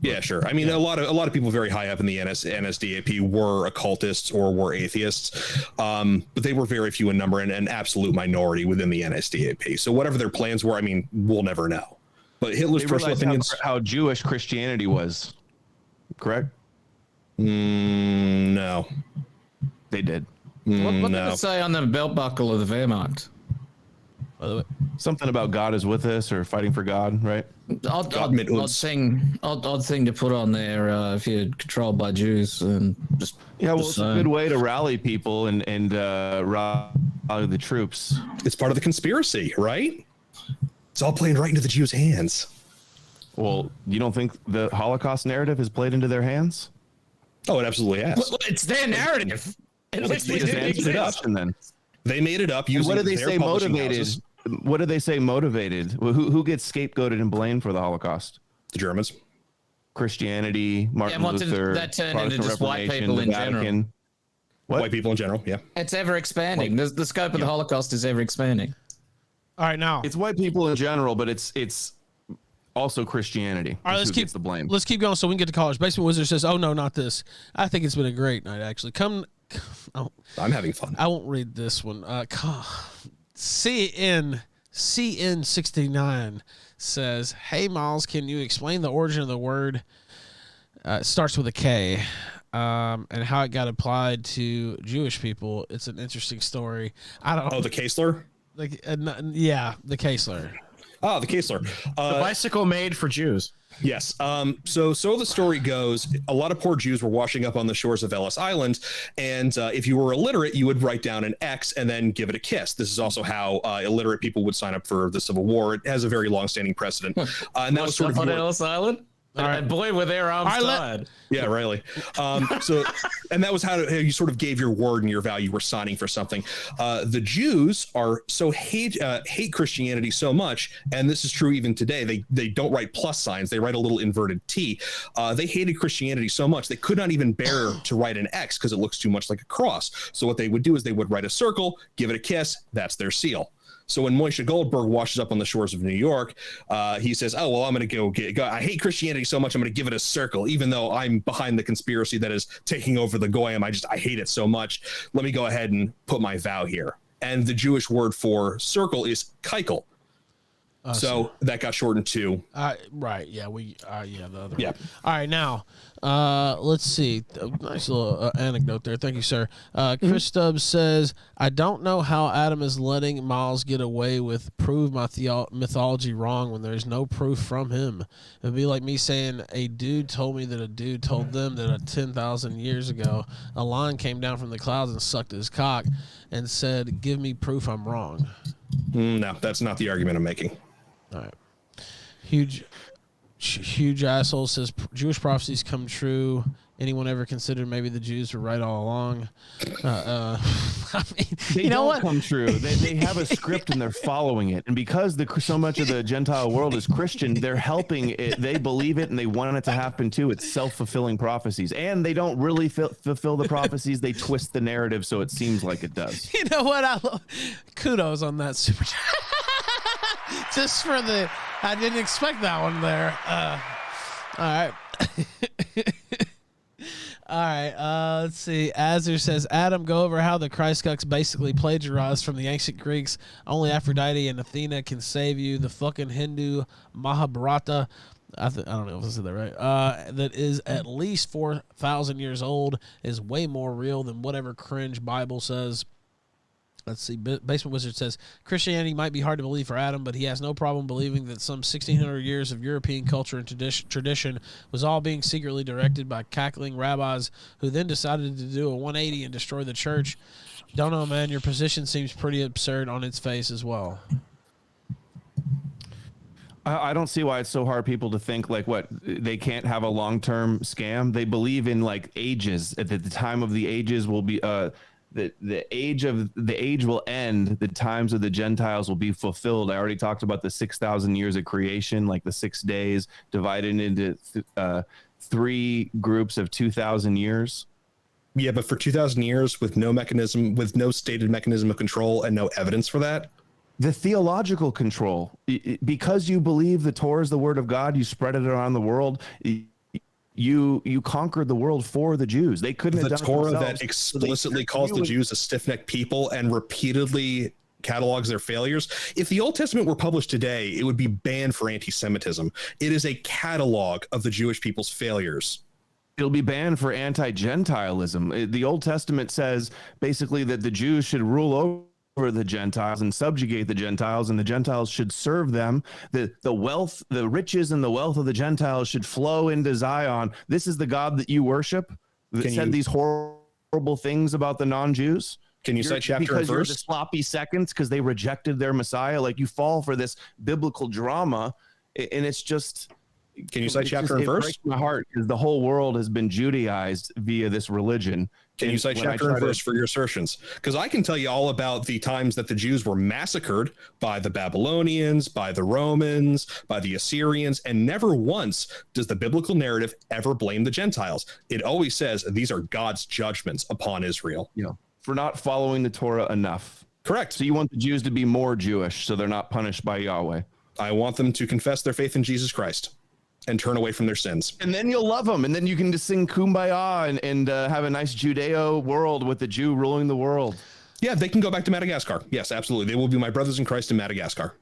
Yeah, sure. I mean, a lot of people very high up in the NSDAP were occultists or were atheists, but they were very few in number and an absolute minority within the NSDAP. So whatever their plans were, I mean, we'll never know. But Hitler's personal opinions, how Jewish Christianity was, correct? No, they did. What did it say on the belt buckle of the Wehrmacht? Something about God is with us or fighting for God, right? Odd thing to put on there if you're controlled by Jews and just. Yeah, well, it's a good way to rally people and rally the troops. It's part of the conspiracy, right? It's all playing right into the Jews' hands. Well, you don't think the Holocaust narrative has played into their hands? Oh, it absolutely has. Well, it's their narrative. They just made it up, and then they made it up using. What do they say motivated? Houses. What do they say motivated? Well, who gets scapegoated and blamed for the Holocaust? The Germans. Christianity, Martin Luther, that turned into Protestant just white Reformation, people the in Vatican. general. What? White people in general, yeah. It's ever expanding. The scope of the Holocaust is ever expanding. All right, now It's white people in general, but it's also Christianity. all right, let's keep the blame. Let's keep going so we can get to college. Basement Wizard says, "Oh no, not this." I think it's been a great night. Actually, I'm having fun. I won't read this one. CN69 says, "Hey Myles, can you explain the origin of the word? It starts with a K, and how it got applied to Jewish people. It's an interesting story. I don't. Oh, the Kaesler. Yeah, the Kaesler. Oh, the Kaesler. The bicycle made for Jews. Yes. So the story goes, a lot of poor Jews were washing up on the shores of Ellis Island. And if you were illiterate, you would write down an X and then give it a kiss. This is also how illiterate people would sign up for the Civil War. It has a very long-standing precedent. And that was sort of on Ellis Island. And boy, were their arms tied. Yeah, really. And that was how you sort of gave your word and your vow. You were signing for something. The Jews are so hate Christianity so much, and this is true even today. They don't write plus signs; they write a little inverted T. They hated Christianity so much they could not even bear to write an X because it looks too much like a cross. So what they would do is they would write a circle, give it a kiss. That's their seal. So when Moshe Goldberg washes up on the shores of New York, he says, "Oh, well, I'm going to go. I hate Christianity so much, I'm going to give it a circle, even though I'm behind the conspiracy that is taking over the Goyim. I hate it so much. Let me go ahead and put my vow here." And the Jewish word for circle is keikel. So that got shortened to right. Yeah, the other. Yeah. One. All right, now let's see. Nice little anecdote there. Thank you, sir. Chris Stubbs says, "I don't know how Adam is letting Myles get away with prove my mythology wrong when there's no proof from him. It'd be like me saying a dude told me that a dude told them that 10,000 years ago a lion came down from the clouds and sucked his cock and said, 'Give me proof I'm wrong.'" No, that's not the argument I'm making. All right. Huge asshole says Jewish prophecies come true. Anyone ever considered maybe the Jews were right all along? I mean, They you know don't what? come true. They have a script and they're following it. And because so much of the Gentile world is Christian, they're helping it. They believe it and they want it to happen too. It's self-fulfilling prophecies. And they don't really fulfill the prophecies. They twist the narrative so it seems like it does. You know what? Kudos on that super chat. Just for I didn't expect that one there. All right. All right, let's see. Azur says, Adam, go over how the Christ cucks basically plagiarized from the ancient Greeks. Only Aphrodite and Athena can save you. The fucking Hindu Mahabharata, I don't know if I said that right, that is at least 4,000 years old, is way more real than whatever cringe Bible says. Let's see. Basement Wizard says, Christianity might be hard to believe for Adam, but he has no problem believing that some 1,600 years of European culture and tradition was all being secretly directed by cackling rabbis who then decided to do a 180 and destroy the church. Don't know, man. Your position seems pretty absurd on its face as well. I don't see why it's so hard people to think like what they can't have a long-term scam. They believe in like ages. At the time of the ages will be the age will end. The times of the Gentiles will be fulfilled. I already talked about the 6,000 years of creation, like the 6 days divided into 3 groups of 2,000 years. Yeah, but for 2,000 years with no stated mechanism of control and no evidence for that. The theological control, because you believe the Torah is the word of God, you spread it around the world. You conquered the world for the Jews. They couldn't have done the Torah it themselves, that explicitly calls the Jews a stiff-necked people and repeatedly catalogs their failures. If the Old Testament were published today, it would be banned for anti-Semitism. It is a catalog of the Jewish people's failures. It'll be banned for anti-Gentilism. The Old Testament says basically that the Jews should rule over the Gentiles and subjugate the Gentiles, and the Gentiles should serve them. The wealth, the riches and the wealth of the Gentiles should flow into Zion. This is the God that you worship that said these horrible things about the non-Jews. Can you cite chapter and because verse? You're the sloppy seconds because they rejected their Messiah. Like you fall for this biblical drama, and it's just... Can you cite chapter and verse? It breaks my heart because the whole world has been Judaized via this religion. Can you cite chapter and verse for your assertions? Because I can tell you all about the times that the Jews were massacred by the Babylonians, by the Romans, by the Assyrians, and never once does the biblical narrative ever blame the Gentiles. It always says these are God's judgments upon Israel. Yeah, for not following the Torah enough. Correct. So you want the Jews to be more Jewish so they're not punished by Yahweh. I want them to confess their faith in Jesus Christ and turn away from their sins. And then you'll love them. And then you can just sing Kumbaya and have a nice Judeo world with the Jew ruling the world. Yeah, they can go back to Madagascar. Yes, absolutely. They will be my brothers in Christ in Madagascar.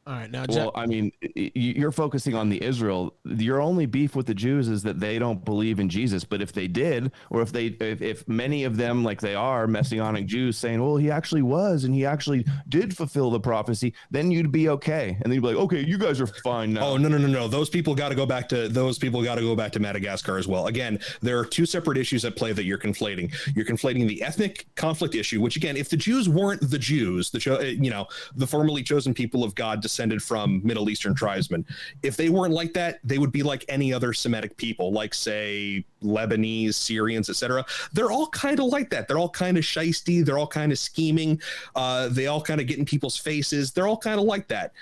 All right, now, Well, I mean, you're focusing on the Israel. Your only beef with the Jews is that they don't believe in Jesus. But if they did, or if many of them, like they are Messianic Jews, saying, "Well, he actually was, and he actually did fulfill the prophecy," then you'd be okay, and they'd be like, "Okay, you guys are fine now." Oh, no. Those people got to go back to Madagascar as well. Again, there are two separate issues at play that you're conflating. You're conflating the ethnic conflict issue, which again, if the Jews weren't the Jews, the formerly chosen people of God descended from Middle Eastern tribesmen, if they weren't like that, they would be like any other Semitic people, like say Lebanese, Syrians, etc. They're all kind of like that. They're all kind of shisty. They're all kind of scheming. They all kind of get in people's faces. They're all kind of like that.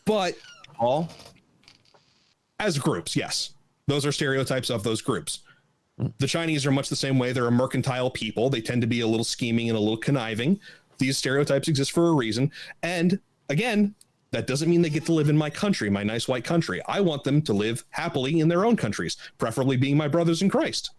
But all as groups, yes, those are stereotypes of those groups. The Chinese are much the same way. They're a mercantile people. They tend to be a little scheming and a little conniving. These stereotypes exist for a reason. And again, that doesn't mean they get to live in my country, my nice white country. I want them to live happily in their own countries, preferably being my brothers in Christ.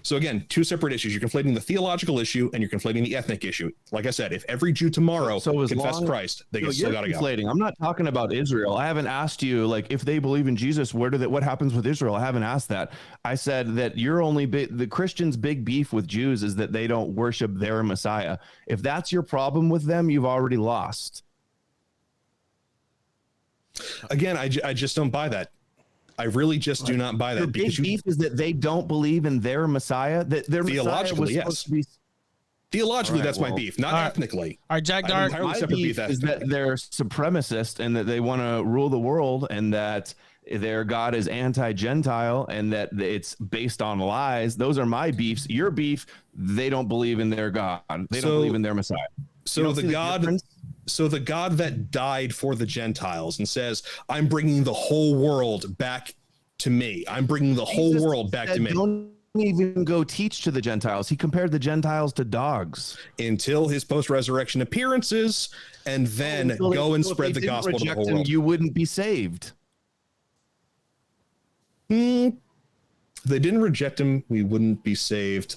So again, two separate issues. You're conflating the theological issue and you're conflating the ethnic issue. Like I said, if every Jew tomorrow confessed Christ, they still got to go. I'm not talking about Israel. I haven't asked you, like, if they believe in Jesus, what happens with Israel? I haven't asked that. I said that the Christians' big beef with Jews is that they don't worship their Messiah. If that's your problem with them, you've already lost. Again, I just don't buy that. I really just do not buy that. Your big beef is that they don't believe in their Messiah. That their theologically, Messiah was supposed to be. Theologically, that's my beef, not ethnically. All right, Jack Dart. My beef is that they're supremacist and that they want to rule the world and that their God is anti-Gentile and that it's based on lies. Those are my beefs. Your beef, they don't believe in their God. They don't believe in their Messiah. So the God that died for the Gentiles and says, "I'm bringing the whole world back to me. I'm bringing the whole world back to me." Don't even go teach to the Gentiles. He compared the Gentiles to dogs until his post-resurrection appearances, and then go and spread the gospel to the whole world. You wouldn't be saved. They didn't reject him. We wouldn't be saved.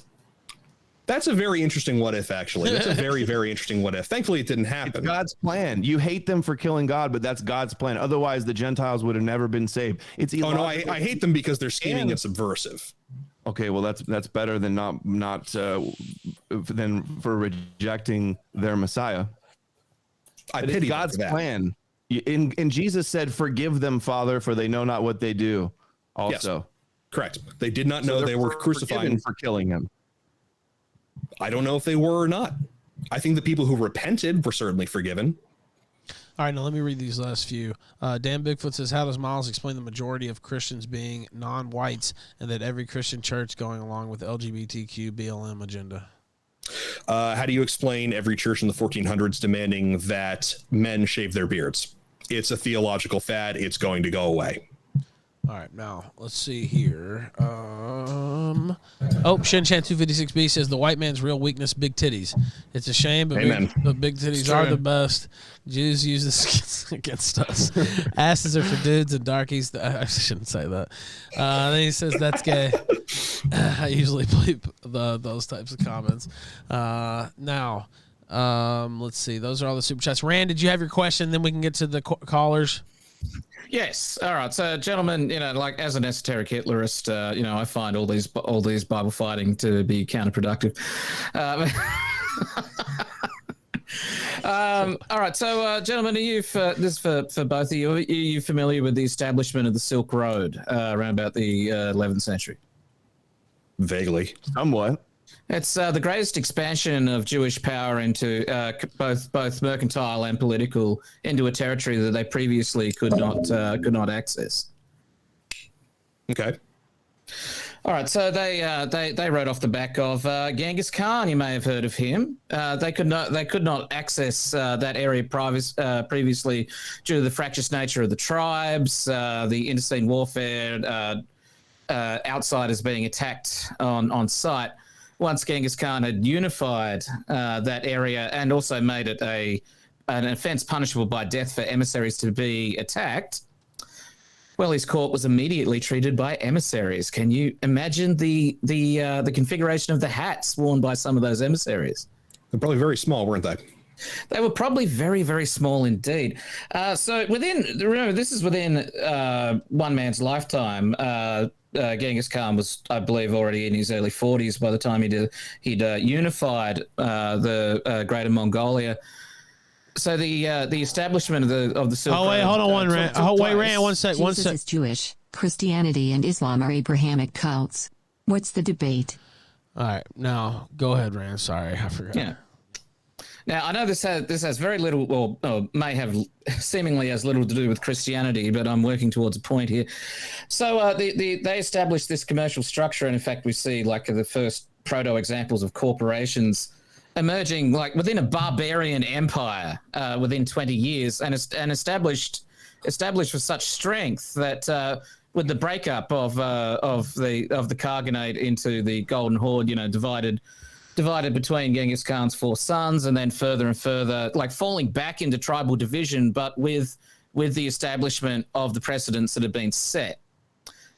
That's a very interesting what if, actually. That's a very, very interesting what if. Thankfully, it didn't happen. It's God's plan. You hate them for killing God, but that's God's plan. Otherwise, the Gentiles would have never been saved. It's illogical. Oh, no, I hate them because they're scheming and subversive. Okay, well, that's better than than for rejecting their Messiah. I pity God's plan. And Jesus said, "Forgive them, Father, for they know not what they do." Also, yes, correct. They did not know they were crucified for killing him. I don't know if they were or not. I think the people who repented were certainly forgiven. All right, now let me read these last few. Dan Bigfoot says, how does Myles explain the majority of Christians being non-whites and that every Christian church going along with LGBTQ BLM agenda? How do you explain every church in the 1400s demanding that men shave their beards? It's a theological fad. It's going to go away. All right, now let's see here. Shinchan256B says the white man's real weakness, big titties. It's a shame, but big titties are the best. Jews use this against us. Asses are for dudes and darkies. I shouldn't say that. Then he says that's gay. I usually bleep those types of comments. Now, let's see. Those are all the super chats. Rand, did you have your question? Then we can get to the callers. Yes. All right. So, gentlemen, like as an esoteric Hitlerist, I find all these Bible fighting to be counterproductive. All right. So, gentlemen, this is for both of you. Are you familiar with the establishment of the Silk Road around about the 11th century? Vaguely. Somewhat. It's the greatest expansion of Jewish power into both mercantile and political into a territory that they previously could not access. Okay. All right, so they wrote off the back of Genghis Khan. You may have heard of him. They could not access that area previously due to the fractious nature of the tribes, the intestine warfare, outsiders being attacked on site. once Genghis Khan had unified that area and also made it an offense punishable by death for emissaries to be attacked, well, his court was immediately treated by emissaries. Can you imagine the configuration of the hats worn by some of those emissaries? They're probably very small, weren't they? They were probably very, very small indeed. So remember, this is within one man's lifetime. Genghis Khan was, I believe, already in his early 40s by the time he'd unified the Greater Mongolia. So the establishment of the Silk Road. Oh wait, hold on, Rand. Rand, one sec. Jesus is Jewish. Christianity and Islam are Abrahamic cults. What's the debate? All right, now go ahead, Rand. Sorry, I forgot. Yeah. Now I know this has very little, or may have seemingly as little to do with Christianity, but I'm working towards a point here. So they established this commercial structure, and in fact, we see like the first proto examples of corporations emerging like within a barbarian empire within 20 years, and established with such strength that with the breakup of the Khaganate into the Golden Horde, divided between Genghis Khan's 4 sons, and then further and further, like falling back into tribal division, but with the establishment of the precedents that had been set,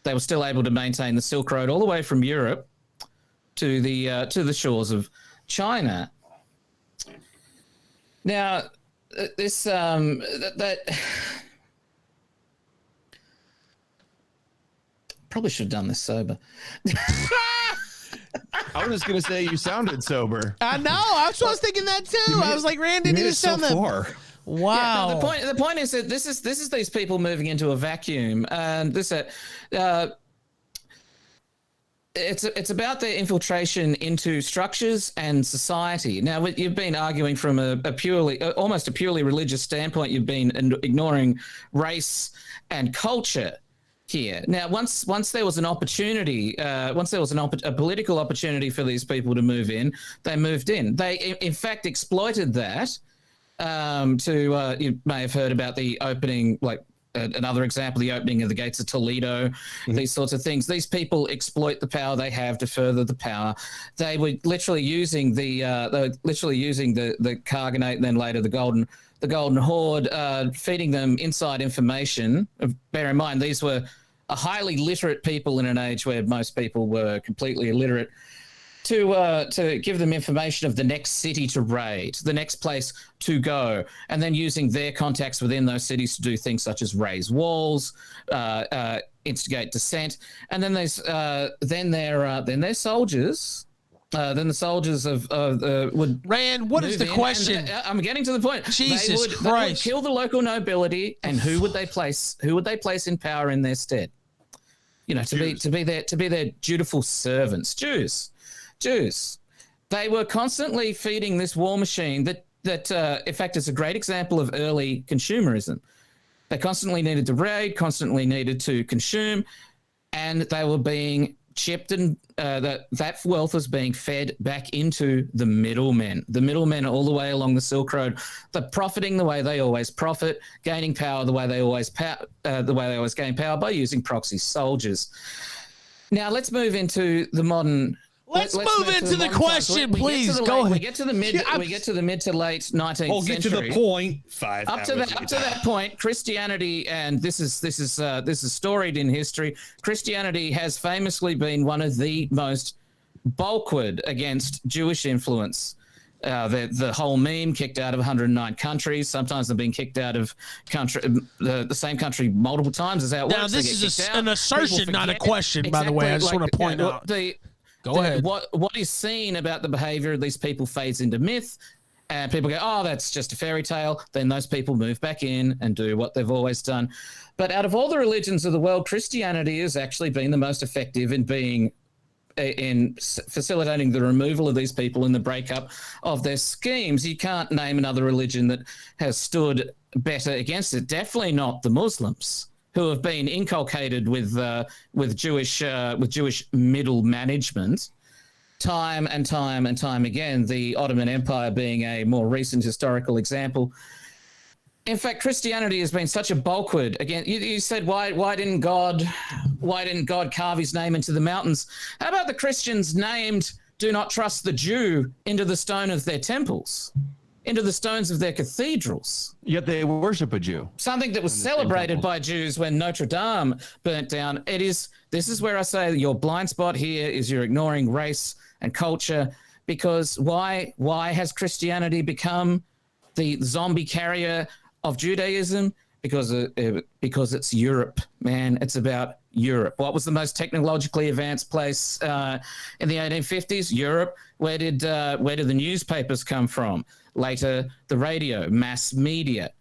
they were still able to maintain the Silk Road all the way from Europe to the shores of China. Now, this that probably should have done this sober. I was just gonna say you sounded sober. I know. I was thinking that too. I was like, Rand didn't even sound that far. Wow. Yeah, no, the point is that this is these people moving into a vacuum, and it's about their infiltration into structures and society. Now, you've been arguing from almost a purely religious standpoint. You've been ignoring race and culture here. Now, once there was an opportunity, a political opportunity for these people to move in, they moved in. They, in fact, exploited that. You may have heard about the opening, another example, the opening of the gates of Toledo, these sorts of things. These people exploit the power they have to further the power. They were literally using the Khaganate and then later the Golden Horde, feeding them inside information. Bear in mind, these were a highly literate people in an age where most people were completely illiterate. To give them information of the next city to raid, the next place to go, and then using their contacts within those cities to do things such as raise walls, instigate dissent, and then their soldiers. Then the soldiers would Rand. What is the question? I'm getting to the point. Jesus Christ! They would kill the local nobility, and who would they place? Who would they place in power in their stead? To be their dutiful servants, Jews. They were constantly feeding this war machine that in fact, is a great example of early consumerism. They constantly needed to raid, constantly needed to consume, and they were being chipped, and that wealth was being fed back into the middlemen. The middlemen all the way along the Silk Road, they're profiting the way they always profit, gaining power the way they always gain power by using proxy soldiers. Now let's move into the modern. Let's move into the question, please. Go ahead. We get to the mid to late 19th century. We'll get to the point. Up to that point, Christianity, and this is storied in history. Christianity has famously been one of the most bulkwood against Jewish influence. The whole meme, kicked out of 109 countries. Sometimes they've been kicked out of the same country multiple times. Is how it works. Now this is an assertion, not a question. By the way, I just want to point out. Go ahead. What is seen about the behavior of these people fades into myth, and people go, oh, that's just a fairy tale. Then those people move back in and do what they've always done. But out of all the religions of the world, Christianity has actually been the most effective in facilitating the removal of these people and the breakup of their schemes. You can't name another religion that has stood better against it. Definitely not the Muslims, who have been inculcated with Jewish middle management, time and time and time again. The Ottoman Empire being a more recent historical example. In fact, Christianity has been such a bulkwood. Again, you said why didn't God carve his name into the mountains? How about the Christians named do not trust the Jew into the stone of their temples, into the stones of their cathedrals. Yet they worship a Jew. Something that was celebrated by Jews when Notre Dame burnt down. This is where I say your blind spot here is you're ignoring race and culture, because why has Christianity become the zombie carrier of Judaism? Because it's Europe, man. It's about Europe. What was the most technologically advanced place in the 1850s? Europe. Where did the newspapers come from? Later, the radio, mass media.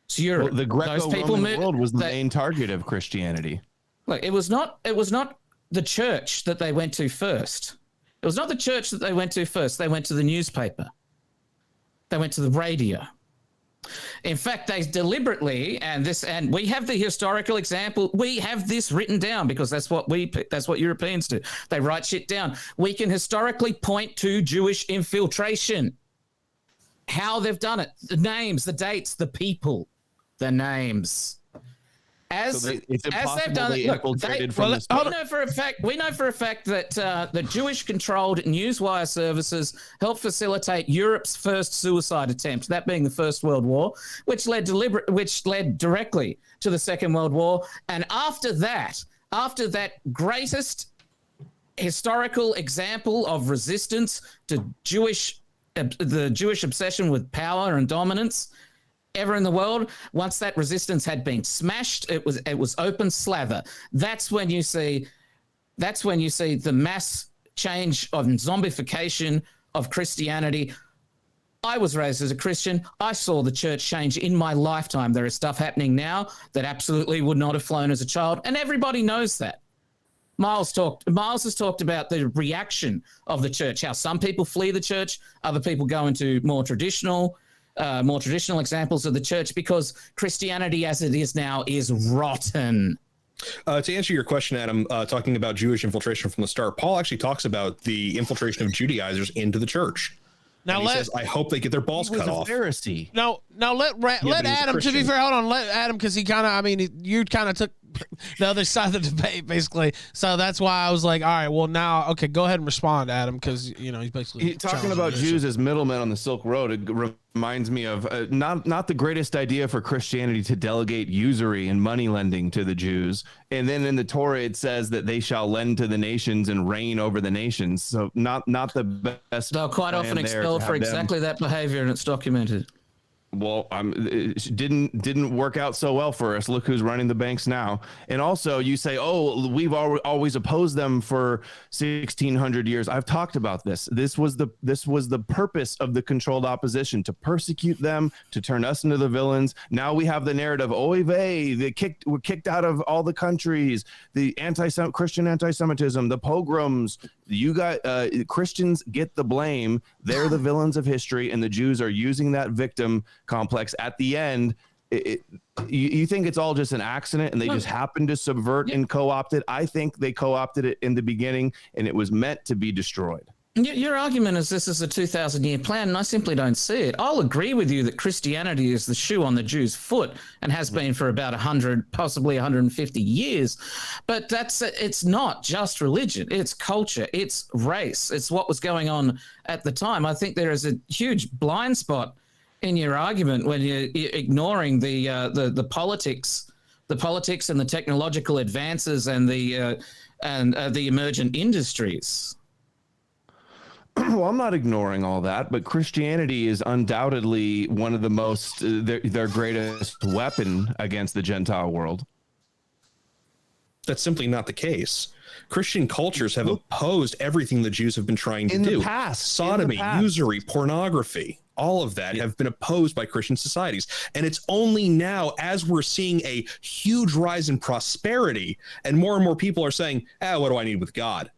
It's Europe. Well, the Greco-Roman world was the main target of Christianity. Look, it was not the church that they went to first. It was not the church that they went to first. They went to the newspaper. They went to the radio. In fact, they deliberately, and we have the historical example. We have this written down because that's what Europeans do. They write shit down. We can historically point to Jewish infiltration, how they've done it, the names, the dates, the people, the names. It's impossible they infiltrated from the start. We know for a fact that the Jewish-controlled newswire services helped facilitate Europe's first suicide attempt, that being the First World War, which led directly to the Second World War. And after that greatest historical example of resistance to the Jewish obsession with power and dominance ever in the world, once that resistance had been smashed, it was open slather. That's when you see the mass change of zombification of Christianity. I was raised as a Christian. I saw the church change in my lifetime. There is stuff happening now that absolutely would not have flown as a child, and everybody knows that. Myles has talked about the reaction of the church, how some people flee the church, other people go into more traditional examples of the church because Christianity as it is now is rotten. To answer your question, Adam, talking about Jewish infiltration from the start, Paul actually talks about the infiltration of Judaizers into the church. Now he says, I hope they get their balls cut off. Pharisee. Now let Adam, to be fair, hold on, let Adam, because you kind of took the other side of the debate, basically. So that's why I was like, all right, well, now, okay, go ahead and respond, Adam, because, he's basically talking about Jews as middlemen on the Silk Road. It reminds me of not the greatest idea for Christianity to delegate usury and money lending to the Jews. And then in the Torah, it says that they shall lend to the nations and reign over the nations. So not the best. They're quite often expelled for exactly that behavior, and it's documented. Well, it didn't work out so well for us. Look who's running the banks now. And also you say, oh, we've always opposed them for 1,600 years. I've talked about this. This was the purpose of the controlled opposition, to persecute them, to turn us into the villains. Now we have the narrative, oy vey, we're kicked out of all the countries, the Christian anti-Semitism, the pogroms. You got Christians get the blame. They're the villains of history, and the Jews are using that victim complex at the end. You think it's all just an accident and they just happened to subvert and co-opt it? I think they co-opted it in the beginning, and it was meant to be destroyed. Your argument is this is a 2,000-year plan, and I simply don't see it. I'll agree with you that Christianity is the shoe on the Jews' foot and has been for about 100, possibly 150 years. But it's not just religion. It's culture. It's race. It's what was going on at the time. I think there is a huge blind spot in your argument when you're ignoring the politics and the technological advances and the emergent industries. Well, I'm not ignoring all that, but Christianity is undoubtedly one of the most their greatest weapon against the Gentile world. That's simply not the case. Christian cultures have opposed everything the Jews have been trying to do. Sodomy, usury, pornography, all of that have been opposed by Christian societies. And it's only now, as we're seeing a huge rise in prosperity and more people are saying, what do I need with God?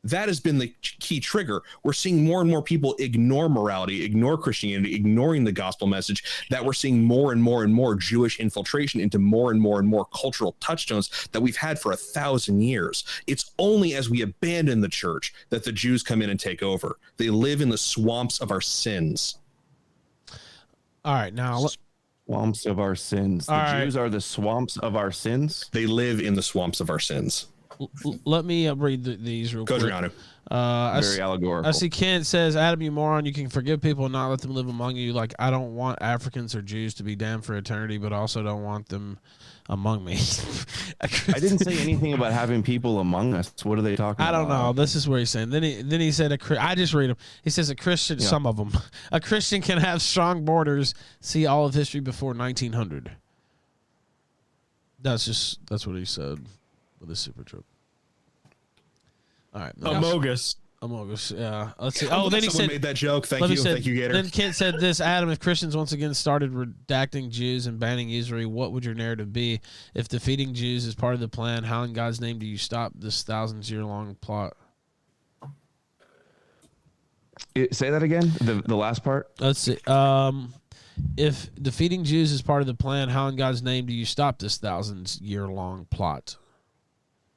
That has been the key trigger. We're seeing more and more people ignore morality, ignore Christianity, ignoring the gospel message, that we're seeing more and more Jewish infiltration into more and more cultural touchstones that we've had for 1,000 years. It's only as we abandon the church that the Jews come in and take over. They live in the swamps of our sins. All right, now... Swamps of our sins. The Jews are the swamps of our sins? They live in the swamps of our sins. let me read these real Go, quick. Adriano. Very allegorical. I see Kent says, Adam, you moron, you can forgive people and not let them live among you. Like, I don't want Africans or Jews to be damned for eternity, but also don't want them among me. I didn't say anything about having people among us. What are they talking about? I don't know. This is where he's saying. Then he said, I just read him. He says a Christian, some of them, a Christian can have strong borders. See all of history before 1900. That's what he said with his super trip. All right. Amogus. Yeah. Let's see. Oh, then he said, made that joke. Thank you, Gator. Then Kent said this, Adam, if Christians once again started redacting Jews and banning usury, what would your narrative be? If defeating Jews is part of the plan, how in God's name do you stop this thousands-year-long plot? Say that again, the last part. Let's see. If defeating Jews is part of the plan, how in God's name do you stop this thousands-year-long plot?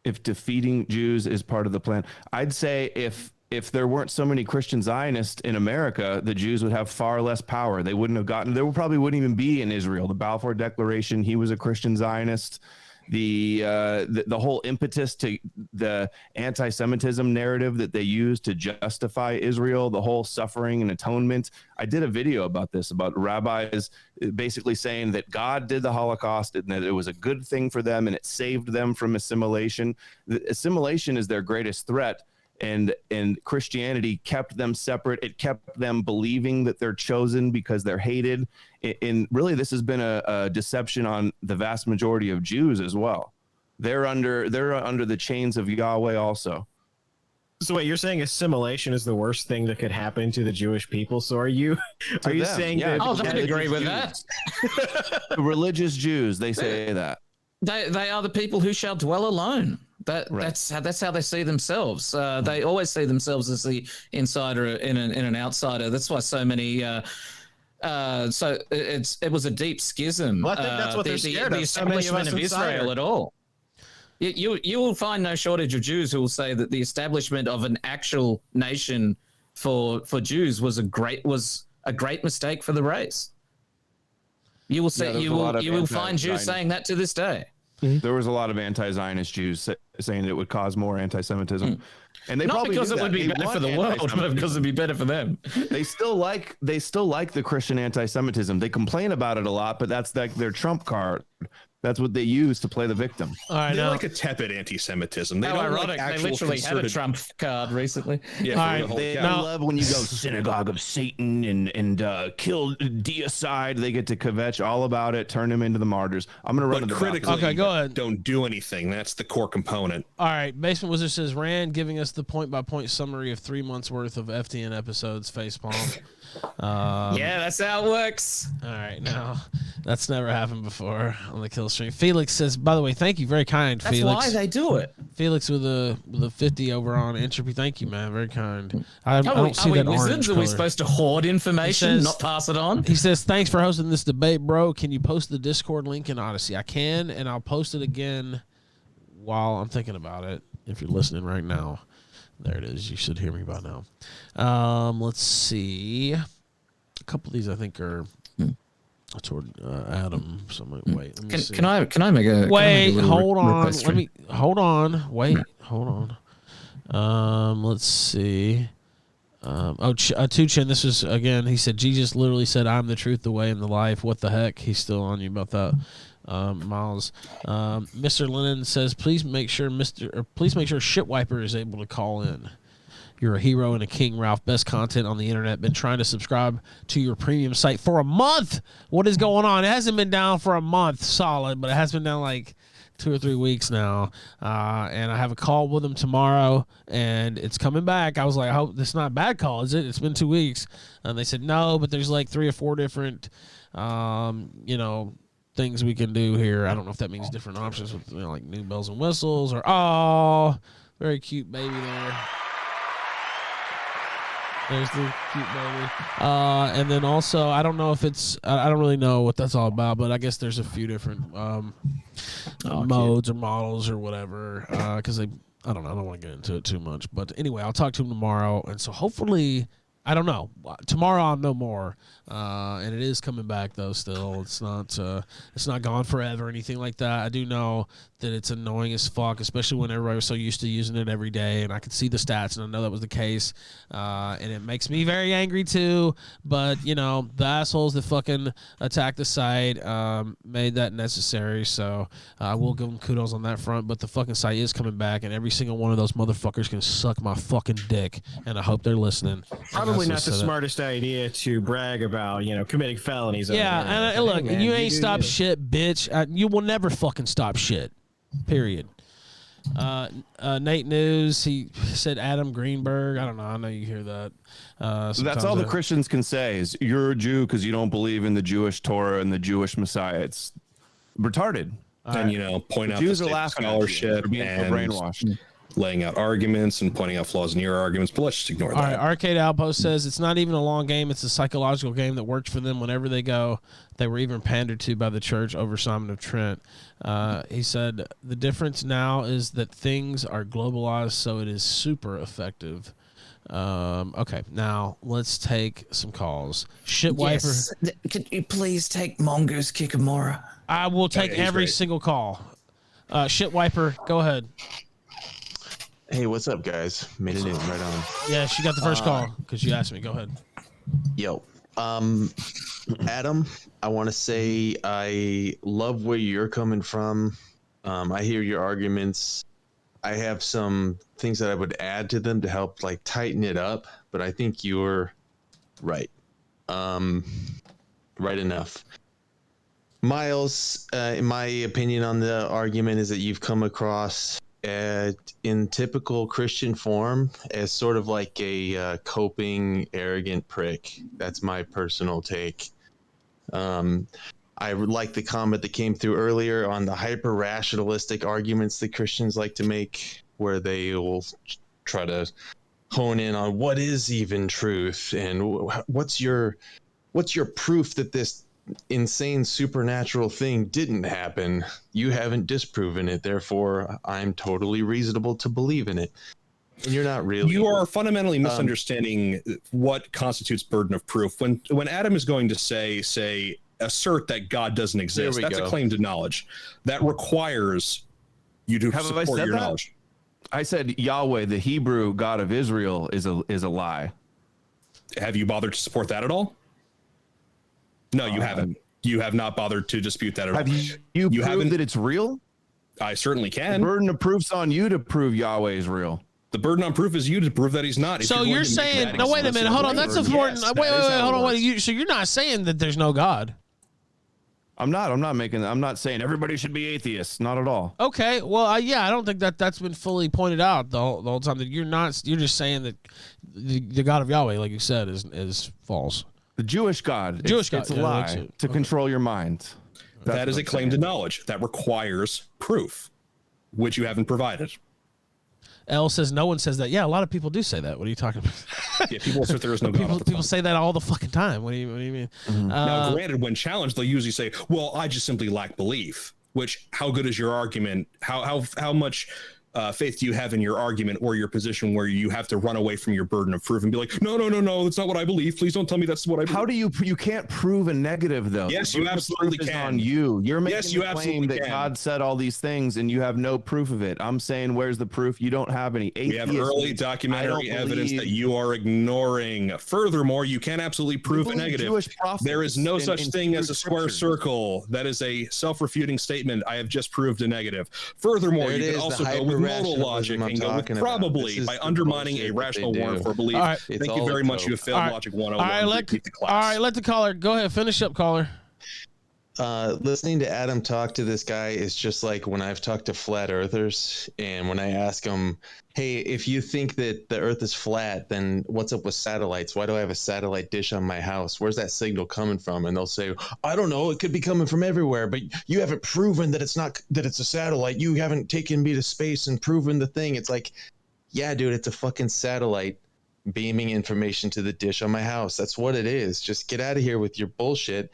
If defeating Jews is part of the plan, I'd say if there weren't so many Christian Zionists in America, the Jews would have far less power. They wouldn't have gotten. There probably wouldn't even be in Israel. The Balfour Declaration. He was a Christian Zionist. The whole impetus to the anti-Semitism narrative that they used to justify Israel, the whole suffering and atonement. I did a video about this, about rabbis basically saying that God did the Holocaust and that it was a good thing for them and it saved them from assimilation. Assimilation is their greatest threat. And Christianity kept them separate. It kept them believing that they're chosen because they're hated. And really, this has been a deception on the vast majority of Jews as well. They're under the chains of Yahweh also. So wait, you're saying assimilation is the worst thing that could happen to the Jewish people? So are you saying that? Oh, I agree with that. The religious Jews, they say that. They are the people who shall dwell alone. That's how they see themselves. They always see themselves as the insider in an outsider. That's why so many. So it was a deep schism. Well, I think that's what they're scared of. The establishment of Israel at all. You will find no shortage of Jews who will say that the establishment of an actual nation for Jews was a great mistake for the race. You will say you will find Jews saying that to this day. There was a lot of anti-Zionist Jews saying it would cause more anti-Semitism, and they not probably because it would be better for the world, but because it'd be better for them. They still like the Christian anti-Semitism. They complain about it a lot, but that's like their trump card. That's what they use to play the victim. All right, they like a tepid anti-Semitism. They don't ironic. like they literally had a Trump card recently. Yeah, they love when you go synagogue of Satan and kill deicide. They get to kvetch all about it, turn them into the martyrs. I'm going to run into critically. Okay, go ahead. Don't do anything. That's the core component. All right, Basement Wizard says Rand giving us the point-by-point summary of 3 months worth of FTN episodes. Facepalm. Yeah, that's how it works. All right, now that's never happened before on the Killstream. Felix says, by the way, thank you, very kind. That's Felix. why they do it. Felix with a 50 over on Entropy. Thank you, man. Very kind. I don't see that wizards? orange Are we color. supposed to hoard information, not pass it on? He says, thanks for hosting this debate, bro. Can you post the Discord link in Odysee? I can, and I'll post it again while I'm thinking about it. If you're listening right now, there it is. You should hear me by now. Let's see. A couple of these I think are toward Adam. So I'm like, wait. Let me see. Can I make a wait? Hold on. request? Let me hold on. Wait. Hold on. Let's see. Tuchin, this was again. He said Jesus literally said, "I'm the truth, the way, and the life." What the heck? He's still on you about that. Myles. Mr. Lennon says, please make sure Shitwiper is able to call in. You're a hero and a king, Ralph. Best content on the internet. Been trying to subscribe to your premium site for a month. What is going on? It hasn't been down for a month solid, but it has been down like 2 or 3 weeks now. And I have a call with them tomorrow, and it's coming back. I was like, I hope this is not a bad call, is it? It's been 2 weeks. And they said, no, but there's like 3 or 4 different, things we can do here. I don't know if that means different options with like new bells and whistles or, very cute baby there. There's the cute baby. And then also, I don't know if it's, I don't really know what that's all about, but I guess there's a few different modes or models or whatever. Because I don't know. I don't want to get into it too much. But anyway, I'll talk to him tomorrow. And so hopefully, I don't know. Tomorrow I'll know more. And it is coming back though. Still, it's not gone forever or anything like that. I do know that it's annoying as fuck, especially when everybody was so used to using it every day, and I could see the stats, and I know that was the case, and it makes me very angry too. But you know, the assholes that fucking attacked the site made that necessary, so I will give them kudos on that front. But the fucking site is coming back, and every single one of those motherfuckers can suck my fucking dick, and I hope they're listening. Probably not the smartest idea to brag about, committing felonies. Yeah, and look, man, you ain't stopped shit, bitch. You will never fucking stop shit. Period. Nate News, he said Adam Greenberg. I don't know. I know you hear that. That's all the Christians can say is you're a Jew because you don't believe in the Jewish Torah and the Jewish Messiah. It's retarded. And point out Jews the are laughing scholarship for being and brainwashed, laying out arguments and pointing out flaws in your arguments. But let's just ignore that. All right, Arcade Outpost says it's not even a long game. It's a psychological game that works for them whenever they go. They were even pandered to by the church over Simon of Trent. He said the difference now is that things are globalized, so it is super effective. Okay, now let's take some calls. Shitwiper. Yes. Could you please take Mongoose Kikamura? I will take every single call. Shitwiper, go ahead. Hey, what's up, guys? Made it in right on. Yeah, she got the first call because you asked me. Go ahead. Yo, Adam, I want to say I love where you're coming from. I hear your arguments. I have some things that I would add to them to help tighten it up, but I think you're right. Right enough. Myles, in my opinion on the argument is that you've come across in typical Christian form as sort of like a coping, arrogant prick. That's my personal take. I would like the comment that came through earlier on the hyper-rationalistic arguments that Christians like to make, where they will try to hone in on what is even truth and what's your proof that this insane supernatural thing didn't happen. You haven't disproven it, therefore I'm totally reasonable to believe in it. And you're not really. You are fundamentally misunderstanding what constitutes burden of proof. When Adam is going to say assert that God doesn't exist, that's a claim to knowledge. That requires you to support your knowledge. I said Yahweh, the Hebrew God of Israel, is a lie. Have you bothered to support that at all? No, you haven't. You have not bothered to dispute that at all. Have you proved that it's real? I certainly can. The burden of proof's on you to prove Yahweh is real. The burden on proof is you to prove that he's not. So you're saying, no, wait a minute, hold on, that's important. Wait, hold on, so you're not saying that there's no God? I'm not saying everybody should be atheists. Not at all. Okay, well, I don't think that's been fully pointed out the whole time. That you're just saying that the God of Yahweh, like you said, is false. The Jewish God. It's a lie to control your mind. That is a claim to knowledge that requires proof, which you haven't provided. L says no one says that. Yeah, a lot of people do say that. What are you talking about? Yeah, people assert there is no God. People say that all the fucking time. What do you mean? Mm-hmm. Now, granted, when challenged, they'll usually say, "Well, I just simply lack belief." Which, how good is your argument? How much faith do you have in your argument or your position where you have to run away from your burden of proof and be like, no, that's not what I believe. Please don't tell me that's what I believe. How do you can't prove a negative though? Yes, you absolutely can. On you're making the claim that God said all these things and you have no proof of it. I'm saying, where's the proof? You don't have any. We have early documentary evidence that you are ignoring. Furthermore, you can absolutely prove a negative. There is no such thing as a square circle. That is a self-refuting statement. I have just proved a negative. Furthermore, you can also go with modal logic and go with probably by undermining a rational warrant for belief. Right. Thank you very much. You have failed Logic 101. All right, let the caller go ahead. Finish up, caller. Listening to Adam talk to this guy is just like when I've talked to flat earthers, and when I ask them, hey, if you think that the earth is flat, then what's up with satellites? Why do I have a satellite dish on my house? Where's that signal coming from? And they'll say, I don't know, it could be coming from everywhere, but you haven't proven that it's a satellite. You haven't taken me to space and proven the thing. It's like, yeah, dude, it's a fucking satellite beaming information to the dish on my house. That's what it is. Just get out of here with your bullshit.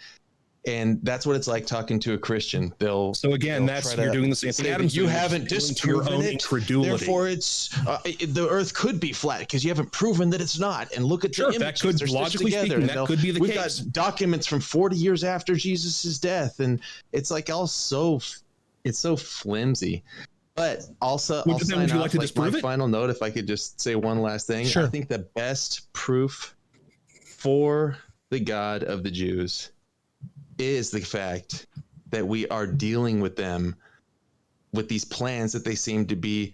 And that's what it's like talking to a Christian. You're doing the same thing. You haven't disproven it. Therefore, it's the Earth could be flat because you haven't proven that it's not. And look at the images. That could, logically speaking, that could be the case. We've got documents from 40 years after Jesus' death, and it's like all so it's so flimsy. But also, Well, I'll then sign would you off, like to my disprove it? final note, if I could just say one last thing. Sure. I think the best proof for the God of the Jews is the fact that we are dealing with them with these plans that they seem to be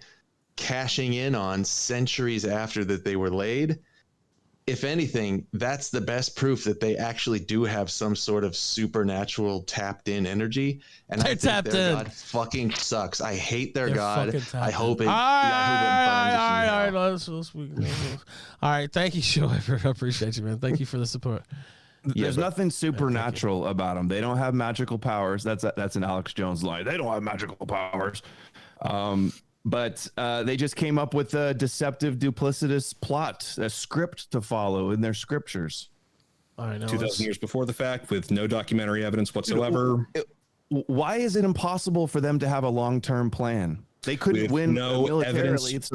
cashing in on centuries after that they were laid. If anything, that's the best proof that they actually do have some sort of supernatural tapped in energy. And They're I think tapped their in. God fucking sucks. I hate their They're God. fucking tapped I hope in. it. I All hope it burns. right. All right. Thank you, Shoy. I appreciate you, man. Thank you for the support. There's nothing supernatural about them. They don't have magical powers. That's an Alex Jones line. They don't have magical powers. But they just came up with a deceptive, duplicitous plot, a script to follow in their scriptures. All right. Now 2,000 years before the fact, with no documentary evidence whatsoever. Why is it impossible for them to have a long-term plan? They couldn't With win no militarily. evidence.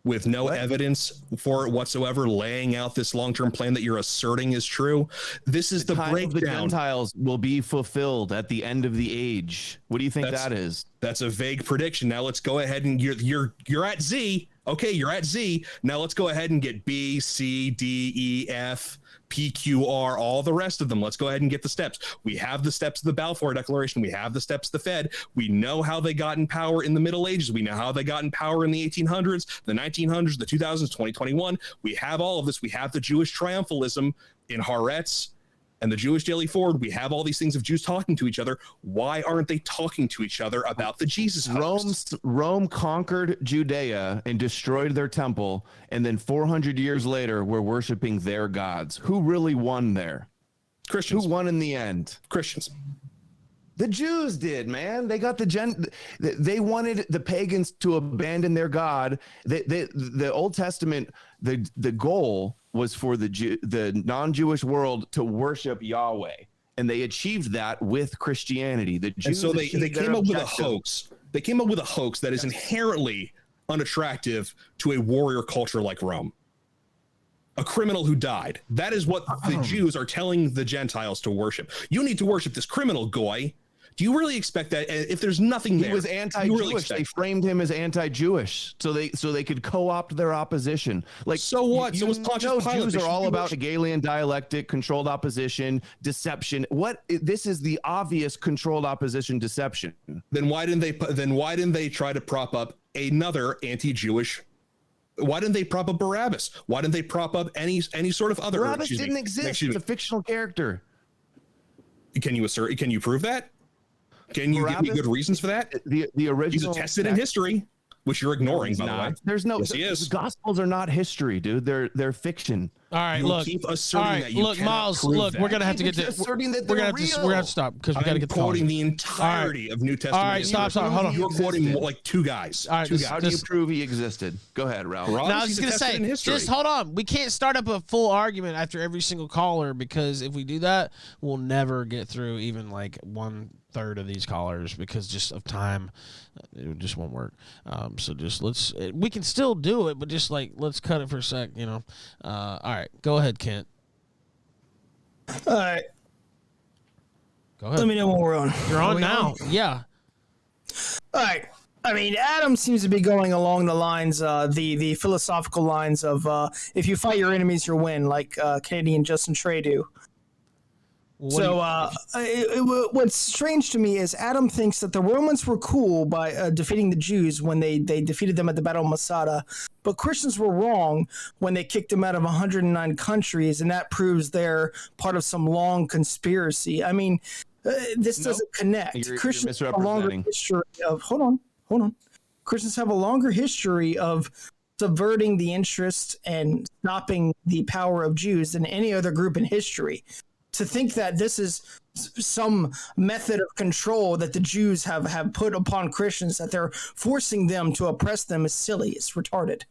With no evidence for it whatsoever, laying out this long-term plan that you're asserting is true. This is the time of the breakdown. Gentiles will be fulfilled at the end of the age. What do you think that is? That's a vague prediction. Now let's go ahead and you're at Z. Okay, you're at Z. Now let's go ahead and get B, C, D, E, F, P, Q, R, all the rest of them. Let's go ahead and get the steps. We have the steps of the Balfour Declaration. We have the steps of the Fed. We know how they got in power in the Middle Ages. We know how they got in power in the 1800s, the 1900s, the 2000s, 2021. We have all of this. We have the Jewish triumphalism in Haaretz and the Jewish Daily Forward. We have all these things of Jews talking to each other. Why aren't they talking to each other about the Jesus hoax? Rome conquered Judea and destroyed their temple, and then 400 years later, we're worshiping their gods. Who really won there? Christians. Who won in the end? Christians. The Jews did, man. They got they wanted the pagans to abandon their God. The Old Testament, the goal was for the non-Jewish world to worship Yahweh, and they achieved that with Christianity. The Jews, and so they came up with a hoax. They came up with a hoax that is inherently unattractive to a warrior culture like Rome. A criminal who died. That is what the Jews are telling the Gentiles to worship. You need to worship this criminal, goy. Do you really expect that? If there's nothing there, he was anti-Jewish. They framed him as anti-Jewish, so they could co-opt their opposition. Like, so what? So was Pontius Pilate. Jews are all about Hegelian dialectic, controlled opposition, deception. This is the obvious controlled opposition deception. Then why didn't they try to prop up another anti-Jewish? Why didn't they prop up Barabbas? Why didn't they prop up any sort of other? Barabbas didn't exist. It's a fictional character. Can you prove that? Can you give me good reasons for that? The original. He's attested in history, which you're ignoring, by the way. There's no. Yes, he is. The Gospels are not history, dude. They're fiction. All right, you keep asserting that you look, Myles, look, we're gonna have to get to asserting that we're gonna have to stop because we gotta get quoting the entirety of New Testament. All right, stop, hold on. You're quoting like two guys. All right, how do you prove he existed? Go ahead, Ralph. Now I was just gonna say, just hold on. We can't start up a full argument after every single caller because if we do that, we'll never get through even like 1/3 of these callers because just of time, it just won't work. So just we can still do it, but just like let's cut it for a sec, you know. All right, go ahead, Kent. All right. Go ahead. Let me know when we're on. You're on now. Yeah. All right. I mean, Adam seems to be going along the lines, the philosophical lines of if you fight your enemies, you win, like Kennedy and Justin Trey do. What's strange to me is Adam thinks that the Romans were cool by defeating the Jews when they defeated them at the Battle of Masada, but Christians were wrong when they kicked them out of 109 countries, and that proves they're part of some long conspiracy. I mean, this doesn't connect. Christians have a longer history of hold on. Christians have a longer history of subverting the interests and stopping the power of Jews than any other group in history. To think that this is some method of control that the Jews have put upon Christians, that they're forcing them to oppress them, is silly. It's retarded.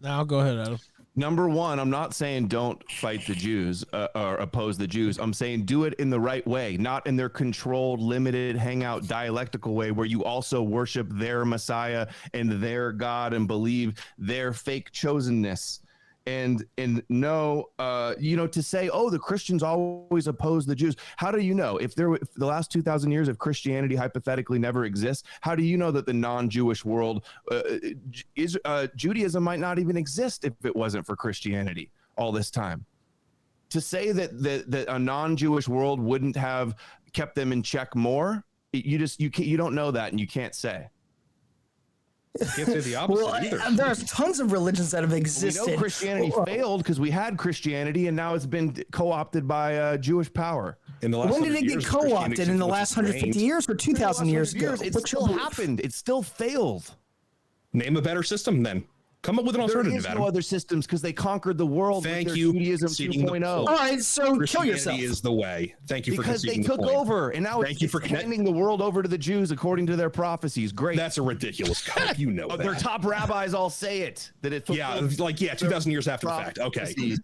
Now go ahead, Adam. Number one, I'm not saying don't fight the Jews or oppose the Jews. I'm saying do it in the right way, not in their controlled, limited, hangout, dialectical way where you also worship their Messiah and their God and believe their fake chosenness. And no, to say, oh, the Christians always oppose the Jews. How do you know? If the last 2,000 years of Christianity hypothetically never exists, how do you know that the non-Jewish world Judaism might not even exist if it wasn't for Christianity all this time? To say that a non-Jewish world wouldn't have kept them in check more, you don't know that, and you can't say. You can't say the opposite either. There's tons of religions that have existed. We know Christianity failed because we had Christianity, and now it's been co-opted by Jewish power. In the last When did it get co-opted? In the last 150 years or 2,000 years ago? It still happened. It still failed. Name a better system then. Come up with an alternative. There is no other systems because they conquered the world. Thank you. Judaism 2.0. All right, so kill yourself. Is the way. Thank you for because they took the point. over, and now it's handing the world over to the Jews according to their prophecies. Great. That's a ridiculous code. You know that. Their top rabbis all say it. That it. 2,000 years after the fact. Okay.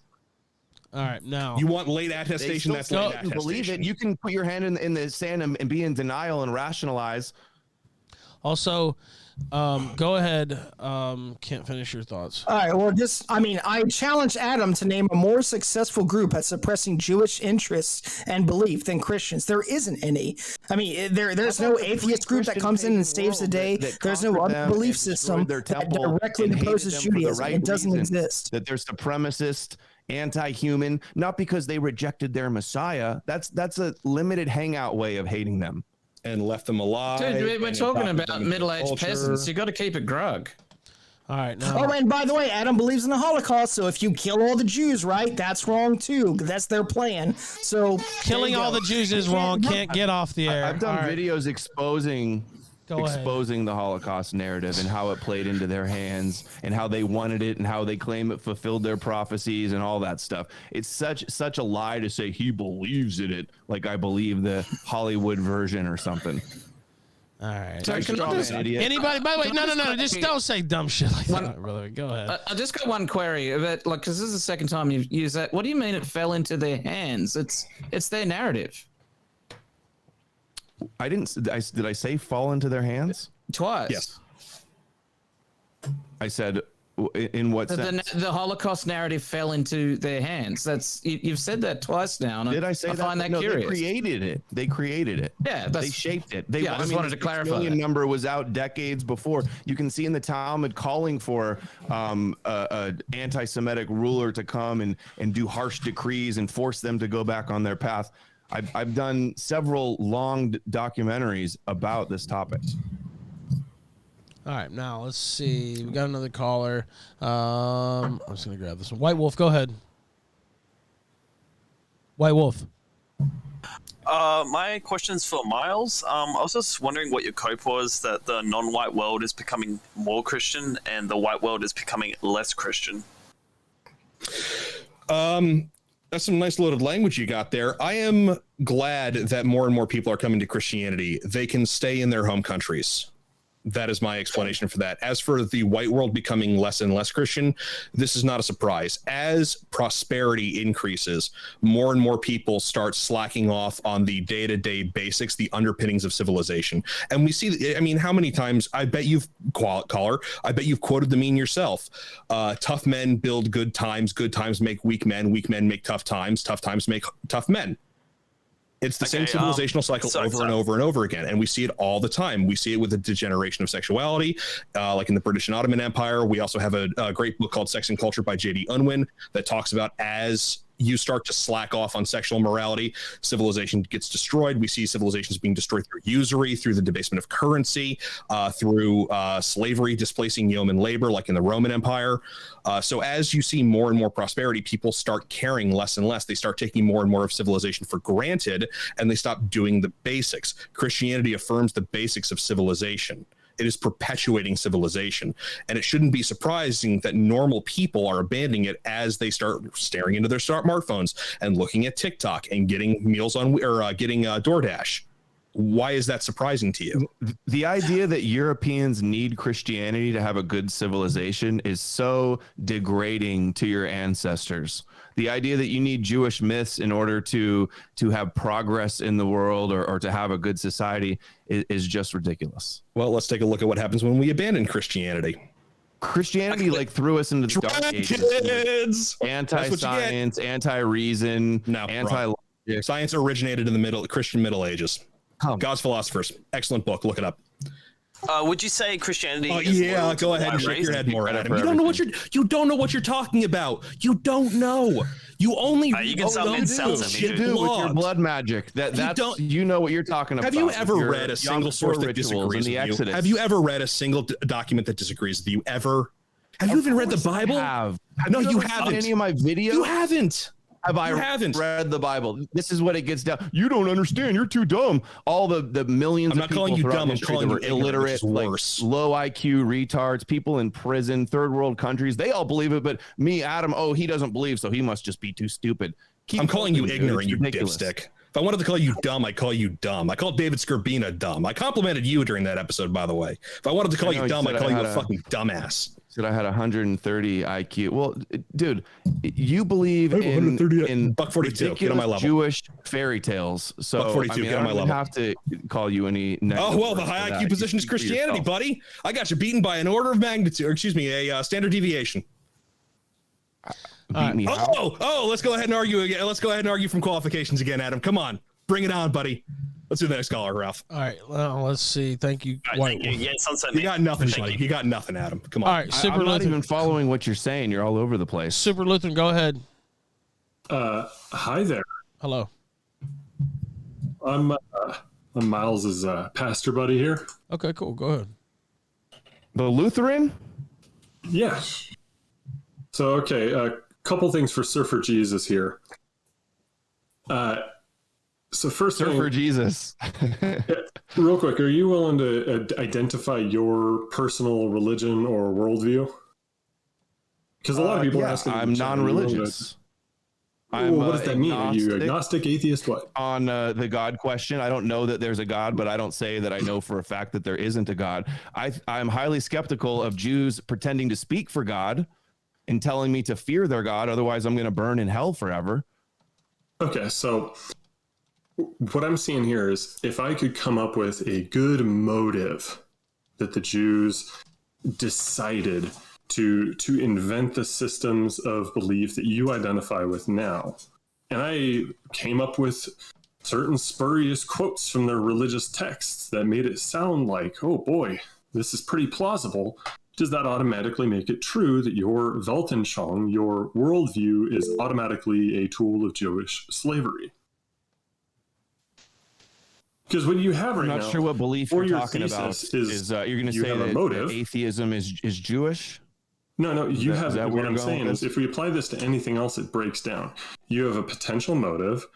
All right, now you want late attestation. That's late attestation. Believe it. You can put your hand in the sand and be in denial and rationalize. Also, go ahead. Can't finish your thoughts. All right. Well, I challenge Adam to name a more successful group at suppressing Jewish interests and belief than Christians. There isn't any. I mean, there's no atheist group that comes in and saves the day. There's no other belief system that directly opposes Judaism. It doesn't exist. That they're supremacist, anti-human, not because they rejected their Messiah. That's a limited hangout way of hating them. And left them alive. Dude, we're talking about middle-aged peasants. You got to keep it grug. All right. Now. Oh, and by the way, Adam believes in the Holocaust. So if you kill all the Jews, right, that's wrong too. That's their plan. So killing all the Jews is wrong. Can't get off the air. I've done videos exposing the Holocaust narrative and how it played into their hands and how they wanted it and how they claim it fulfilled their prophecies and all that stuff. It's such a lie to say he believes in it, like I believe the Hollywood version or something. All right. So anybody? By the way, no. Just don't say dumb shit like that, brother. Go ahead. I just got one query about, because this is the second time you've used that. What do you mean it fell into their hands? It's their narrative. Did I say fall into their hands? Twice. Yes. I said, in what sense? The Holocaust narrative fell into their hands. You've said that twice now. And Did I say that? I find that curious. They created it. Yeah, they shaped it. I just wanted to clarify. The million number was out decades before. You can see in the Talmud calling for an anti-Semitic ruler to come and do harsh decrees and force them to go back on their path. I've done several long documentaries about this topic. All right, now let's see. We got another caller. I'm just gonna grab this one. White Wolf, go ahead. White Wolf. My question's for Myles. I was just wondering what your cope was that the non-white world is becoming more Christian and the white world is becoming less Christian. That's some nice loaded language you got there. I am glad that more and more people are coming to Christianity. They can stay in their home countries. That is my explanation for that. As for the white world becoming less and less Christian, this is not a surprise. As prosperity increases, more and more people start slacking off on the day-to-day basics, the underpinnings of civilization. And we see, I mean, how many times, I bet you've, caller, I bet you've quoted the meme yourself. Tough men build good times make weak men make tough times make tough men. It's the same civilizational cycle over and over and over again. And we see it all the time. We see it with the degeneration of sexuality, like in the British and Ottoman Empire. We also have a great book called Sex and Culture by J.D. Unwin that talks about as you start to slack off on sexual morality, civilization gets destroyed. We see civilizations being destroyed through usury, through the debasement of currency, through slavery, displacing yeoman labor, like in the Roman Empire. So as you see more and more prosperity, people start caring less and less. They start taking more and more of civilization for granted, and they stop doing the basics. Christianity affirms the basics of civilization. It is perpetuating civilization. And it shouldn't be surprising that normal people are abandoning it as they start staring into their smartphones and looking at TikTok and getting meals on or getting DoorDash. Why is that surprising to you? The idea that Europeans need Christianity to have a good civilization is so degrading to your ancestors. The idea that you need Jewish myths in order to have progress in the world or to have a good society is just ridiculous. Well, let's take a look at what happens when we abandon Christianity. Christianity like threw us into the dark ages. Anti-science, anti-reason, anti-logic. Science originated in the Christian Middle Ages. God's Philosophers. Excellent book. Look it up. Would you say Christianity? Go ahead and shake your head more, Adam. You don't know what you're talking about. You don't know. You only you can sound insulting. You do with your blood magic. You know what you're talking about. Have you ever read a single source that disagrees with you? Have you ever read a single document that disagrees with you? Ever? Have you even read the Bible? No, you haven't. Any of my videos? You haven't. Haven't read the Bible. This is what it gets down. You don't understand. You're too dumb. All the millions of people. I'm not calling you dumb. I'm calling you illiterate, like low IQ retards, people in prison, third world countries. They all believe it, but me, Adam, he doesn't believe, so he must just be too stupid. I'm calling you ignorant, you dipstick. If I wanted to call you dumb, I'd call you dumb. I called David Scorbina dumb. I complimented you during that episode, by the way. If I wanted to call you dumb, I'd call you a fucking dumbass. Said I had 130 IQ. Well, dude, you believe in Buck 42. Get on my level. Jewish fairy tales. So Buck 42. Get on my level. I don't have to call you any. The high IQ position is Christianity, buddy. I got you beaten by an order of magnitude, or excuse me, a standard deviation. Let's go ahead and argue again. Let's go ahead and argue from qualifications again, Adam. Come on, bring it on, buddy. Let's do the next caller, Ralph. All right, well, let's see. Thank you. Thank you. Yeah, you got nothing, buddy. You got nothing, Adam. Come on. All right, I'm not even following what you're saying. You're all over the place. Super Lutheran, go ahead. Hi there. Hello. I'm Miles's pastor buddy here. Okay, cool. Go ahead. The Lutheran? Yeah. So, okay, a couple things for Surfer Jesus here. So first Surfer Jesus. Real quick, are you willing to identify your personal religion or worldview? Because a lot of people are asking. I'm non-religious. What does that mean? Are you agnostic, atheist, what? On the God question, I don't know that there's a God, but I don't say that I know for a fact that there isn't a God. I'm highly skeptical of Jews pretending to speak for God and telling me to fear their God. Otherwise, I'm going to burn in hell forever. Okay, so what I'm seeing here is if I could come up with a good motive that the Jews decided to invent the systems of belief that you identify with now, and I came up with certain spurious quotes from their religious texts that made it sound like, oh boy, this is pretty plausible, does that automatically make it true that your Weltanschauung, your worldview, is automatically a tool of Jewish slavery? Because what you have right now, I'm not sure what belief you're talking about. Is you're going to say that atheism is Jewish? No. You have what I'm saying is, if we apply this to anything else, it breaks down. You have a potential motive,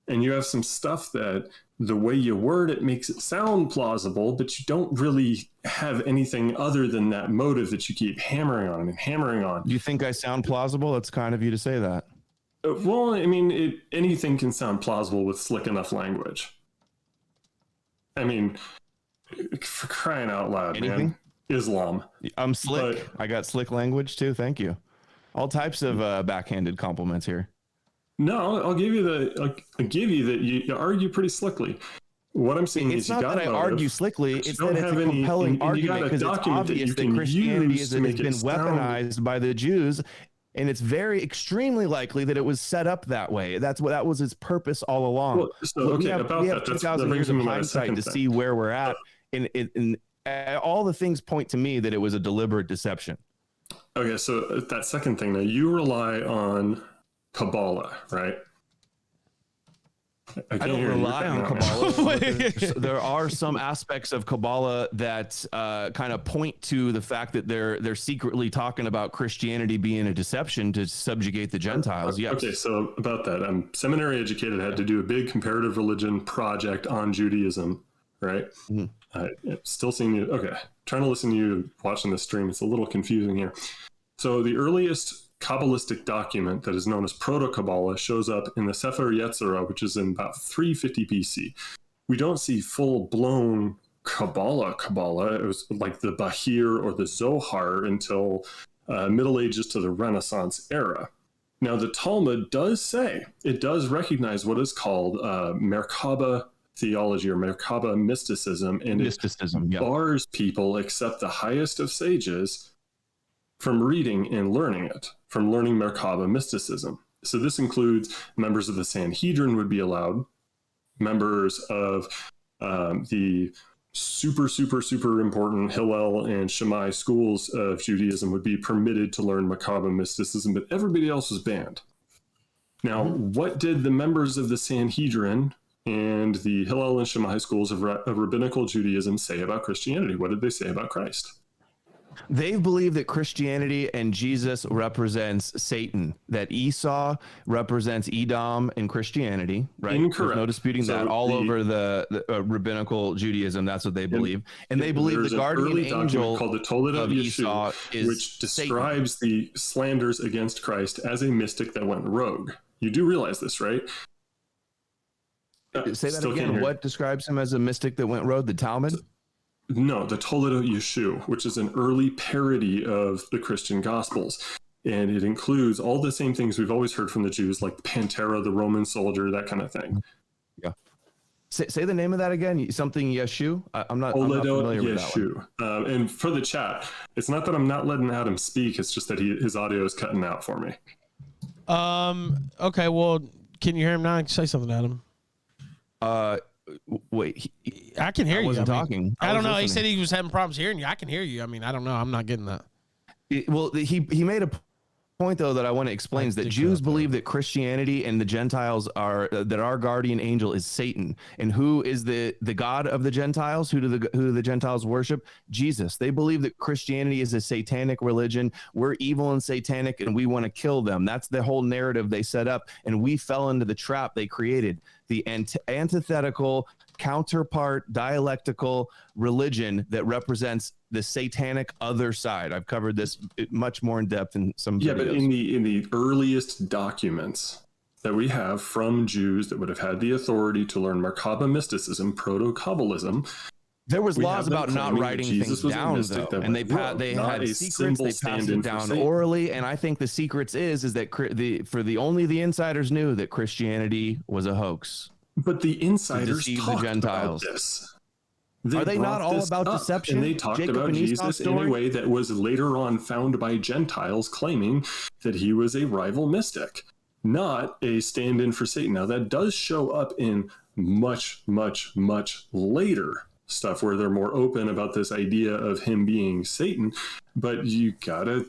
and you have some stuff that the way you word it makes it sound plausible, but you don't really have anything other than that motive that you keep hammering on and hammering on. You think I sound plausible? It's kind of you to say that. Well, I mean, anything can sound plausible with slick enough language. I mean, for crying out loud, anything? Man. Islam. I'm slick. I got slick language too. Thank you. All types of backhanded compliments here. No, I'll give you that you argue pretty slickly. What I'm saying is, not that I argue slickly. It's that it's a compelling argument because it's obvious that Christianity has been weaponized by the Jews, and it's extremely likely that it was set up that way. That was its purpose all along. Well, so, we have 2,000 years of hindsight to see where we're at, and all the things point to me that it was a deliberate deception. Okay, so that second thing, now you rely on Kabbalah, right? I don't rely on Kabbalah. There are some aspects of Kabbalah that kind of point to the fact that they're secretly talking about Christianity being a deception to subjugate the Gentiles. Yes. Okay, so about that, I'm seminary educated, had to do a big comparative religion project on Judaism, right? Mm-hmm. Still seeing you. Okay, trying to listen to you watching the stream. It's a little confusing here. So the earliest Kabbalistic document that is known as Proto-Kabbalah shows up in the Sefer Yetzirah, which is in about 350 BC. We don't see full-blown Kabbalah. It was like the Bahir or the Zohar until Middle Ages to the Renaissance era. Now, the Talmud does say, it does recognize what is called Merkaba theology or Merkaba mysticism, and it bars people except the highest of sages from reading and learning it, from learning Merkaba mysticism. So this includes members of the Sanhedrin would be allowed, members of the super important Hillel and Shammai schools of Judaism would be permitted to learn Merkaba mysticism, but everybody else was banned. Now, what did the members of the Sanhedrin and the Hillel and Shammai schools of rabbinical Judaism say about Christianity? What did they say about Christ? They believe that Christianity and Jesus represents Satan, that Esau represents Edom in Christianity, right? Incorrect. There's no disputing that. All over the rabbinical Judaism, that's what they believe. And they believe the guardian angel called the Toledo of Esau is which describes the slanders against Christ as a mystic that went rogue. You do realize this, right? Say that again. What describes him as a mystic that went rogue? The Talmud? No, the Toledo Yeshu, which is an early parody of the Christian Gospels. And it includes all the same things we've always heard from the Jews, like the Pantera, the Roman soldier, that kind of thing. Yeah. Say the name of that again. Something Yeshu? I'm not Toledo familiar with that one. And for the chat, it's not that I'm not letting Adam speak. It's just that his audio is cutting out for me. Okay, well, can you hear him now? Say something, Adam. Wait, I can hear you. Wasn't talking. I don't know. He said he was having problems hearing you. I can hear you. I mean, I don't know. I'm not getting that. Well, he made a point though that I want to explain is that Jews believe that Christianity and the Gentiles are that our guardian angel is Satan, and who is the god of the Gentiles? Who do the Gentiles worship? Jesus. They believe that Christianity is a satanic religion. We're evil and satanic, and we want to kill them. That's the whole narrative they set up, and we fell into the trap they created. The antithetical, counterpart, dialectical religion that represents the satanic other side. I've covered this much more in depth in some videos. But in the earliest documents that we have from Jews that would have had the authority to learn Merkaba mysticism, proto-Kabbalism, there was laws about not writing things down, though, and they had secrets. They passed it down orally, and I think the secrets is that only the insiders knew that Christianity was a hoax. But the insiders talked the Gentiles. About this. Are they not all about deception? And they talked about Jesus in a way that was later on found by Gentiles claiming that he was a rival mystic, not a stand-in for Satan. Now, that does show up in much, much, much later stuff where they're more open about this idea of him being Satan, but you gotta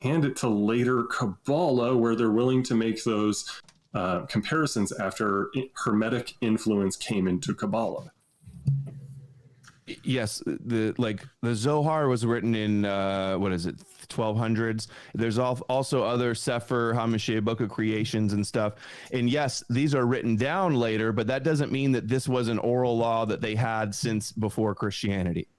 hand it to later Kabbalah where they're willing to make those comparisons after Hermetic influence came into Kabbalah. Yes, the Zohar was written in 1200s. There's also other Sefer HaMashiach, Book of Creations and stuff. And yes, these are written down later, but that doesn't mean that this was an oral law that they had since before Christianity.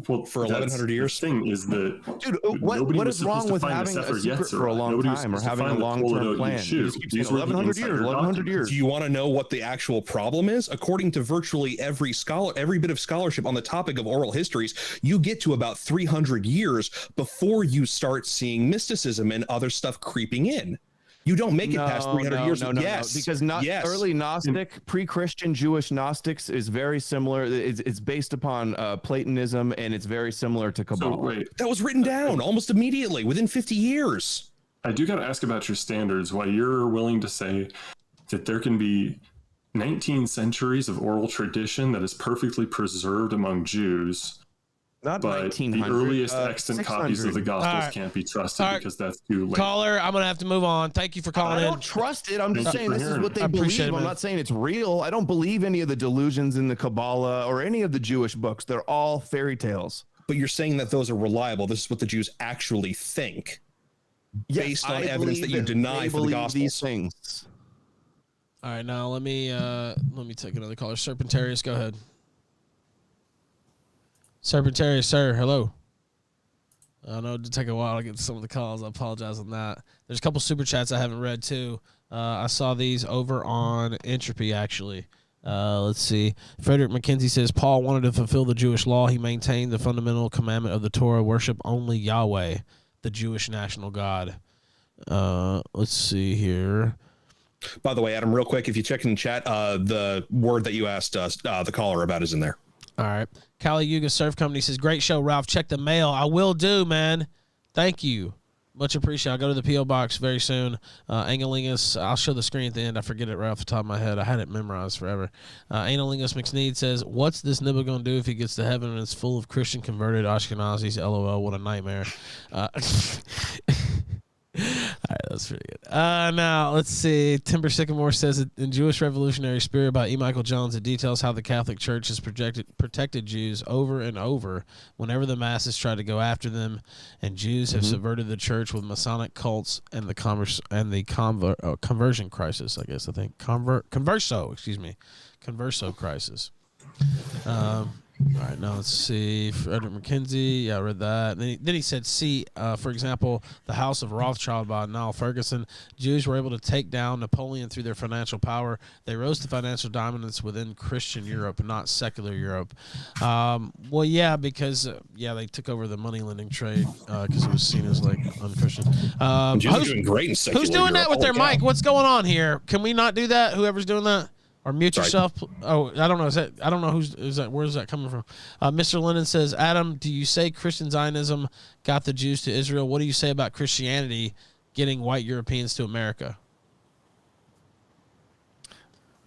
Well, for 1100 years. The thing is that, dude, what is wrong with having a secret for a long time or having a long-term plan? These 1100 years, 1100 years. Do you want to know what the actual problem is? According to virtually every bit of scholarship on the topic of oral histories, you get to about 300 years before you start seeing mysticism and other stuff creeping in. You don't make it past 300 years. Yes, because early Gnostic, pre-Christian Jewish Gnostics is very similar. It's based upon Platonism, and it's very similar to Kabbalah. That was written down almost immediately, within 50 years. I do got to ask about your standards, why you're willing to say that there can be 19 centuries of oral tradition that is perfectly preserved among Jews, but the earliest extant copies of the Gospels can't be trusted because that's too late. Caller, I'm going to have to move on. Thank you for calling in. I don't trust it. I'm just saying this is what they believe. I'm not saying it's real. I don't believe any of the delusions in the Kabbalah or any of the Jewish books. They're all fairy tales. But you're saying that those are reliable. This is what the Jews actually think, based on evidence that you deny from the Gospels. These things. All right, now let me take another caller. Serpentarius, go ahead. Serpentarius, sir, hello. I know it did take a while to get to some of the calls. I apologize on that. There's a couple super chats I haven't read, too. I saw these over on Entropy, actually. Let's see. Frederick McKenzie says, Paul wanted to fulfill the Jewish law. He maintained the fundamental commandment of the Torah, worship only Yahweh, the Jewish national God. Let's see here. By the way, Adam, real quick, if you check in the chat, the word that you asked the caller about is in there. All right. Kali Yuga Surf Company says, great show, Ralph. Check the mail. I will do, man. Thank you. Much appreciated. I'll go to the P.O. box very soon. Angelingus, I'll show the screen at the end. I forget it right off the top of my head. I had it memorized forever. Angelingus McSneed says, what's this nibble going to do if he gets to heaven and it's full of Christian converted Ashkenazis? LOL, what a nightmare. All right, that's pretty good. Now, let's see. Timber Sycamore says in Jewish Revolutionary Spirit by E. Michael Jones, it details how the Catholic Church has protected Jews over and over whenever the masses try to go after them, and Jews have subverted the church with Masonic cults and the conversion crisis, I guess. I think converso crisis. All right, now let's see. Frederick McKenzie, yeah, I read that. Then he said, for example, the House of Rothschild by Niall Ferguson. Jews were able to take down Napoleon through their financial power. They rose to financial dominance within Christian Europe, not secular Europe. Well, yeah, because they took over the money lending trade because it was seen as like unchristian. Jews are doing great in secular Who's doing Europe. that with their Holy mic? cow. What's going on here? Can we not do that? Whoever's doing that? Or mute yourself. Oh, I don't know. I don't know who's that. Where's that coming from? Mr. Lennon says, Adam, do you say Christian Zionism got the Jews to Israel? What do you say about Christianity getting white Europeans to America?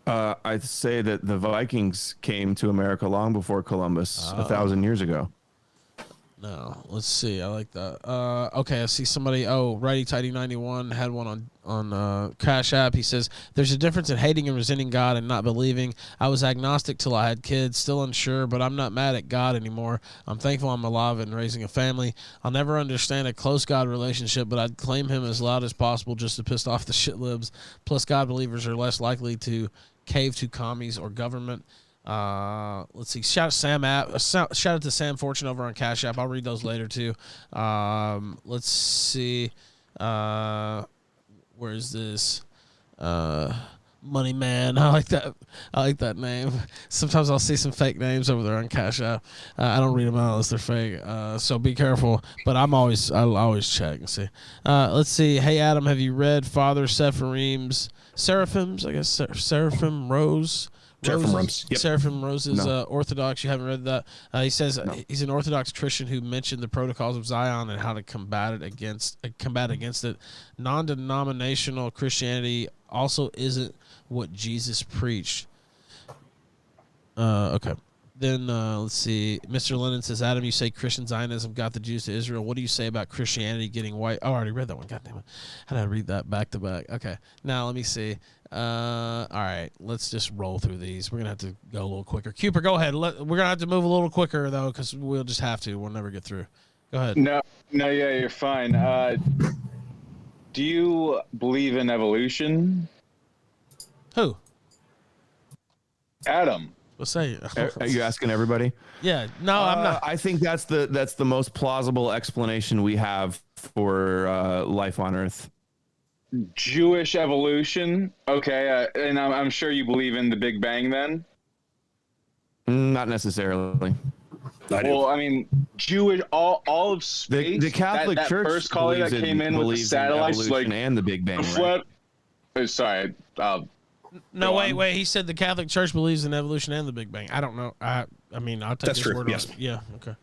I'd say that the Vikings came to America long before Columbus, 1,000 years ago. No, let's see. I like that. Okay, I see somebody. Righty Tighty 91 had one on Cash App. He says, there's a difference in hating and resenting God and not believing. I was agnostic till I had kids, still unsure, but I'm not mad at God anymore. I'm thankful I'm alive and raising a family. I'll never understand a close God relationship, but I'd claim him as loud as possible just to piss off the shit libs. Plus, God believers are less likely to cave to commies or government. Let's see. Shout out to Sam Fortune over on Cash App. I'll read those later too. Let's see. Where is this? Money Man. I like that name. Sometimes I'll see some fake names over there on Cash App. I don't read them out unless they're fake. So be careful. But I'll always check and see. Let's see. Hey Adam, have you read Father Seraphim's Seraphim Rose? Seraphim Rose's Orthodox. You haven't read that? He says he's an Orthodox Christian who mentioned the protocols of Zion and how to combat against it. Non-denominational Christianity also isn't what Jesus preached. Okay. Then let's see. Mr. Lennon says, Adam, you say Christian Zionism got the Jews to Israel. What do you say about Christianity getting white? Oh, I already read that one. God damn it. How did I read that back to back? Okay. Now let me see. All right. Let's just roll through these. We're going to have to go a little quicker. Cooper, go ahead. We're going to have to move a little quicker, though, because we'll just have to. We'll never get through. Go ahead. No, yeah, you're fine. Do you believe in evolution? Who? Adam. Let's say. Are you asking everybody? Yeah. No, I'm not. I think that's the most plausible explanation we have for life on Earth. Jewish evolution. Okay, and I'm sure you believe in the Big Bang then? Not necessarily. Well, I mean, Jewish, all of space. The Catholic that Church first colony that came in with the satellites, like and the Big Bang. Flat. Sorry. No, wait. He said the Catholic Church believes in evolution and the Big Bang. I don't know. I mean, I'll take That's his true. word Yes. on it. Yeah. Okay.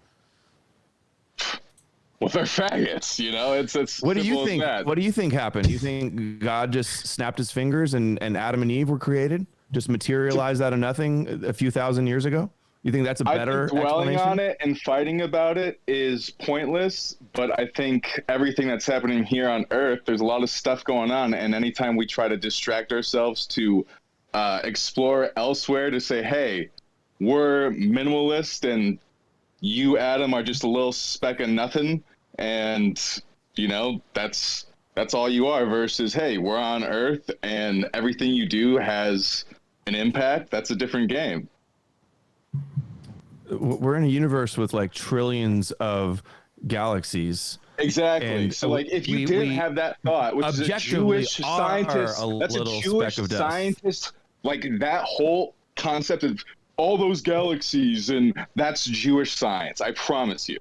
Well, they're faggots, you know. It's what do you think? that. What do you think happened? You think God just snapped his fingers and Adam and Eve were created? Just materialized out of nothing a few thousand years ago? You think that's a better dwelling explanation? on it and fighting about it is pointless, but I think everything that's happening here on Earth, there's a lot of stuff going on, and anytime we try to distract ourselves to explore elsewhere to say, hey, we're minimalist and you, Adam, are just a little speck of nothing, and, you know, that's all you are, versus, hey, we're on Earth and everything you do has an impact. That's a different game. We're in a universe with like trillions of galaxies. Exactly. And so, like, if you didn't have that thought, which is a Jewish scientist, that's a Jewish scientist, like that whole concept of all those galaxies, and that's Jewish science. I promise you.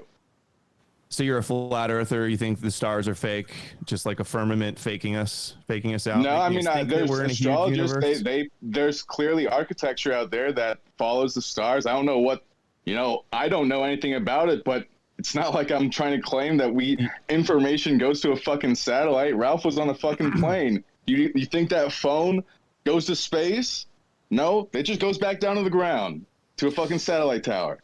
So you're a flat earther. You think the stars are fake, just like a firmament faking us out? No, I mean, there's we're in a huge astrologers. universe? There's clearly architecture out there that follows the stars. I don't know what, you know, I don't know anything about it, but It's not like I'm trying to claim that information goes to a fucking satellite. Ralph was on a fucking plane. You think that phone goes to space? No, it just goes back down to the ground to a fucking satellite tower.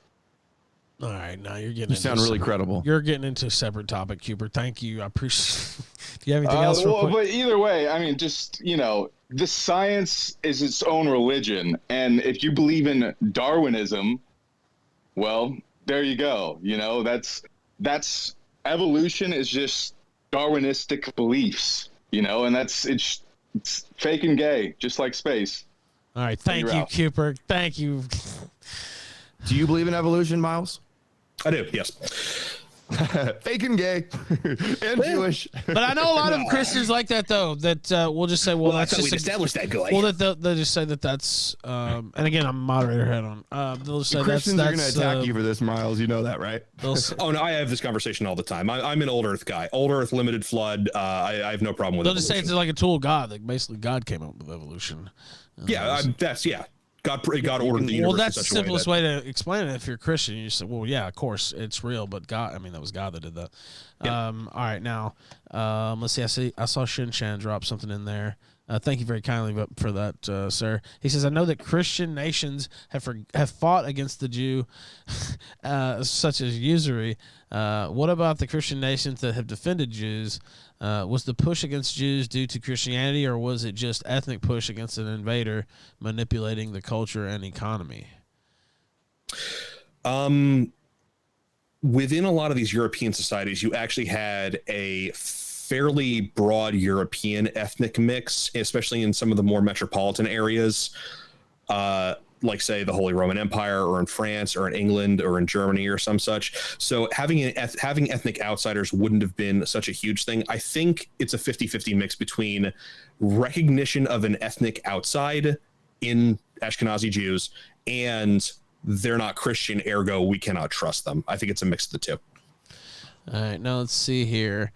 All right, now you're getting. You sound really credible. You're getting into a separate topic, Cooper. Thank you. I appreciate. Do you have anything else? But either way, I mean, just the science is its own religion, and if you believe in Darwinism, well, there you go. That's evolution is just Darwinistic beliefs, and it's fake and gay, just like space. All right, thank you, Cooper. Thank you. Do you believe in evolution, Myles? I do, yes. Fake and gay and Jewish. But I know a lot of Christians like that, though, that we'll just say, well, that's just established that guy. Well, they'll just say that's, and again, I'm a moderator head on. They'll just say Christians are going to that's attack you for this, Myles. You know that, right? Oh, no, I have this conversation all the time. I'm an old Earth guy. Old Earth, limited flood. I have no problem with it. They'll just say it's like a tool of God. Like, basically, God came up with evolution. God ordered the universe. Well, that's in the such a simplest way to explain it. If you're a Christian, you just say, well, yeah, of course, it's real, but God, I mean, that was God that did that. Yeah. All right, now, let's see. I saw Shin Chan drop something in there. Thank you very kindly for that, sir. He says, I know that Christian nations have fought against the Jew, such as usury. What about the Christian nations that have defended Jews? Was the push against Jews due to Christianity, or was it just ethnic push against an invader manipulating the culture and economy? Within a lot of these European societies, you actually had a fairly broad European ethnic mix, especially in some of the more metropolitan areas, like say the Holy Roman Empire, or in France, or in England, or in Germany, or some such. So having ethnic outsiders wouldn't have been such a huge thing. I think it's a 50-50 mix between recognition of an ethnic outside in Ashkenazi Jews and they're not Christian, ergo we cannot trust them. I think it's a mix of the two. All right, now let's see here.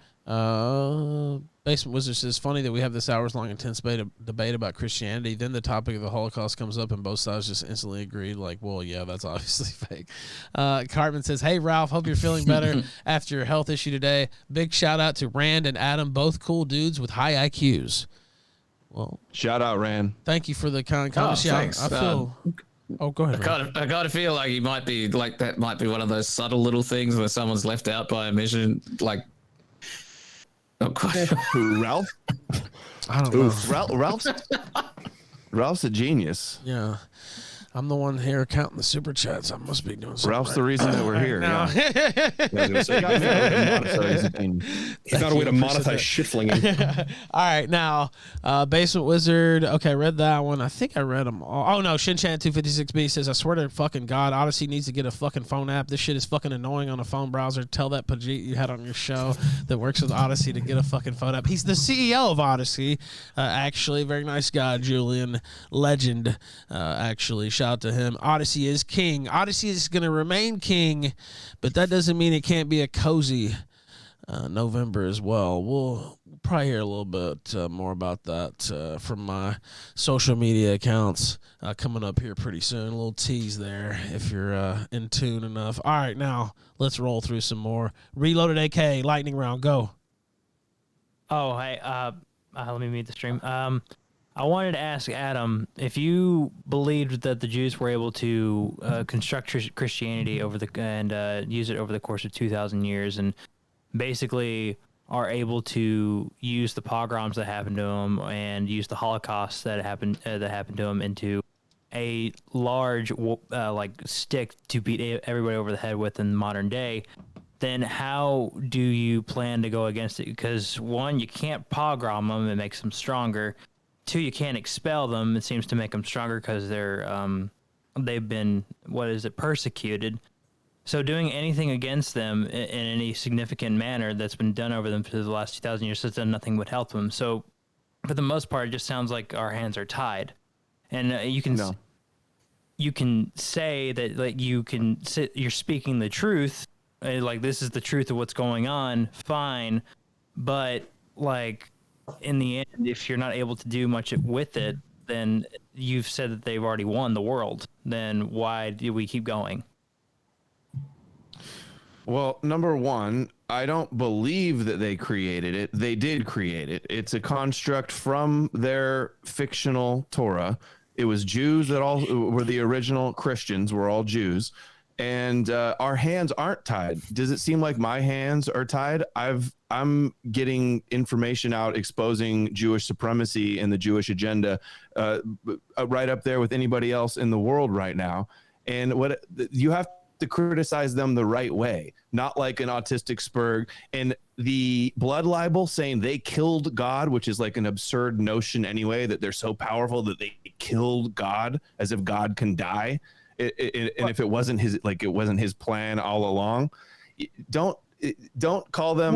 Basement Wizard says, funny that we have this hours-long intense debate about Christianity. Then the topic of the Holocaust comes up, and both sides just instantly agreed, like, well, yeah, that's obviously fake. Cartman says, hey, Ralph, hope you're feeling better after your health issue today. Big shout-out to Rand and Adam, both cool dudes with high IQs. Well, shout out, Rand. Thank you for the kind comments. I feel... Oh, go ahead. I kind of feel like you might be like that. Might be one of those subtle little things where someone's left out by omission. Like, who, Ralph? I don't know. Ralph's a genius. Yeah. I'm the one here counting the super chats. I must be doing something. Ralph's the reason that we're here. Now. He found a way to monetize shit flinging. All right, now, Basement Wizard. Okay, I read that one. I think I read them all. Oh, no, Shinchan256B says, I swear to fucking God, Odysee needs to get a fucking phone app. This shit is fucking annoying on a phone browser. Tell that Pajit you had on your show that works with Odysee to get a fucking phone app. He's the CEO of Odysee, actually. Very nice guy, Julian. Legend, actually. Shout out to him. Odysee is king. Odysee is going to remain king, but that doesn't mean it can't be a cozy November as well. We'll probably hear a little bit more about that from my social media accounts coming up here pretty soon. A little tease there if you're in tune enough. All right, now let's roll through some more. Reloaded AK, lightning round, go. Oh, hey, let me mute the stream. I wanted to ask Adam if you believed that the Jews were able to construct Christianity and use it over the course of 2,000 years, and basically are able to use the pogroms that happened to them and use the Holocaust that happened to them into a large stick to beat everybody over the head with in modern day. Then how do you plan to go against it? Because one, you can't pogrom them; it makes them stronger. Two, you can't expel them. It seems to make them stronger because they've been persecuted. So doing anything against them in any significant manner that's been done over them for the last 2,000 years has done nothing but help them. So for the most part, it just sounds like our hands are tied. And you can say that you're speaking the truth, like this is the truth of what's going on. Fine, but like. In the end, if you're not able to do much with it, then you've said that they've already won the world. Then why do we keep going? Well, number one, I don't believe that they created it. They did create it. It's a construct from their fictional Torah. It was Jews that all were the original Christians, were all Jews. And our hands aren't tied. Does it seem like my hands are tied? I'm getting information out exposing Jewish supremacy and the Jewish agenda right up there with anybody else in the world right now. And what you have to criticize them the right way, not like an autistic Spurg. And the blood libel saying they killed God, which is like an absurd notion anyway, that they're so powerful that they killed God, as if God can die. And if it wasn't his plan all along, don't call them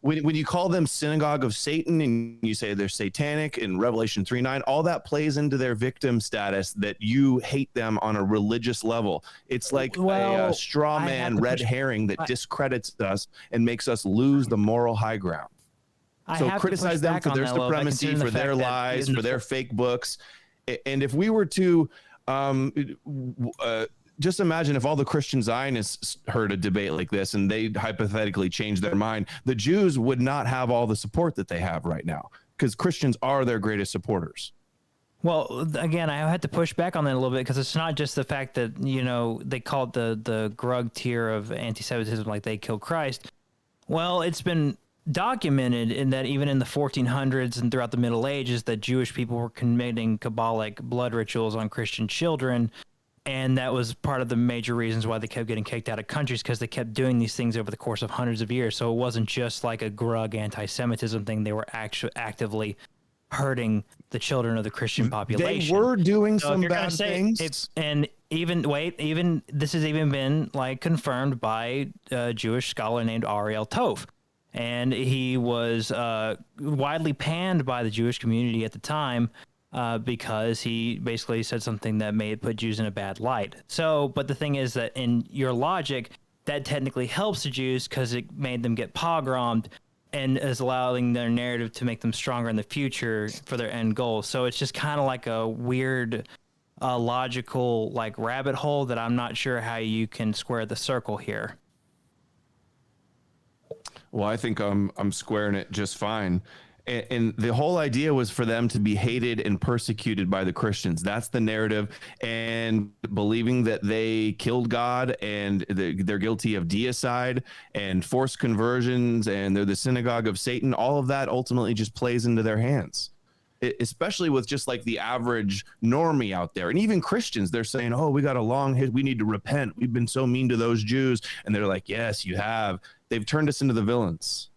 when you call them synagogue of Satan and you say they're satanic in Revelation 3:9, all that plays into their victim status, that you hate them on a religious level. It's like a straw man red herring that discredits us and makes us lose the moral high ground. So criticize them for their supremacy, for their lies, for their fake books. And if we were to just imagine if all the Christian Zionists heard a debate like this and they hypothetically changed their mind, the Jews would not have all the support that they have right now, because Christians are their greatest supporters. Well, again, I had to push back on that a little bit, because it's not just the fact that, they call it the Grug tier of anti-Semitism, like they killed Christ. Well, it's been documented in that even in the 1400s and throughout the Middle Ages, that Jewish people were committing Kabbalic blood rituals on Christian children. And that was part of the major reasons why they kept getting kicked out of countries, because they kept doing these things over the course of hundreds of years. So it wasn't just like a Grug anti-Semitism thing. They were actually actively hurting the children of the Christian population. They were doing some bad things. And even this has even been like confirmed by a Jewish scholar named Ariel Tov. And he was widely panned by the Jewish community at the time because he basically said something that may put Jews in a bad light. So, but the thing is that in your logic, that technically helps the Jews because it made them get pogromed and is allowing their narrative to make them stronger in the future for their end goal. So it's just kind of like a weird logical like rabbit hole that I'm not sure how you can square the circle here. Well, I think I'm squaring it just fine. And the whole idea was for them to be hated and persecuted by the Christians. That's the narrative. And believing that they killed God and they're guilty of deicide and forced conversions and they're the synagogue of Satan, all of that ultimately just plays into their hands. Especially with just like the average normie out there. And even Christians, they're saying, oh, we got a long hit. We need to repent. We've been so mean to those Jews. And they're like, yes, you have. They've turned us into the villains.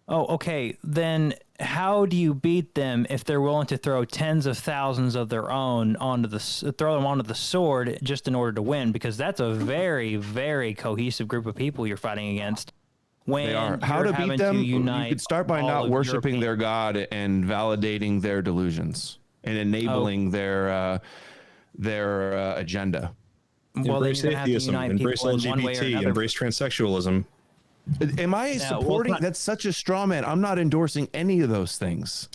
Oh, okay. Then how do you beat them if they're willing to throw tens of thousands of their own throw them onto the sword just in order to win? Because that's a very, very cohesive group of people you're fighting against. When they are. How to beat them? You could start by not worshiping their God and validating their delusions and enabling their agenda. Well, embrace atheism, embrace LGBT, embrace transsexualism. Am I supporting? That's such a straw man. I'm not endorsing any of those things.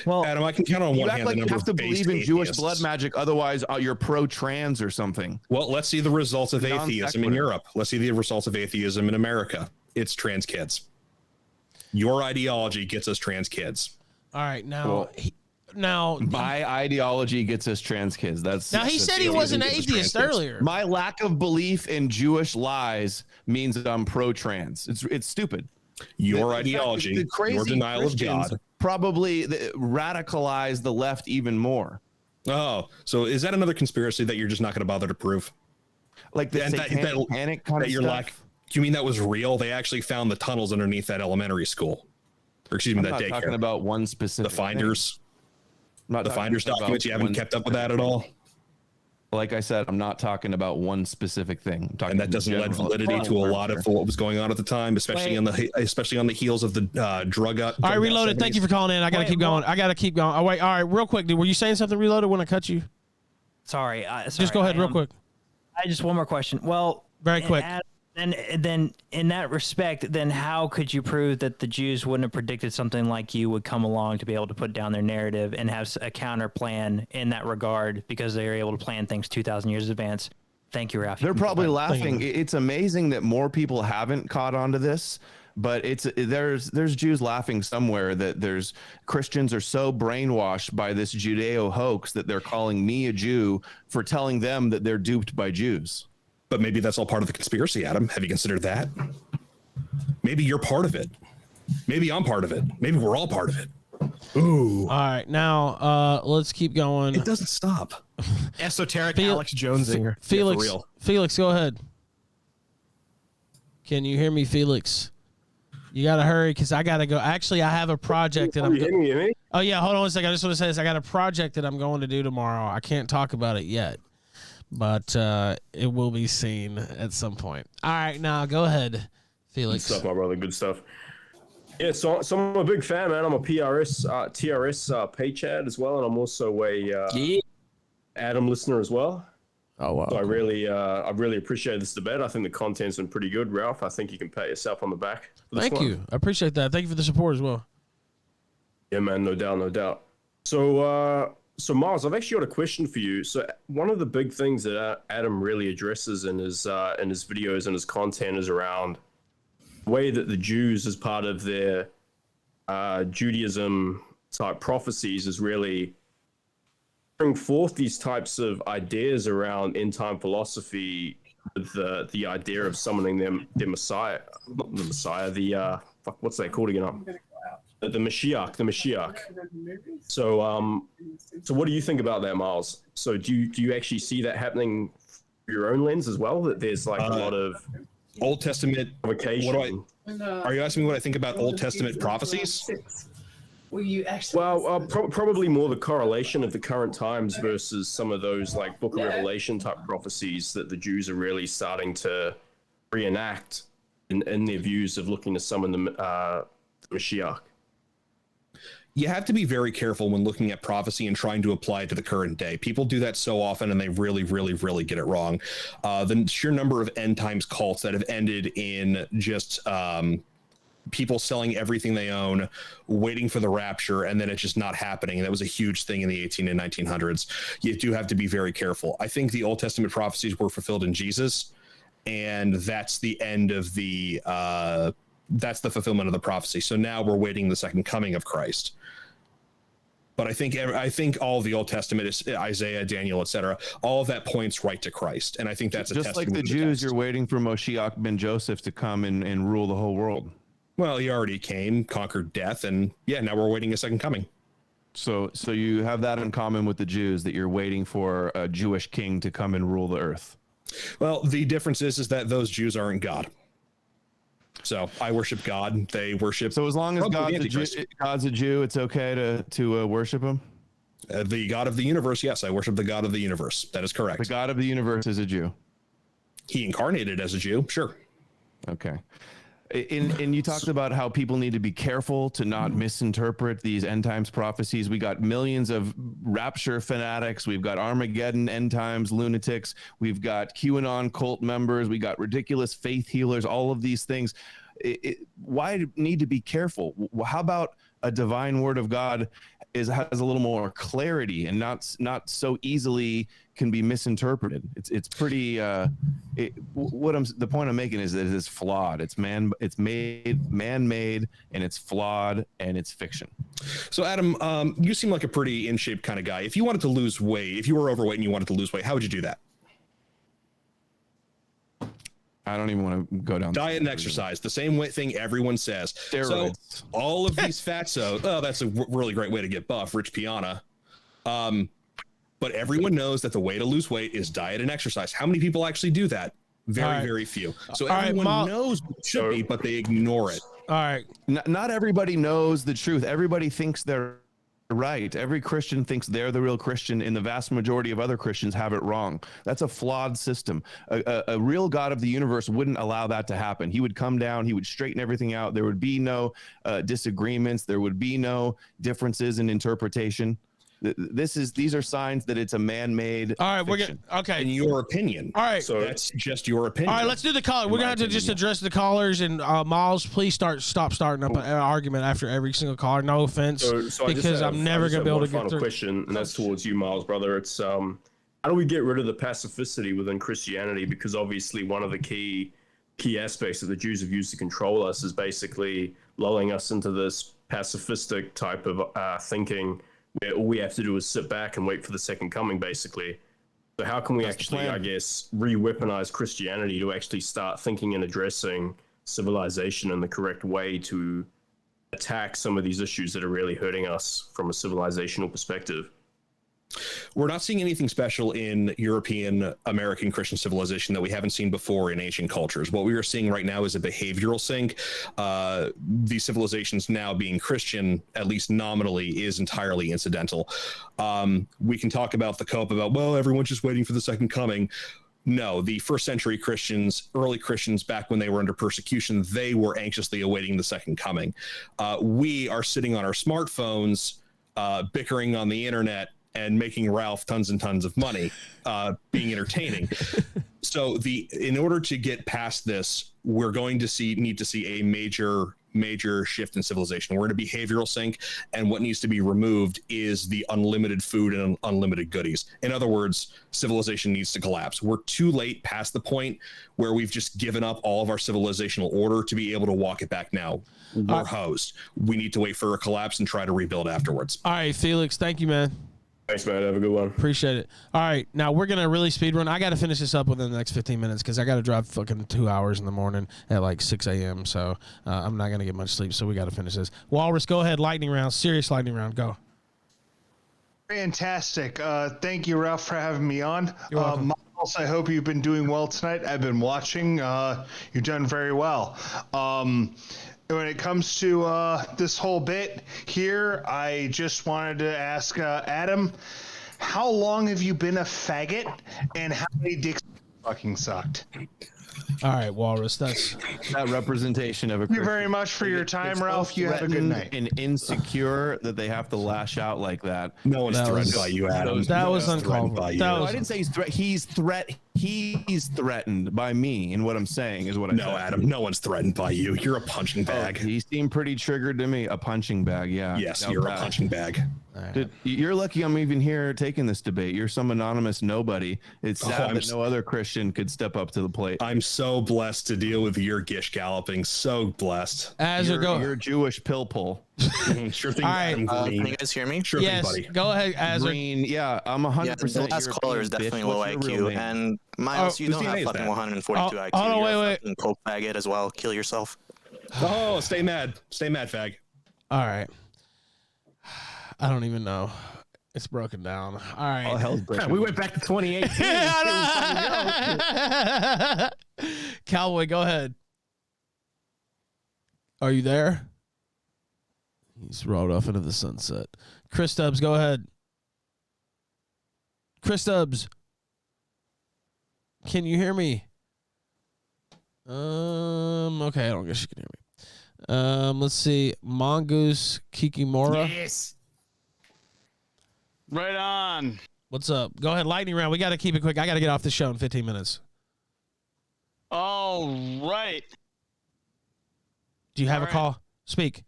Well, Adam, I can count on one hand the number of you have to believe in Jewish blood magic, otherwise you're pro-trans or something. Well, let's see the results of atheism in Europe. Let's see the results of atheism in America. It's trans kids. Your ideology gets us trans kids. All right, now, my ideology gets us trans kids. He said he was an atheist earlier. My lack of belief in Jewish lies means that I'm pro-trans. It's stupid. Your ideology, your denial of God, probably radicalize the left even more. Oh, so is that another conspiracy that you're just not going to bother to prove? Like the satanic kind of stuff? Do you mean that was real? They actually found the tunnels underneath that elementary school, or excuse me, that daycare. I'm not talking about one specific. The Finders. The Finders documents, you haven't kept up with that at all? Like I said, I'm not talking about one specific thing. I'm talking and that doesn't lend validity to a lot of what was going on at the time, especially on the heels of the drug up. All right, Reloaded, thank you for calling in. I got to keep going. Oh, wait, all right, real quick, dude. Were you saying something, Reloaded, when I cut you? Sorry. Just go ahead real quick. I just one more question. Well, very quick. And then in that respect, then how could you prove that the Jews wouldn't have predicted something like you would come along to be able to put down their narrative and have a counter plan in that regard, because they were able to plan things 2,000 years in advance? Thank you, Ralph. They're probably laughing. you. It's amazing that more people haven't caught on to this, but there's Jews laughing somewhere that there's Christians are so brainwashed by this Judeo hoax that they're calling me a Jew for telling them that they're duped by Jews. But maybe that's all part of the conspiracy, Adam. Have you considered that? Maybe you're part of it. Maybe I'm part of it. Maybe we're all part of it. Ooh. All right, now let's keep going. It doesn't stop. Esoteric Alex Jonesinger. Felix, Yeah, for real. Felix, go ahead. Can you hear me, Felix? You gotta hurry because I gotta go. Actually, I have a project that I'm. Oh yeah, hold on one second. I just want to say this. I got a project that I'm going to do tomorrow. I can't talk about it yet, but it will be seen at some point. All right, now go ahead, Felix. Good stuff, my brother. Good stuff. Yeah, so I'm a big fan, man. I'm a TRS page chat as well, and I'm also a Adam listener as well. Oh wow! So I really appreciate this debate. I think the content's been pretty good, Ralph. I think you can pat yourself on the back. Thank you. I appreciate that. Thank you for the support as well. Yeah, man, no doubt. So Myles, I've actually got a question for you. So one of the big things that Adam really addresses in his videos and his content is around the way that the Jews, as part of their Judaism type prophecies, is really bring forth these types of ideas around end time philosophy, with the idea of summoning their Messiah, not the Messiah, what's that called again? The Mashiach. So what do you think about that, Myles? So do you actually see that happening through your own lens as well? That there's like a lot of Old Testament provocation. Are you asking me what I think about Old Testament prophecies? Probably more the correlation of the current times versus some of those like Book of Revelation type prophecies that the Jews are really starting to reenact in their views of looking to summon the Mashiach. You have to be very careful when looking at prophecy and trying to apply it to the current day. People do that so often, and they really, really, really get it wrong. The sheer number of end times cults that have ended in just people selling everything they own, waiting for the rapture, and then it's just not happening. That was a huge thing in the 18 and 1900s. You do have to be very careful. I think the Old Testament prophecies were fulfilled in Jesus, and that's the end of that's the fulfillment of the prophecy. So now we're waiting the second coming of Christ. But I think all of the Old Testament is Isaiah, Daniel, etc. All of that points right to Christ, and I think that's just like the Jews. You're waiting for Moshiach ben Joseph to come and rule the whole world. Well, he already came, conquered death, and now we're waiting a second coming. So you have that in common with the Jews, that you're waiting for a Jewish king to come and rule the earth. Well, the difference is that those Jews aren't God. So I worship God. They worship. So as long as God's a Jew, it's okay to worship him. The God of the universe, yes, I worship the God of the universe. That is correct. The God of the universe is a Jew. He incarnated as a Jew, sure. Okay. And you talked about how people need to be careful to not misinterpret these end times prophecies. We got millions of rapture fanatics. We've got Armageddon end times lunatics. We've got QAnon cult members. We got ridiculous faith healers, all of these things. Why need to be careful? How about a divine word of God has a little more clarity and not so easily can be misinterpreted. It's pretty. The point I'm making is that it is flawed. It's man-made, and it's flawed, and it's fiction. So Adam, you seem like a pretty in shape kind of guy. If you wanted to lose weight, if you were overweight and you wanted to lose weight, how would you do that? I don't even want to go down. Diet and exercise, the same thing everyone says. Steroids. So all of these fatsos, that's a really great way to get buff, Rich Piana. But everyone knows that the way to lose weight is diet and exercise. How many people actually do that? Very few. So everyone knows what it should be, but they ignore it. All right. Not everybody knows the truth. Everybody thinks they're right. Every Christian thinks they're the real Christian, and the vast majority of other Christians have it wrong. That's a flawed system. A real God of the universe wouldn't allow that to happen. He would come down, he would straighten everything out. There would be no disagreements. There would be no differences in interpretation. These are signs that it's a man-made. All right, fiction. In your opinion. All right, so that's just your opinion. All right, let's do the caller. We're gonna have to just address the callers, and Myles, please stop starting up an argument after every single caller. No offense, So because I'm never gonna be able to get final through. question, and that's towards you, Myles, brother. It's how do we get rid of the pacificity within Christianity? Because obviously one of the key aspects that the Jews have used to control us is basically lulling us into this pacifistic type of thinking where all we have to do is sit back and wait for the second coming, basically. So how can we actually, I guess, re-weaponize Christianity to actually start thinking and addressing civilization in the correct way to attack some of these issues that are really hurting us from a civilizational perspective? We're not seeing anything special in European American Christian civilization that we haven't seen before in ancient cultures. What we are seeing right now is a behavioral sink. These civilizations now being Christian, at least nominally, is entirely incidental. We can talk about the cope about, well, everyone's just waiting for the second coming. No, the first century Christians, early Christians, back when they were under persecution, they were anxiously awaiting the second coming. We are sitting on our smartphones, bickering on the internet, and making Ralph tons and tons of money, being entertaining. So in order to get past this, we're going to need to see a major shift in civilization. We're in a behavioral sink, and what needs to be removed is the unlimited food and unlimited goodies. In other words, civilization needs to collapse. We're too late past the point where we've just given up all of our civilizational order to be able to walk it back now. We're hosed. We need to wait for a collapse and try to rebuild afterwards. All right, Felix, thank you, man. Thanks, man. Have a good one. Appreciate it. All right, now we're gonna really speed run. I got to finish this up within the next 15 minutes because I got to drive fucking 2 hours in the morning at like 6 a.m. So I'm not gonna get much sleep. So we got to finish this. Walrus, go ahead. Lightning round. Serious lightning round. Go. Fantastic. Thank you, Ralph, for having me on. You're welcome. Myles, I hope you've been doing well tonight. I've been watching. You've done very well. When it comes to this whole bit here, I just wanted to ask Adam, how long have you been a faggot, and how many dicks fucking sucked? All right, Walrus, that's that representation of a Thank you very much for your time, Ralph. You have a good night. And insecure that they have to lash out like that. No one's threatened by you, Adam. That was uncalled for. I didn't say he's he's threatened by me, and what I'm saying is what I said. No, Adam, no one's threatened by you. You're a punching bag. He seemed pretty triggered to me. A punching bag, yeah. Yes, you're a punching bag. Dude, you're lucky I'm even here taking this debate. You're some anonymous nobody. It's sad that no other Christian could step up to the plate. I'm so blessed to deal with your gish galloping. So blessed. You're Jewish pill pull. Sure thing. All right. Can you guys hear me? Sure yes, thing, buddy. Go ahead, Azure. Green, yeah, I'm 100%. The last caller is definitely low IQ, and Myles, you don't have fucking 142 IQ. Hold on, You're wait. a fucking coke faggot as well. Kill yourself. Oh, stay mad, fag. All right. I don't even know. It's broken down. All right. All hell's breaking. We went back to 2018. Cowboy, go ahead. Are you there? He's rolled off into the sunset. Chris Stubbs, go ahead. Chris Stubbs. Can you hear me? Okay, I don't guess you can hear me. Let's see. Mongoose Kikimora. Yes. Right on. What's up? Go ahead, lightning round. We got to keep it quick. I got to get off the show in 15 minutes. All right. Do you have a call? Speak.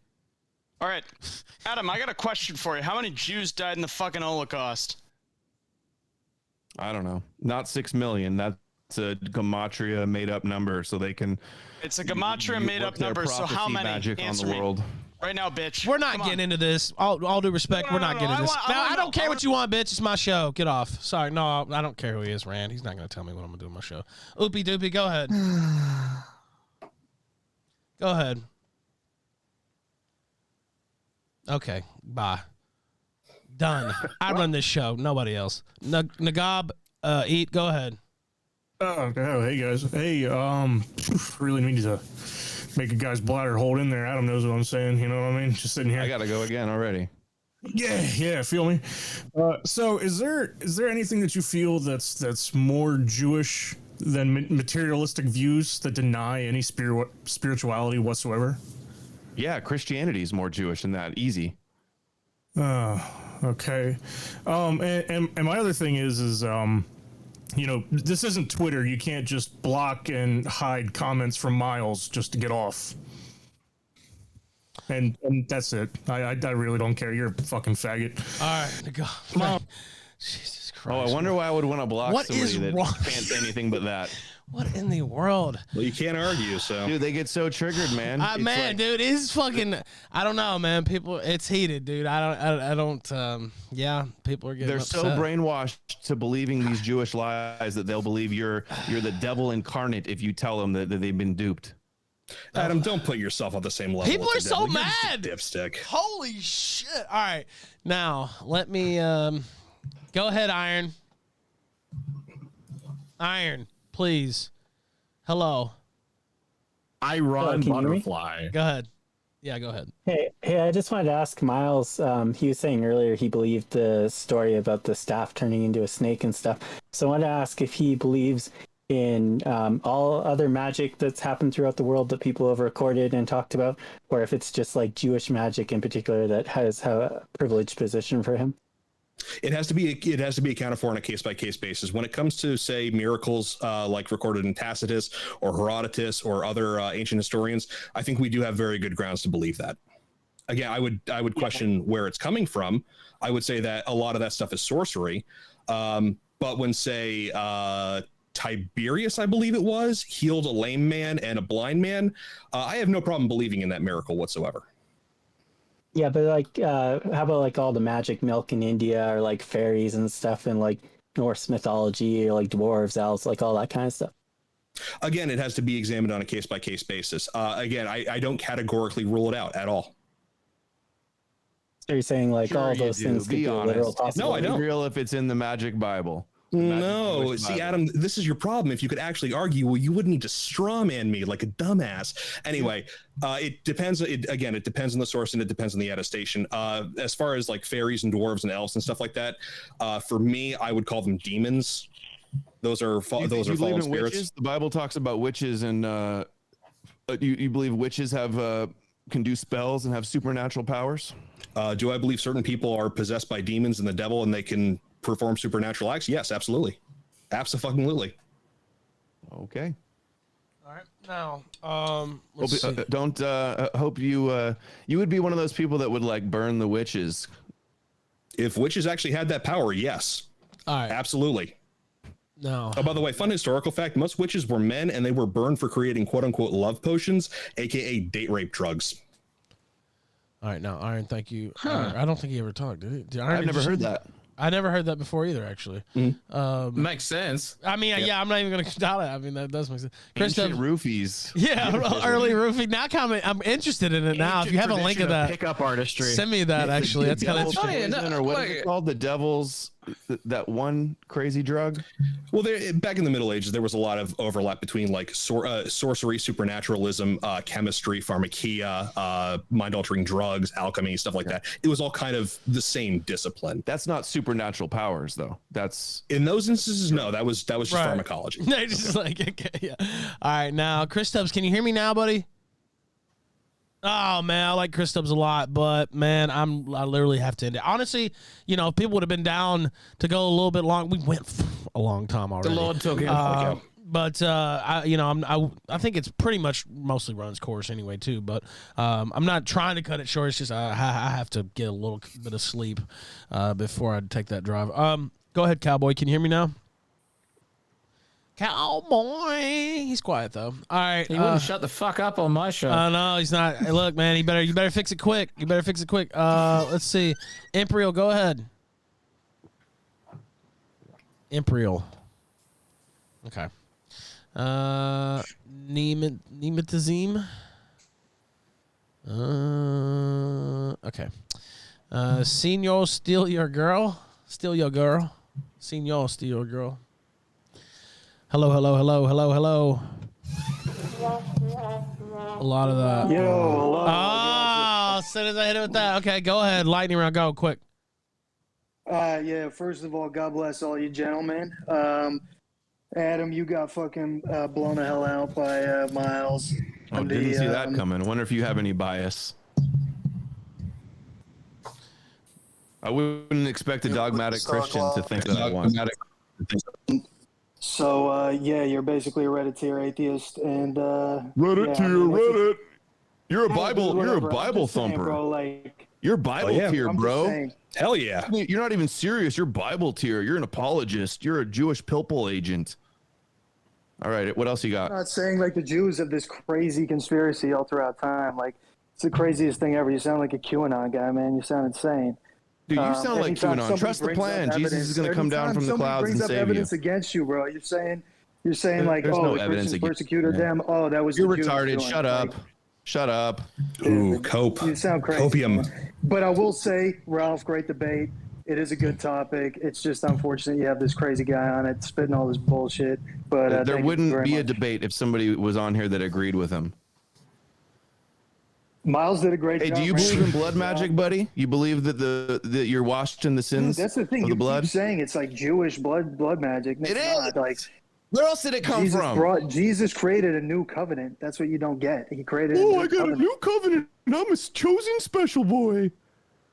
All right. Adam, I got a question for you. How many Jews died in the fucking Holocaust? I don't know. Not 6 million. That's a gematria made up number, so they can. It's a gematria made up number. So how many? Magic Answer on the me. world. Right now, bitch. We're not getting into this. All due respect, we're not getting into this. I don't care what you want, bitch. It's my show. Get off. Sorry. No, I don't care who he is, Rand. He's not going to tell me what I'm going to do on my show. Oopie doopie, go ahead. Go ahead. Okay. Bye. Done. I run this show. Nobody else. Nagab, eat. Go ahead. Oh, hey guys. Hey, really need to make a guy's bladder hold in there. Adam knows what I'm saying. You know what I mean? Just sitting here. I gotta go again already. Yeah. Feel me? So, is there anything that you feel that's more Jewish than materialistic views that deny any spirituality whatsoever? Yeah, Christianity is more Jewish than that. Easy. Okay. And my other thing is this isn't Twitter. You can't just block and hide comments from Myles just to get off. And that's it. I really don't care. You're a fucking faggot. All right, go. Jesus Christ. Christ. Oh, I wonder why I would want to block What somebody is that wrong? can't say anything but that. What in the world? Well, you can't argue, so. Dude, they get so triggered, man. It's Man, like- dude, it's fucking. I don't know, man. People, it's heated, dude. I don't. Yeah, people are getting. They're upset. so brainwashed to believing these Jewish lies that they'll believe you're the devil incarnate if you tell them that they've been duped. Adam, don't put yourself on the same level. People with are the so devil. You're just a mad. dipstick. Holy shit! All right, now let me go ahead, Iron. Iron, please. Hello. Iron can you hear me? butterfly. Go ahead. Yeah, go ahead. Hey, I just wanted to ask Myles. He was saying earlier he believed the story about the staff turning into a snake and stuff. So I wanted to ask if he believes in all other magic that's happened throughout the world that people have recorded and talked about, or if it's just like Jewish magic in particular that has a privileged position for him. It has to be accounted for on a case-by-case basis. When it comes to, say, miracles like recorded in Tacitus or Herodotus or other ancient historians, I think we do have very good grounds to believe that. Again, I would question where it's coming from. I would say that a lot of that stuff is sorcery. But when, say, Tiberius, I believe it was, healed a lame man and a blind man, I have no problem believing in that miracle whatsoever. Yeah, but like, how about like all the magic milk in India, or like fairies and stuff in like Norse mythology, or like dwarves, elves, like all that kind of stuff? Again, it has to be examined on a case-by-case basis. Again, I don't categorically rule it out at all. So you're saying like Sure all you those do. things could Be be a honest. literal possibility? No, I don't. Be real if it's in the magic Bible. No, Jewish see, Bible. Adam, this is your problem. If you could actually argue, well, you wouldn't need to straw man me like a dumbass. Anyway, it depends. It depends on the source and it depends on the attestation. As far as like fairies and dwarves and elves and stuff like that, for me, I would call them demons. Those are those are fallen spirits. Witches? The Bible talks about witches, and you believe witches have can do spells and have supernatural powers? Do I believe certain people are possessed by demons and the devil and they can perform supernatural acts? Yes, absolutely. Abso-fucking-lutely. Okay. All right. Now, let's see. Don't hope you would be one of those people that would like burn the witches. If witches actually had that power, yes. All right. Absolutely. No. Oh, by the way, fun historical fact, most witches were men and they were burned for creating quote-unquote love potions, aka date rape drugs. All right, now, Iron, thank you. I don't think he ever talked, did he? Did Iron, I've never heard that. I never heard that before either, actually. Makes sense. I mean, yeah, I'm not even going to doubt it. I mean, that does make sense. Ancient roofies. Yeah, early roofing. Now, I'm interested in it now. If you have a link of that, pickup artistry, send me that. Actually, that's kind of interesting. Or what is it called? The devil's that one crazy drug. Well, back in the Middle Ages, there was a lot of overlap between like sorcery, supernaturalism, chemistry, pharmakia, mind-altering drugs, alchemy, stuff like that. It was all kind of the same discipline. That's not supernatural powers, though. That's in those instances, no. That was just pharmacology. They just like okay, yeah. All right, now, Chris Tubbs, can you hear me now, buddy? Oh man, I like Chris Tubbs a lot, but man, I literally have to end it. Honestly, you know, if people would have been down to go a little bit long. We went a long time already. The Lord took him. But I think it's pretty much mostly runs course anyway too. But I'm not trying to cut it short. It's just I have to get a little bit of sleep before I take that drive. Go ahead, Cowboy. Can you hear me now? Cowboy, he's quiet though. All right, he wouldn't shut the fuck up on my show. No, he's not. Hey, look, man, you better fix it quick. Let's see, Imperial, go ahead. Imperial. Okay. Nematazim. Okay. Senor, steal your girl. Senor, steal your girl. Hello. A lot of that. Yo, hello. As soon as I hit it with that. Okay, go ahead. Lightning round, go quick. Yeah, first of all, God bless all you gentlemen. Adam, you got fucking blown the hell out by Myles. Oh, didn't see that coming. I wonder if you have any bias. I wouldn't expect a dogmatic Christian to think that one. So, yeah, you're basically a Reddit atheist, and Reddit. You're a Bible thumper. Bro, like, You're Bible tier, I'm just bro. saying. Hell yeah. You're not even serious. You're Bible tier. You're an apologist. You're a Jewish purple agent. All right, what else you got? I'm not saying like the Jews have this crazy conspiracy all throughout time. Like it's the craziest thing ever. You sound like a QAnon guy, man. You sound insane. Dude, you sound like anytime QAnon. somebody Trust the brings up plan. Jesus is going to come down anytime from the somebody clouds brings and up save evidence you. against you, bro. You're saying like, There's oh, no the evidence Christians against persecuted them. Oh, that was You're the Jews retarded. doing Shut it. up. Like, Shut up. Ooh, cope. you sound crazy. Copium. But I will say, Ralph, great debate. It is a good topic. It's just unfortunate you have this crazy guy on it spitting all this bullshit. But There thank you wouldn't very be a much. debate if somebody was on here that agreed with him. Myles did a great Hey, job. do you man. believe in blood magic, buddy? You believe that that you're washed in the Dude, sins that's the thing. of You the blood? keep saying it's like Jewish blood magic. It's It not. is. Like, where else did it come from? Jesus created a new covenant. That's what you don't get. He created. Oh, I got a new covenant. I'm a chosen special boy.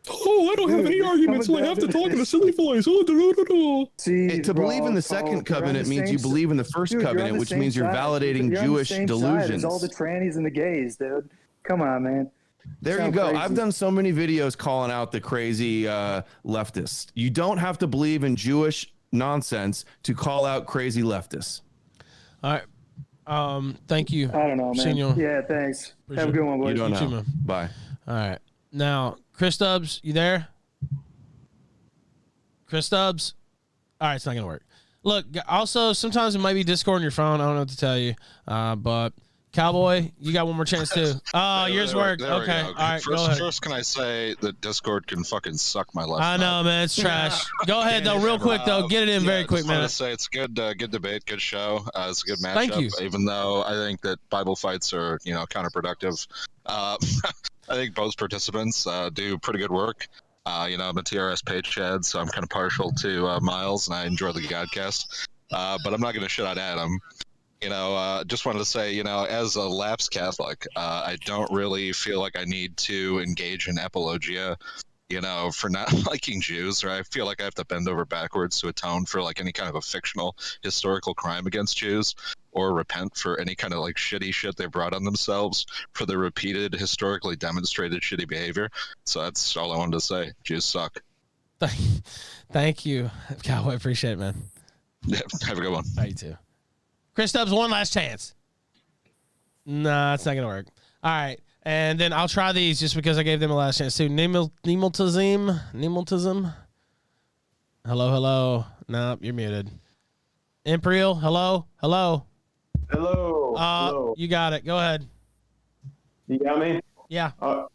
Oh, I don't have any arguments, so I have to talk in a silly voice. Oh, See, to believe in the bro, second you're on covenant the means same you believe in the first dude, you're on covenant, the which same means you're side. validating You're on the Jewish same side delusions. as all the trannies and the gays, dude. Come on, man. There you Sound go. crazy. I've done so many videos calling out the crazy leftists. You don't have to believe in Jewish nonsense to call out crazy leftists. All right. Thank you. I don't know, man. Senor. Yeah, thanks. Appreciate Have a good one, boys. You don't You too, know. man. Bye. All right. Now, Chris Stubbs, you there? Chris Stubbs? All right, it's not going to work. Look, also, sometimes it might be Discord on your phone. I don't know what to tell you. But, Cowboy, you got one more chance, too. Oh, yours worked. There we Okay. go. All right, go ahead. First, can I say that Discord can fucking suck my life? I know, man. It's trash. Go ahead, though, real quick, though. Get it in very quick, man. I just want to say it's good, good debate, good show. It's a good matchup. Thank you. Even though I think that Bible fights are, counterproductive. I think both participants do pretty good work. I'm a TRS page head, so I'm kind of partial to Myles, and I enjoy the Godcast. But I'm not going to shit on Adam. Just wanted to say, as a lapsed Catholic, I don't really feel like I need to engage in apologia, for not liking Jews, or I feel like I have to bend over backwards to atone for like any kind of a fictional historical crime against Jews, or repent for any kind of like shitty shit they brought on themselves for their repeated, historically demonstrated shitty behavior. So that's all I wanted to say. Jews suck. Thank you, Cowboy. Appreciate it, man. Yeah, have a good one. You too. Chris Stubbs, one last chance. Nah, it's not going to work. All right. And then I'll try these just because I gave them a last chance too. Nemultism. Hello. Nope, you're muted. Imperial, hello. Hello. You got it. Go ahead. You got me? Yeah. All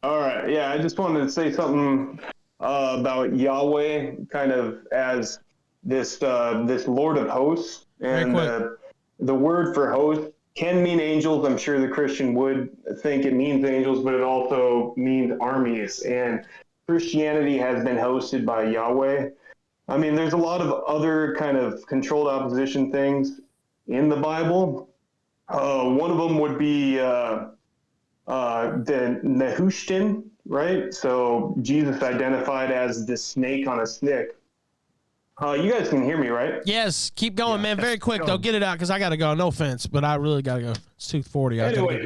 right. Yeah, I just wanted to say something about Yahweh, kind of as this Lord of hosts, and the word for host can mean angels. I'm sure the Christian would think it means angels, but it also means armies. And Christianity has been hosted by Yahweh. I mean, there's a lot of other kind of controlled opposition things in the Bible. One of them would be the Nehushtan, right? So Jesus identified as the snake on a stick. You guys can hear me, right? Yes. Keep going, man. Very quick, though. Get it out because I got to go. No offense, but I really got to go. It's 2:40. Anyway,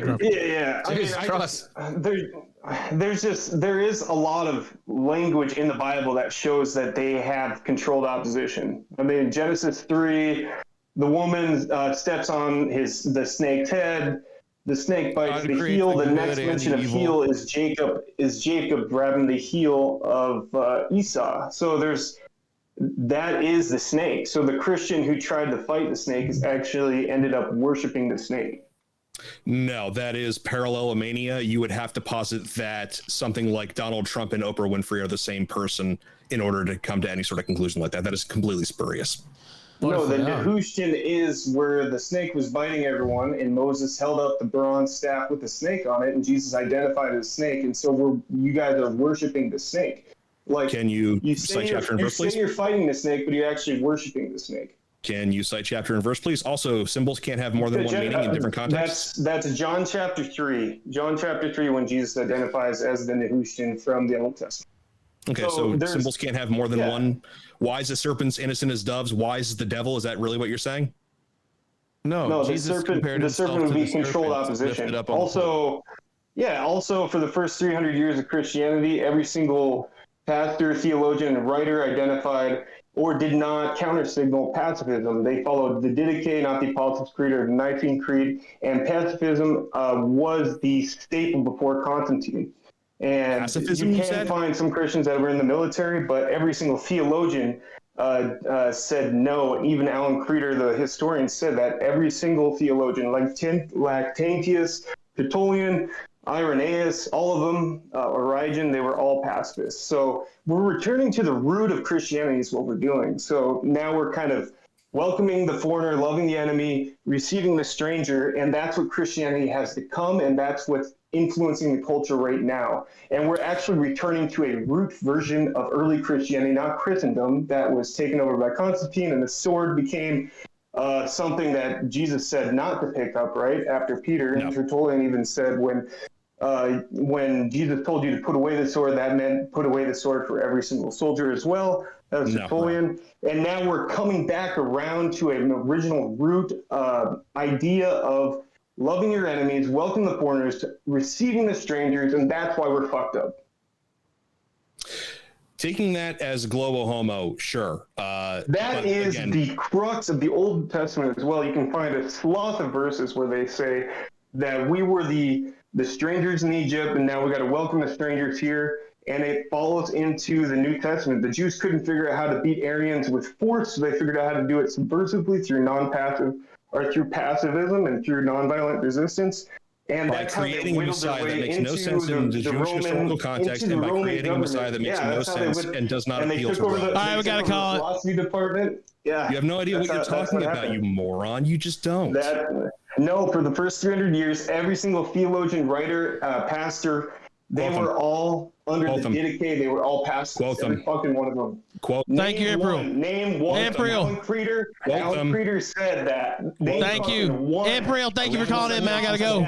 there is a lot of language in the Bible that shows that they have controlled opposition. I mean, Genesis 3, the woman steps on the snake's head. The snake bites the heel. The next mention of heel is Jacob grabbing the heel of Esau. So that is the snake. So the Christian who tried to fight the snake is actually ended up worshiping the snake. No, that is parallelomania. You would have to posit that something like Donald Trump and Oprah Winfrey are the same person in order to come to any sort of conclusion like that. That is completely spurious. No, the Nehushtan is where the snake was biting everyone, and Moses held up the bronze staff with the snake on it, and Jesus identified as snake, and so you guys are worshiping the snake. Like, can you cite chapter and verse, please? You say you're fighting the snake, but you're actually worshiping the snake. Can you cite chapter and verse, please? Also, symbols can't have more than one meaning in different contexts. That's John chapter 3. John chapter 3, when Jesus identifies as the Nehushtan from the Old Testament. Okay, so symbols can't have more than one. Wise as serpents, innocent as doves, wise as the devil. Is that really what you're saying? No, the serpent would be controlled opposition. Also, Yeah, also for the first 300 years of Christianity, every single pastor, theologian, and writer identified or did not countersignal pacifism. They followed the Didache, not the Apostles' Creed or the Nicene Creed, and pacifism was the staple before Constantine. And Pacifism, you can find some Christians that were in the military, but every single theologian said no. Even Alan Creeder, the historian, said that every single theologian, like Lactantius, Tertullian, Irenaeus, all of them, Origen, they were all pacifists. So we're returning to the root of Christianity is what we're doing. So now we're kind of welcoming the foreigner, loving the enemy, receiving the stranger, and that's what Christianity has to come, and that's what's influencing the culture right now. And we're actually returning to a root version of early Christianity, not Christendom, that was taken over by Constantine, and the sword became something that Jesus said not to pick up, right? After Peter, and Tertullian even said when Jesus told you to put away the sword, that meant put away the sword for every single soldier as well. That was Tertullian. And now we're coming back around to an original root idea of loving your enemies, welcoming the foreigners, receiving the strangers, and that's why we're fucked up. Taking that as globo homo, sure. That is the crux of the Old Testament as well. You can find a sloth of verses where they say that we were the strangers in Egypt, and now we got to welcome the strangers here. And it follows into the New Testament. The Jews couldn't figure out how to beat Arians with force, so they figured out how to do it subversively through non-passive or through passivism and through nonviolent resistance. And by that's how creating they a whittled their Messiah that way makes into no sense in the Jewish historical context, and by creating a Messiah that makes no sense and does not appeal to Rome. All right, we gotta call it. Philosophy department. Yeah, you have no idea what you're talking about, you moron. You just don't. No, for the first 300 years, every single theologian, writer, pastor, they were all under the Didache. They were all pastors. Every fucking one of them. Thank you, April. Name one. April. Alan Creeder said that. Thank you, April. Thank you for calling in, man. I gotta go.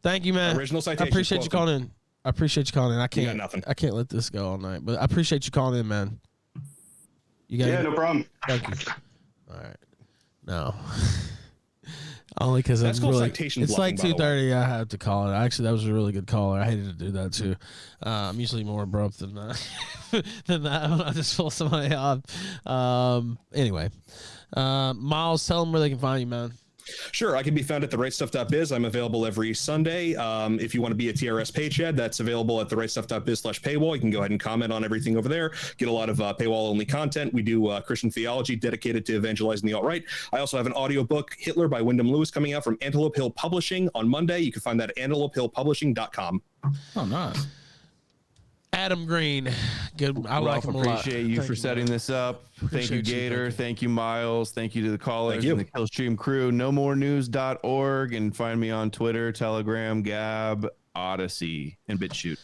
Thank you, man. Original citation. I appreciate you calling in. I appreciate you calling in. I You got can't. nothing. I can't let this go all night. But I appreciate you calling in, man. You got no problem. Thank you. All right. No. Only because That's I'm called really. citation It's bluffing, like by the way. 2:30. I had to call it. Actually, that was a really good caller. I hated to do that too. I'm usually more abrupt than that. When I just pull somebody off. Anyway, Myles, tell them where they can find you, man. Sure, I can be found at therightstuff.biz. I'm available every Sunday. If you want to be a TRS page head, that's available at therightstuff.biz/paywall. You can go ahead and comment on everything over there. Get a lot of paywall-only content. We do Christian theology dedicated to evangelizing the alt-right. I also have an audiobook, Hitler by Wyndham Lewis, coming out from Antelope Hill Publishing on Monday. You can find that at antelopehillpublishing.com. Oh, nice. Adam Green, good. I like him a lot. Appreciate you for setting this up. Thank you, Gator. Thank you, Myles. Thank you to the callers and the Killstream crew. NoMoreNews.org, and find me on Twitter, Telegram, Gab, Odysee, and BitChute.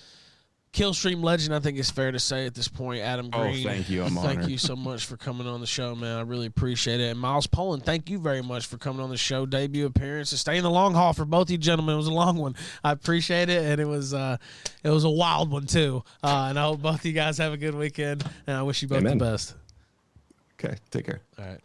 Killstream legend, I think it's fair to say at this point, Adam Green. Oh, thank you. I'm Thank honored. you so much for coming on the show, man. I really appreciate it. And Myles Poland, thank you very much for coming on the show. Debut appearance and staying the long haul for both you gentlemen. It was a long one. I appreciate it, and it was a wild one too. And I hope both of you guys have a good weekend. And I wish you both the best. Okay, take care. All right.